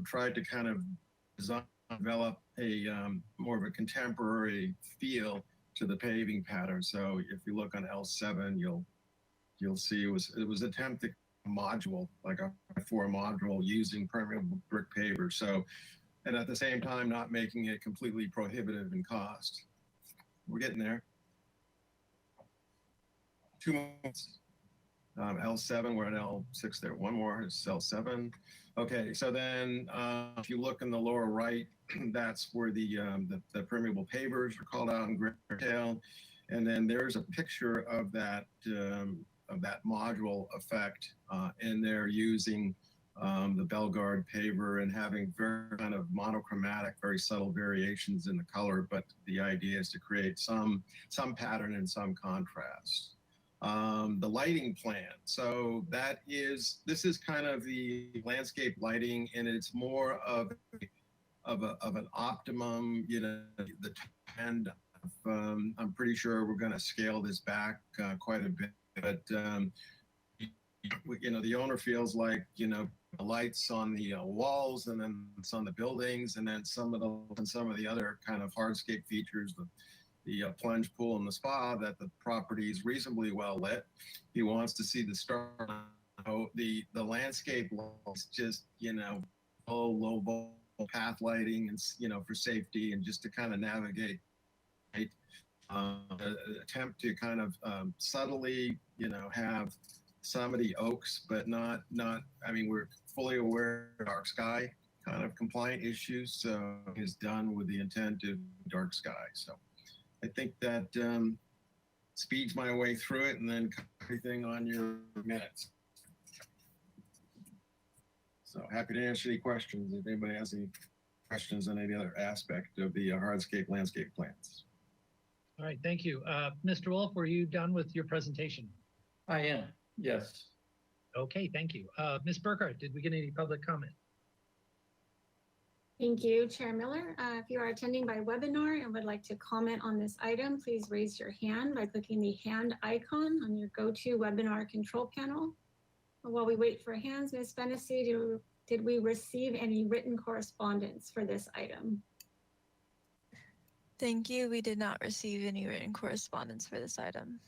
tried to kind of develop a more of a contemporary feel to the paving pattern. So if you look on L7, you'll see it was attempted module, like a 4 module using permeable brick paver. So, and at the same time, not making it completely prohibitive in cost. We're getting there. 2 months. L7, we're at L6 there. One more is L7. Okay, so then if you look in the lower right, that's where the permeable pavers are called out in great detail. And then there's a picture of that module effect in there using the Belgard paver and having very kind of monochromatic, very subtle variations in the color. But the idea is to create some pattern and some contrast. The lighting plan. So this is kind of the landscape lighting, and it's more of an optimum, the end. I'm pretty sure we're going to scale this back quite a bit, but the owner feels like the lights on the walls, and then it's on the buildings, and then some of the other kind of hardscape features, the plunge pool and the spa, that the property is reasonably well lit. He wants to see the star. The landscape is just low path lighting, and for safety and just to kind of navigate. Right? Attempt to kind of subtly have some of the oaks, but not. I mean, we're fully aware of dark sky kind of compliant issues, so is done with the intent of dark sky. So I think that speeds my way through it, and then everything on your minutes. So happy to answer any questions if anybody has any questions on any other aspect of the hardscape landscape plans. All right, thank you. Mr. Wolf, were you done with your presentation? I am, yes. Okay, thank you. Ms. Burkhardt, did we get any public comment? Thank you, Chair Miller. If you are attending by webinar and would like to comment on this item, please raise your hand by clicking the hand icon on your GoToWebinar control panel. While we wait for hands, Ms. Fennessy, did we receive any written correspondence for this item? Thank you. We did not receive any written correspondence for this item.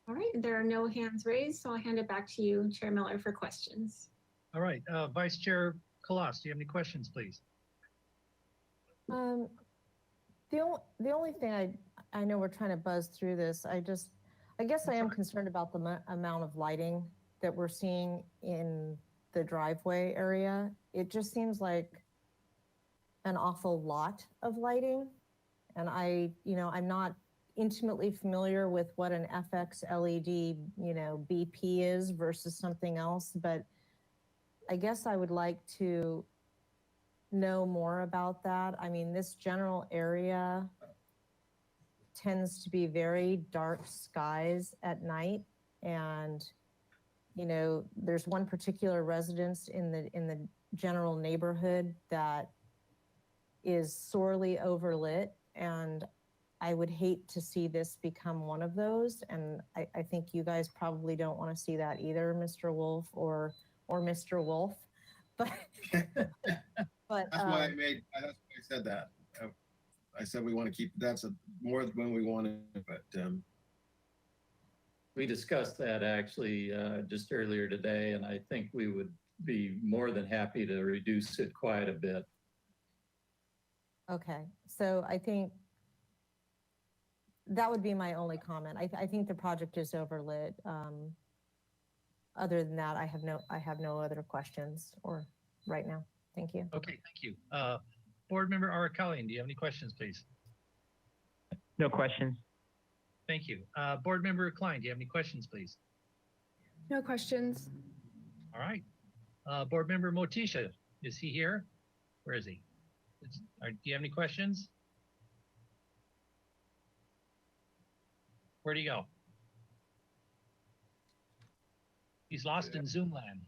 All right, there are no hands raised, so I'll hand it back to you, Chair Miller, for questions. All right, Vice Chair Kalas, do you have any questions, please? The only thing I know we're trying to buzz through this. I guess I am concerned about the amount of lighting that we're seeing in the driveway area. It just seems like an awful lot of lighting, and I'm not intimately familiar with what an FX LED, BP is versus something else, but I guess I would like to know more about that. I mean, this general area tends to be very dark skies at night, and there's one particular residence in the general neighborhood that is sorely overlit, and I would hate to see this become one of those. And I think you guys probably don't want to see that either, Mr. Wolf or Mr. Wolf. But that's why I said that. I said we want to keep, that's more than we wanted, but we discussed that actually just earlier today, and I think we would be more than happy to reduce it quite a bit. Okay, so I think that would be my only comment. I think the project is overlit. Other than that, I have no other questions or right now. Thank you. Okay, thank you. Board Member Arakalian, do you have any questions, please? No questions. Thank you. Board Member Klein, do you have any questions, please? No questions. All right. Board Member Motisha, is he here? Where is he? Do you have any questions? Where'd he go? He's lost in Zoom land.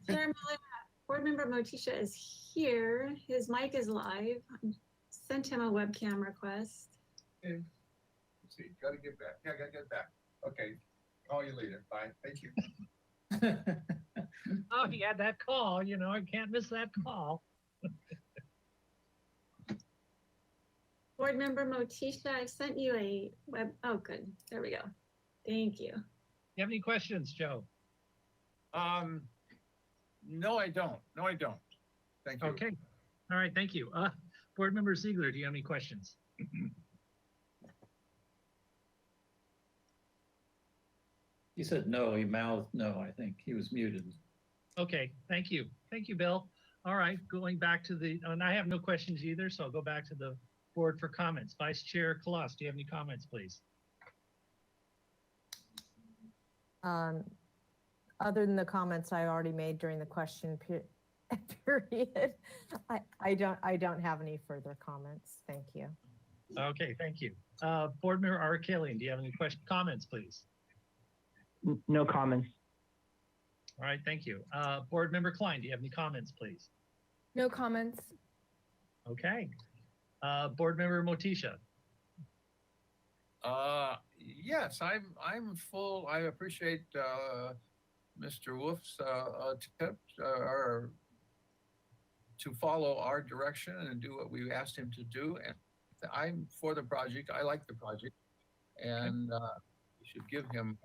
Chair Miller, Board Member Motisha is here. His mic is live. Sent him a webcam request. Okay. Let's see, gotta get back. Yeah, gotta get back. Okay, call you later. Bye, thank you. Oh, he had that call, you know, I can't miss that call. Board Member Motisha, I've sent you a oh, good. There we go. Thank you. You have any questions, Joe? No, I don't. No, I don't. Thank you. Okay. All right, thank you. Board Member Ziegler, do you have any questions? He said no, he mouthed no, I think. He was muted. Okay, thank you. Thank you, Bill. All right, going back to the, and I have no questions either, so I'll go back to the board for comments. Vice Chair Kalas, do you have any comments, please? Other than the comments I already made during the question period, I don't have any further comments. Thank you. Okay, thank you. Board Member Arkelian, do you have any comments, please? No comments. All right, thank you. Board Member Klein, do you have any comments, please? No comments. Okay. Board Member Motisha. Yes, I'm full. I appreciate Mr. Wolf's attempt to follow our direction and do what we asked him to do. And I'm for the project. I like the project, and we should give him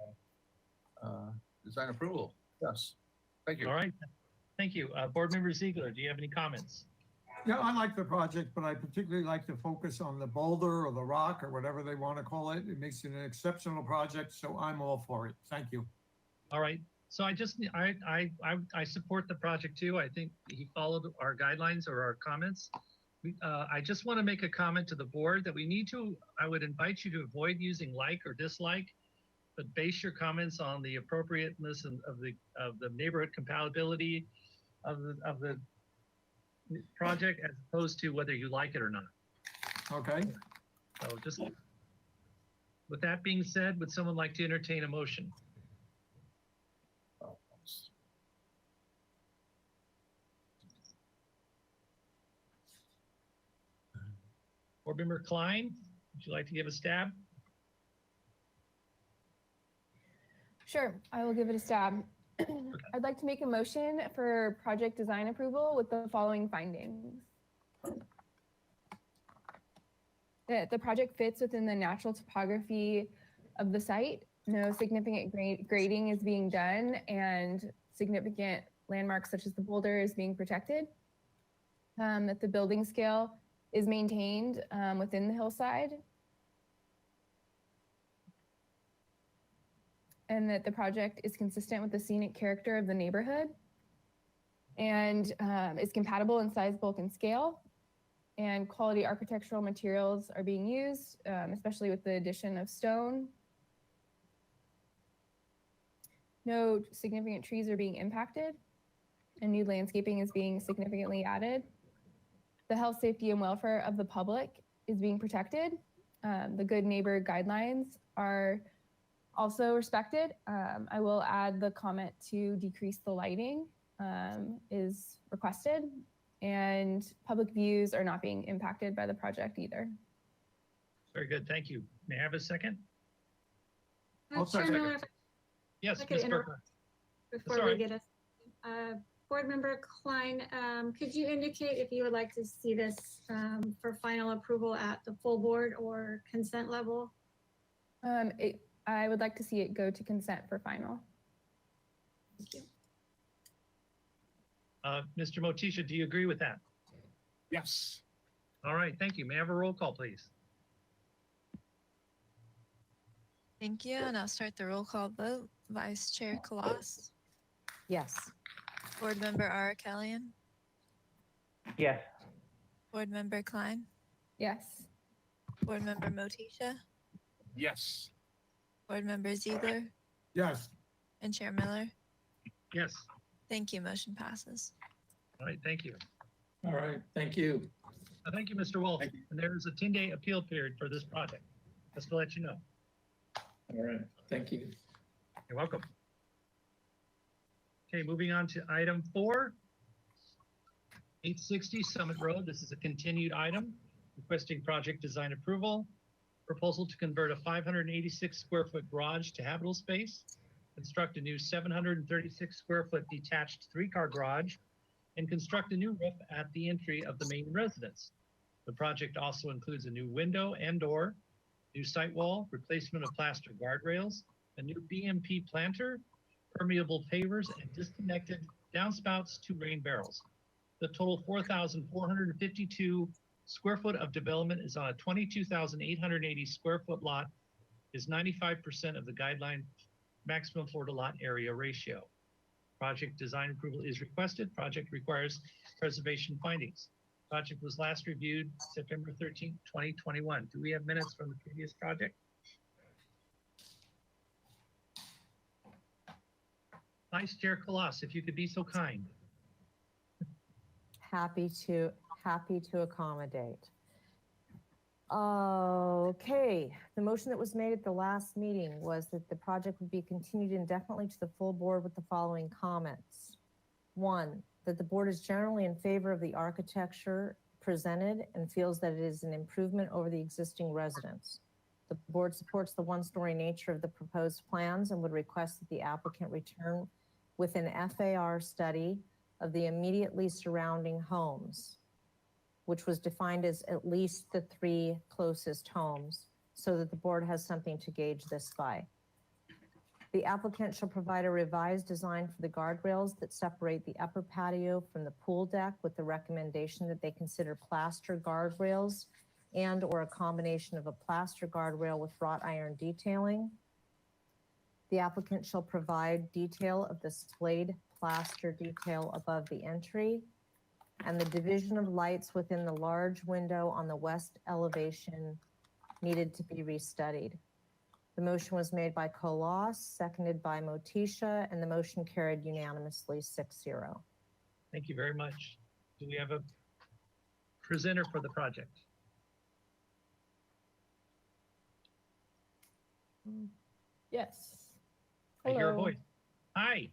design approval. Yes, thank you. All right, thank you. Board Member Ziegler, do you have any comments? Yeah, I like the project, but I particularly like to focus on the boulder or the rock or whatever they want to call it. It makes it an exceptional project, so I'm all for it. Thank you. All right. So I support the project too. I think he followed our guidelines or our comments. I just want to make a comment to the board that we need to, I would invite you to avoid using like or dislike, but base your comments on the appropriateness of the neighborhood compatibility of the project as opposed to whether you like it or not. Okay. So just with that being said, would someone like to entertain a motion? Board Member Klein, would you like to give a stab? Sure, I will give it a stab. I'd like to make a motion for project design approval with the following findings. That the project fits within the natural topography of the site. No significant grading is being done, and significant landmarks such as the boulder is being protected. That the building scale is maintained within the hillside. And that the project is consistent with the scenic character of the neighborhood and is compatible in size, bulk, and scale. And quality architectural materials are being used, especially with the addition of stone. No significant trees are being impacted, and new landscaping is being significantly added. The health, safety, and welfare of the public is being protected. The good neighbor guidelines are also respected. I will add the comment to decrease the lighting is requested, and public views are not being impacted by the project either. Very good, thank you. May I have a second? Chair Miller, Yes, I could Ms. interrupt Berger. before Sorry. we get a Board Member Klein, could you indicate if you would like to see this for final approval at the full board or consent level? I would like to see it go to consent for final. Thank you. Mr. Motisha, do you agree with that? Yes. All right, thank you. May I have a roll call, please? Thank you, and I'll start the roll call vote. Vice Chair Kalas, Yes. Board Member Arkelian, Yes. Board Member Klein, Yes. Board Member Motisha, Yes. Board Member Ziegler, Yes. and Chair Miller. Yes. Thank you, motion passes. All right, thank you. All right, thank you. Thank you, Mr. Wolf. Thank you. And there is a 10-day appeal period for this project, just to let you know. All right, thank you. You're welcome. Okay, moving on to item 4. 860 Summit Road. This is a continued item requesting project design approval. Proposal to convert a 586 square foot garage to habitable space, construct a new 736 square foot detached 3-car garage, and construct a new roof at the entry of the main residence. The project also includes a new window and door, new site wall, replacement of plaster guardrails, a new BMP planter, permeable pavers, and disconnected downspouts to rain barrels. The total 4,452 square foot of development is on a 22,880 square foot lot, is 95% of the guideline maximum floor to lot area ratio. Project design approval is requested. Project requires preservation findings. Project was last reviewed September 13th, 2021. Do we have minutes from the previous project? Vice Chair Collas, if you could be so kind. Happy to accommodate. Okay, the motion that was made at the last meeting was that the project would be continued indefinitely to the full board with the following comments. 1, that the board is generally in favor of the architecture presented and feels that it is an improvement over the existing residence. The board supports the 1-story nature of the proposed plans and would request that the applicant return with an FAR study of the immediately surrounding homes, which was defined as at least the 3 closest homes, so that the board has something to gauge this by. The applicant shall provide a revised design for the guardrails that separate the upper patio from the pool deck, with the recommendation that they consider plaster guardrails and or a combination of a plaster guardrail with wrought iron detailing. The applicant shall provide detail of the splayed plaster detail above the entry and the division of lights within the large window on the west elevation needed to be restudied. The motion was made by Collas, seconded by Motisha, and the motion carried unanimously 6-0. Thank you very much. Do we have a presenter for the project? Yes. I hear a Hello. voice. Hi.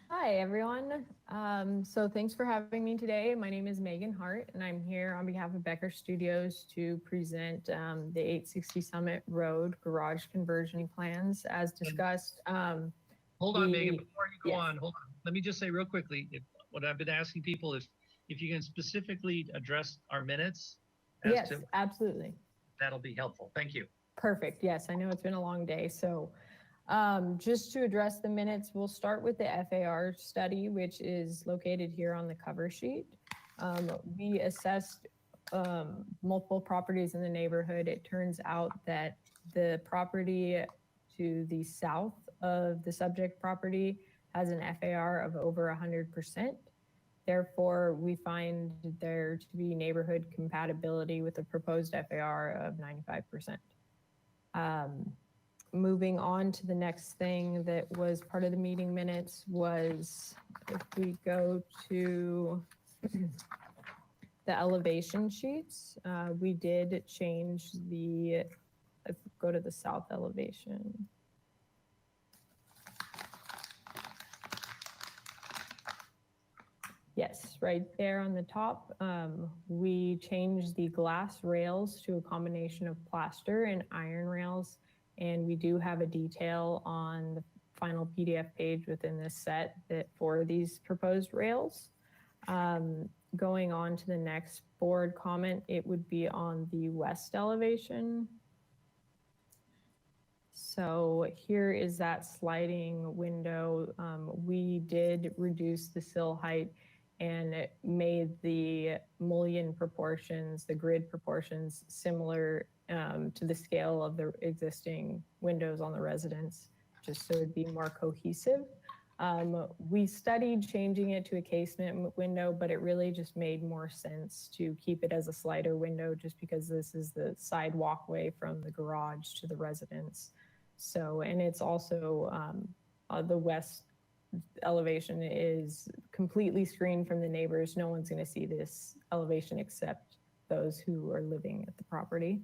Hi, everyone. So thanks for having me today. My name is Megan Hart, and I'm here on behalf of Becker Studios to present the 860 Summit Road garage conversion plans as discussed. Hold on, Megan, before you go on, hold on. Let me just say real quickly, what I've been asking people is if you can specifically address our minutes. Yes, absolutely. That'll be helpful. Thank you. Perfect. Yes, I know it's been a long day. So just to address the minutes, we'll start with the FAR study, which is located here on the cover sheet. We assessed multiple properties in the neighborhood. It turns out that the property to the south of the subject property has an FAR of over 100%. Therefore, we find there to be neighborhood compatibility with the proposed FAR of 95%. Moving on to the next thing that was part of the meeting minutes was, if we go to the elevation sheets, we did change the, let's go to the south elevation. Yes, right there on the top, we changed the glass rails to a combination of plaster and iron rails. And we do have a detail on the final PDF page within this set that for these proposed rails. Going on to the next board comment, it would be on the west elevation. So here is that sliding window. We did reduce the sill height and it made the mullion proportions, the grid proportions, similar to the scale of the existing windows on the residence, just so it'd be more cohesive. We studied changing it to a casement window, but it really just made more sense to keep it as a slider window just because this is the side walkway from the garage to the residence. So, and it's also the west elevation is completely screened from the neighbors. No one's going to see this elevation except those who are living at the property.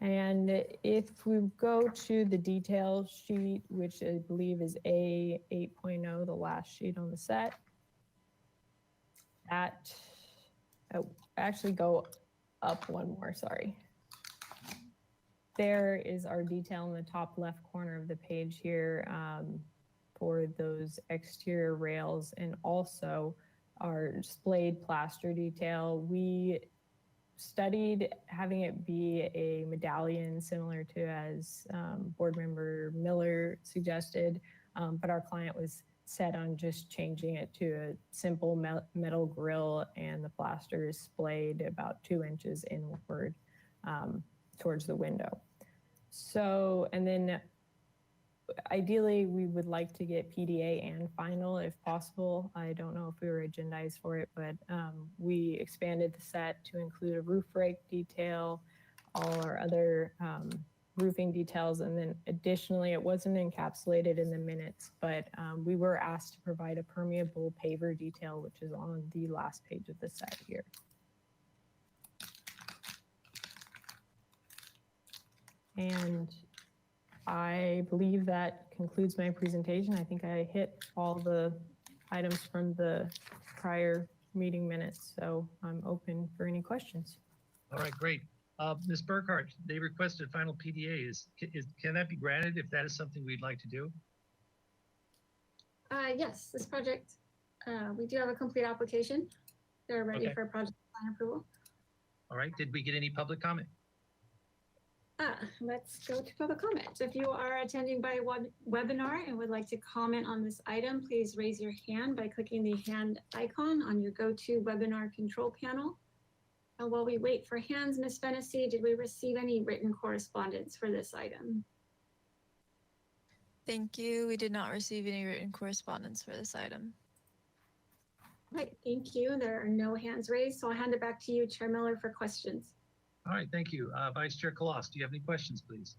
And if we go to the detail sheet, which I believe is A 8.0, the last sheet on the set, that, actually go up one more, sorry. There is our detail in the top left corner of the page here for those exterior rails, and also our splayed plaster detail. We studied having it be a medallion similar to as board member Miller suggested, but our client was set on just changing it to a simple metal grill, and the plaster is splayed about 2 inches inward towards the window. So, and then ideally we would like to get PDA and final if possible. I don't know if we were agendized for it, but we expanded the set to include a roof rake detail, all our other roofing details, and then additionally, it wasn't encapsulated in the minutes, but we were asked to provide a permeable paver detail, which is on the last page of the set here. And I believe that concludes my presentation. I think I hit all the items from the prior meeting minutes, so I'm open for any questions. All right, great. Ms. Burkhart, they requested final PDA. Can that be granted if that is something we'd like to do? Yes, this project, we do have a complete application. They're ready Okay. for project plan approval. All right, did we get any public comment? Let's go to public comment. If you are attending by webinar and would like to comment on this item, please raise your hand by clicking the hand icon on your GoToWebinar control panel. While we wait for hands, Ms. Fennessy, did we receive any written correspondence for this item? Thank you. We did not receive any written correspondence for this item. Right, thank you. There are no hands raised, so I'll hand it back to you, Chair Miller, for questions. All right, thank you. Vice Chair Kalas, do you have any questions, please?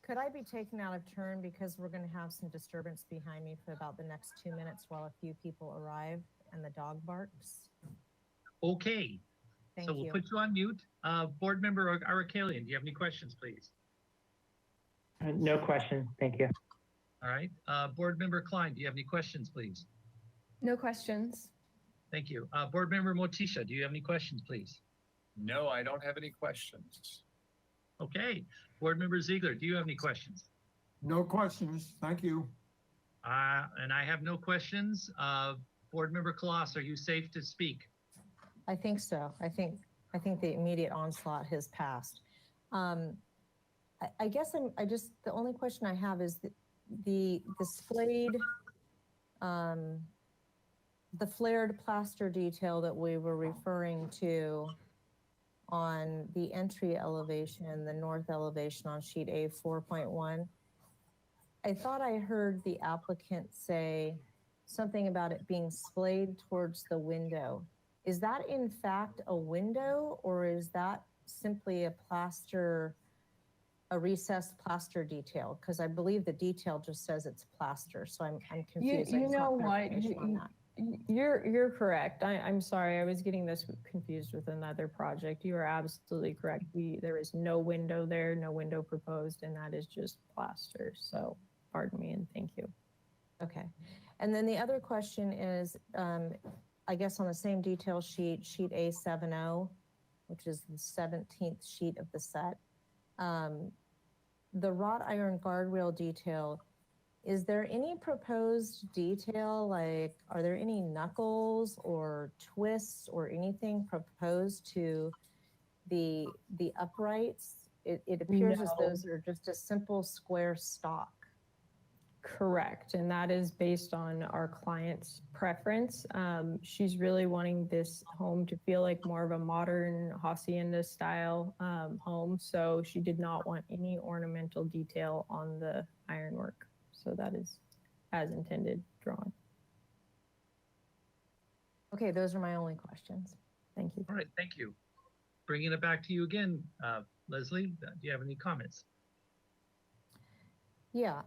Could I be taken out of turn because we're going to have some disturbance behind me for about the next 2 minutes while a few people arrive and the dog barks? Okay, Thank so we'll you. put you on mute. Board Member Arakalian, do you have any questions, please? No questions. Thank you. All right, Board Member Klein, do you have any questions, please? No questions. Thank you. Board Member Motisha, do you have any questions, please? No, I don't have any questions. Okay, Board Member Ziegler, do you have any questions? No questions. Thank you. And I have no questions. Board Member Kalas, are you safe to speak? I think so. I think the immediate onslaught has passed. I guess the only question I have is the splayed, the flared plaster detail that we were referring to on the entry elevation, the north elevation on sheet A 4.1. I thought I heard the applicant say something about it being splayed towards the window. Is that in fact a window, or is that simply a recessed plaster detail? Because I believe the detail just says it's plaster, so I'm confused. You know what? You're correct. I'm sorry. I was getting this confused with another project. You are absolutely correct. There is no window there, no window proposed, and that is just plaster. So pardon me and thank you. Okay. And then the other question is, I guess on the same detail sheet, sheet A70, which is the 17th sheet of the set, the wrought iron guardrail detail, is there any proposed detail? Like, are there any knuckles or twists or anything proposed to the uprights? It appears as No. those are just a simple square stock. Correct. And that is based on our client's preference. She's really wanting this home to feel like more of a modern hacienda style home. So she did not want any ornamental detail on the ironwork. So that is as intended drawn. Okay, those are my only questions. Thank you. All right, thank you. Bringing it back to you again, Leslie, do you have any comments? Yeah.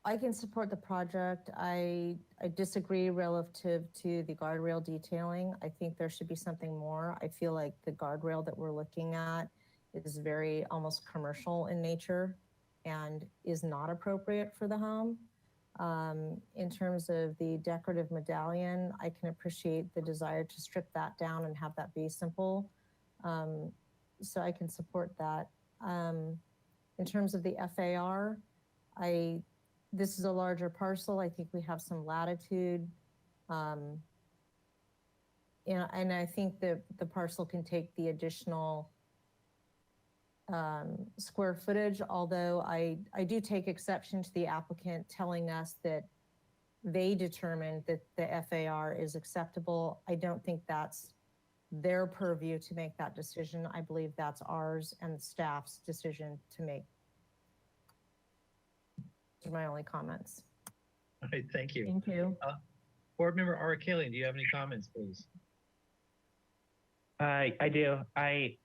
I can support the project. I disagree relative to the guardrail detailing. I think there should be something more. I feel like the guardrail that we're looking at is very almost commercial in nature and is not appropriate for the home. In terms of the decorative medallion, I can appreciate the desire to strip that down and have that be simple. So I can support that. In terms of the FAR, this is a larger parcel. I think we have some latitude. And I think that the parcel can take the additional square footage, although I do take exception to the applicant telling us that they determined that the FAR is acceptable. I don't think that's their purview to make that decision. I believe that's ours and staff's decision to make. Those are my only comments. All right, thank you. Thank you. Board Member Arakalian, do you have any comments, please? I do. I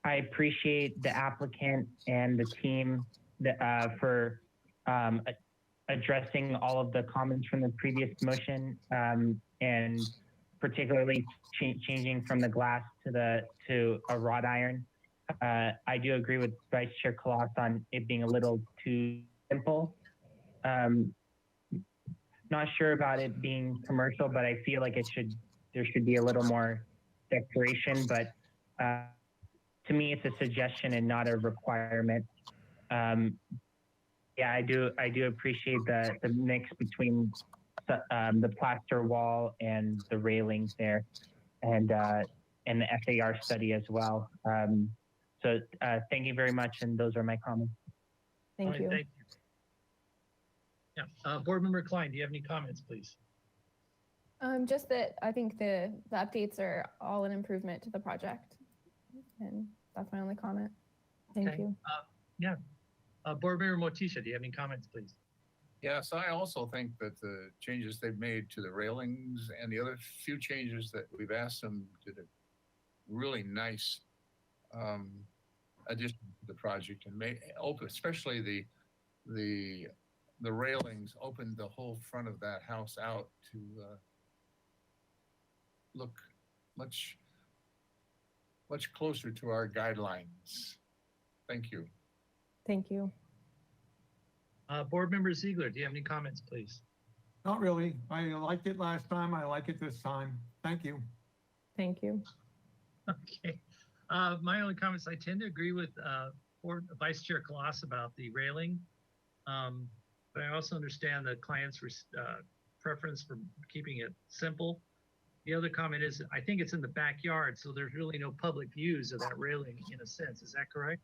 appreciate the applicant and the team for addressing all of the comments from the previous motion, and particularly changing from the glass to a wrought iron. I do agree with Vice Chair Klas on it being a little too simple. Not sure about it being commercial, but I feel like there should be a little more decoration. But to me, it's a suggestion and not a requirement. Yeah, I do appreciate the mix between the plaster wall and the railings there, and the FAR study as well. So thank you very much, and those are my comments. Thank All right, you. Thank you. Yeah, Board Member Klein, do you have any comments, please? Just that I think the updates are all an improvement to the project. And that's my only comment. Thank Okay. you. Yeah. Board Member Motisha, do you have any comments, please? Yes, I also think that the changes they've made to the railings and the other few changes that we've asked them did a really nice addition to the project, and made open, especially the railings opened the whole front of that house out to look much closer to our guidelines. Thank you. Thank you. Board Member Ziegler, do you have any comments, please? Not really. I liked it last time. I like it this time. Thank you. Thank you. Okay. My only comments, I tend to agree with Vice Chair Klas about the railing. But I also understand the client's preference for keeping it simple. The other comment is, I think it's in the backyard, so there's really no public views of that railing in a sense. Is that correct?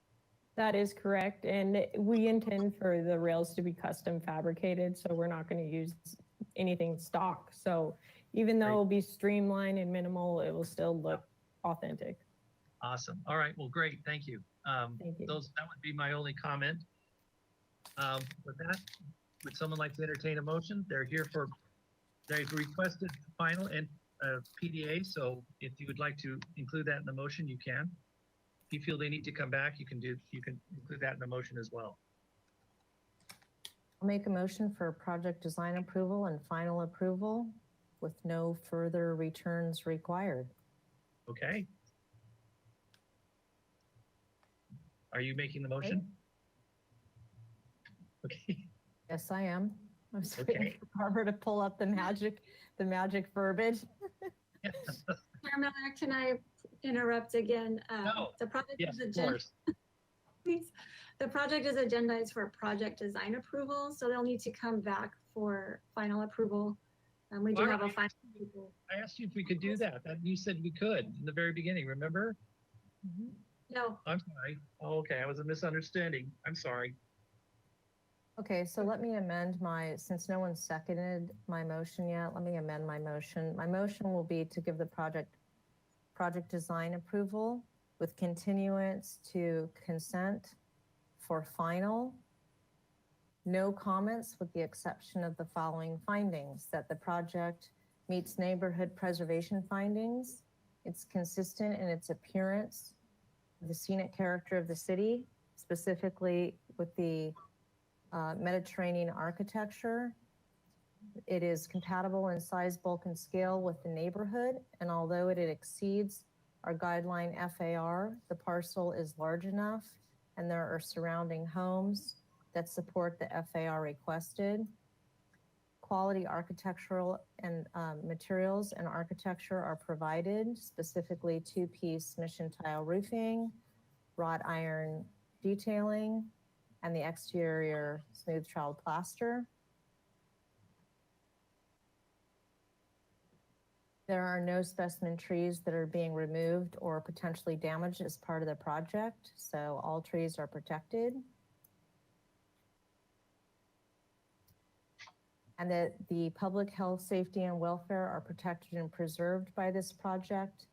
That is correct. And we intend for the rails to be custom fabricated, so we're not going to use anything stock. So even though it'll be streamlined and minimal, it will still look authentic. Awesome. All right. Well, great. Thank you. Thank you. That would be my only comment. With that, would someone like to entertain a motion? They've requested final and PDA, so if you would like to include that in the motion, you can. If you feel they need to come back, you can include that in the motion as well. I'll make a motion for project design approval and final approval with no further returns required. Okay. Are you making the motion? Okay. Yes, I am. I was Okay. waiting for Barbara to pull up the magic verbiage. Chair Miller, can I interrupt again? No. The project Yes, is of agenda. course. Please. The project is agendized for project design approval, so they'll need to come back for final approval. We do Well, have a final approval. I asked you if we could do that. You said we could in the very beginning, remember? No, I'm sorry. Oh, okay, I was a misunderstanding. I'm sorry. Okay, so let me amend since no one seconded my motion yet, let me amend my motion. My motion will be to give the project design approval with continuance to consent for final. No comments with the exception of the following findings: that the project meets neighborhood preservation findings, it's consistent in its appearance, the scenic character of the city, specifically with the Mediterranean architecture. It is compatible in size, bulk, and scale with the neighborhood, and although it exceeds our guideline FAR, the parcel is large enough, and there are surrounding homes that support the FAR requested. Quality architectural and materials and architecture are provided, specifically two-piece mission tile roofing, wrought iron detailing, and the exterior smooth trowel plaster. There are no specimen trees that are being removed or potentially damaged as part of the project, so all trees are protected. And that the public health, safety, and welfare are protected and preserved by this project,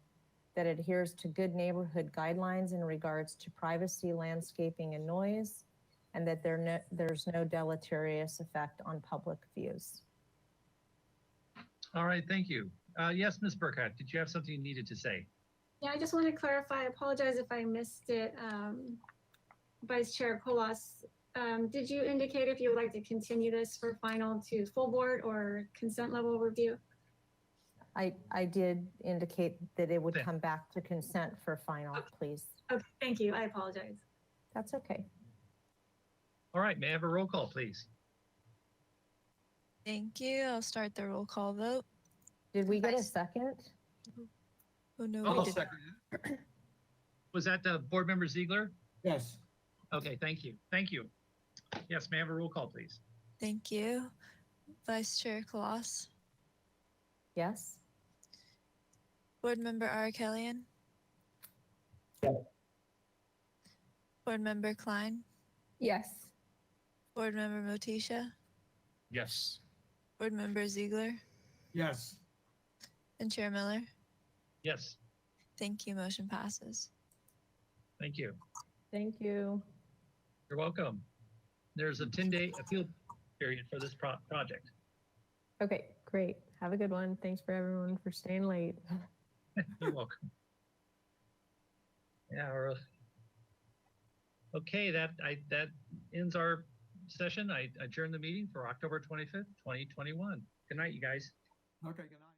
that adheres to good neighborhood guidelines in regards to privacy, landscaping, and noise, and that there's no deleterious effect on public views. All right, thank you. Yes, Ms. Burkhardt, did you have something you needed to say? Yeah, I just want to clarify. I apologize if I missed it. Vice Chair Colas, did you indicate if you would like to continue this for final to full board or consent level review? I did indicate that it would come back to consent for final, please. Okay, thank you. I apologize. That's okay. All right, may I have a roll call, please? Thank you. I'll start the roll call vote. Did we get a second? Oh, no, I'll we did. second Was that Board Member Ziegler? Yes. Okay, thank you. Thank you. Yes, may I have a roll call, please? Thank you. Vice Chair Kloss, Yes. Board Member Arkelian. Board Member Klein, Yes. Board Member Motisha, Yes. Board Member Ziegler, Yes. and Chair Miller. Yes, Thank you. Motion passes. thank you. Thank you. You're welcome. There's a 10-day appeal period for this project. Okay, great. Have a good one. Thanks for everyone for staying late. You're welcome. Yeah, okay, that ends our session. I adjourn the meeting for October 25th, 2021. Good night, you guys. Okay, good night.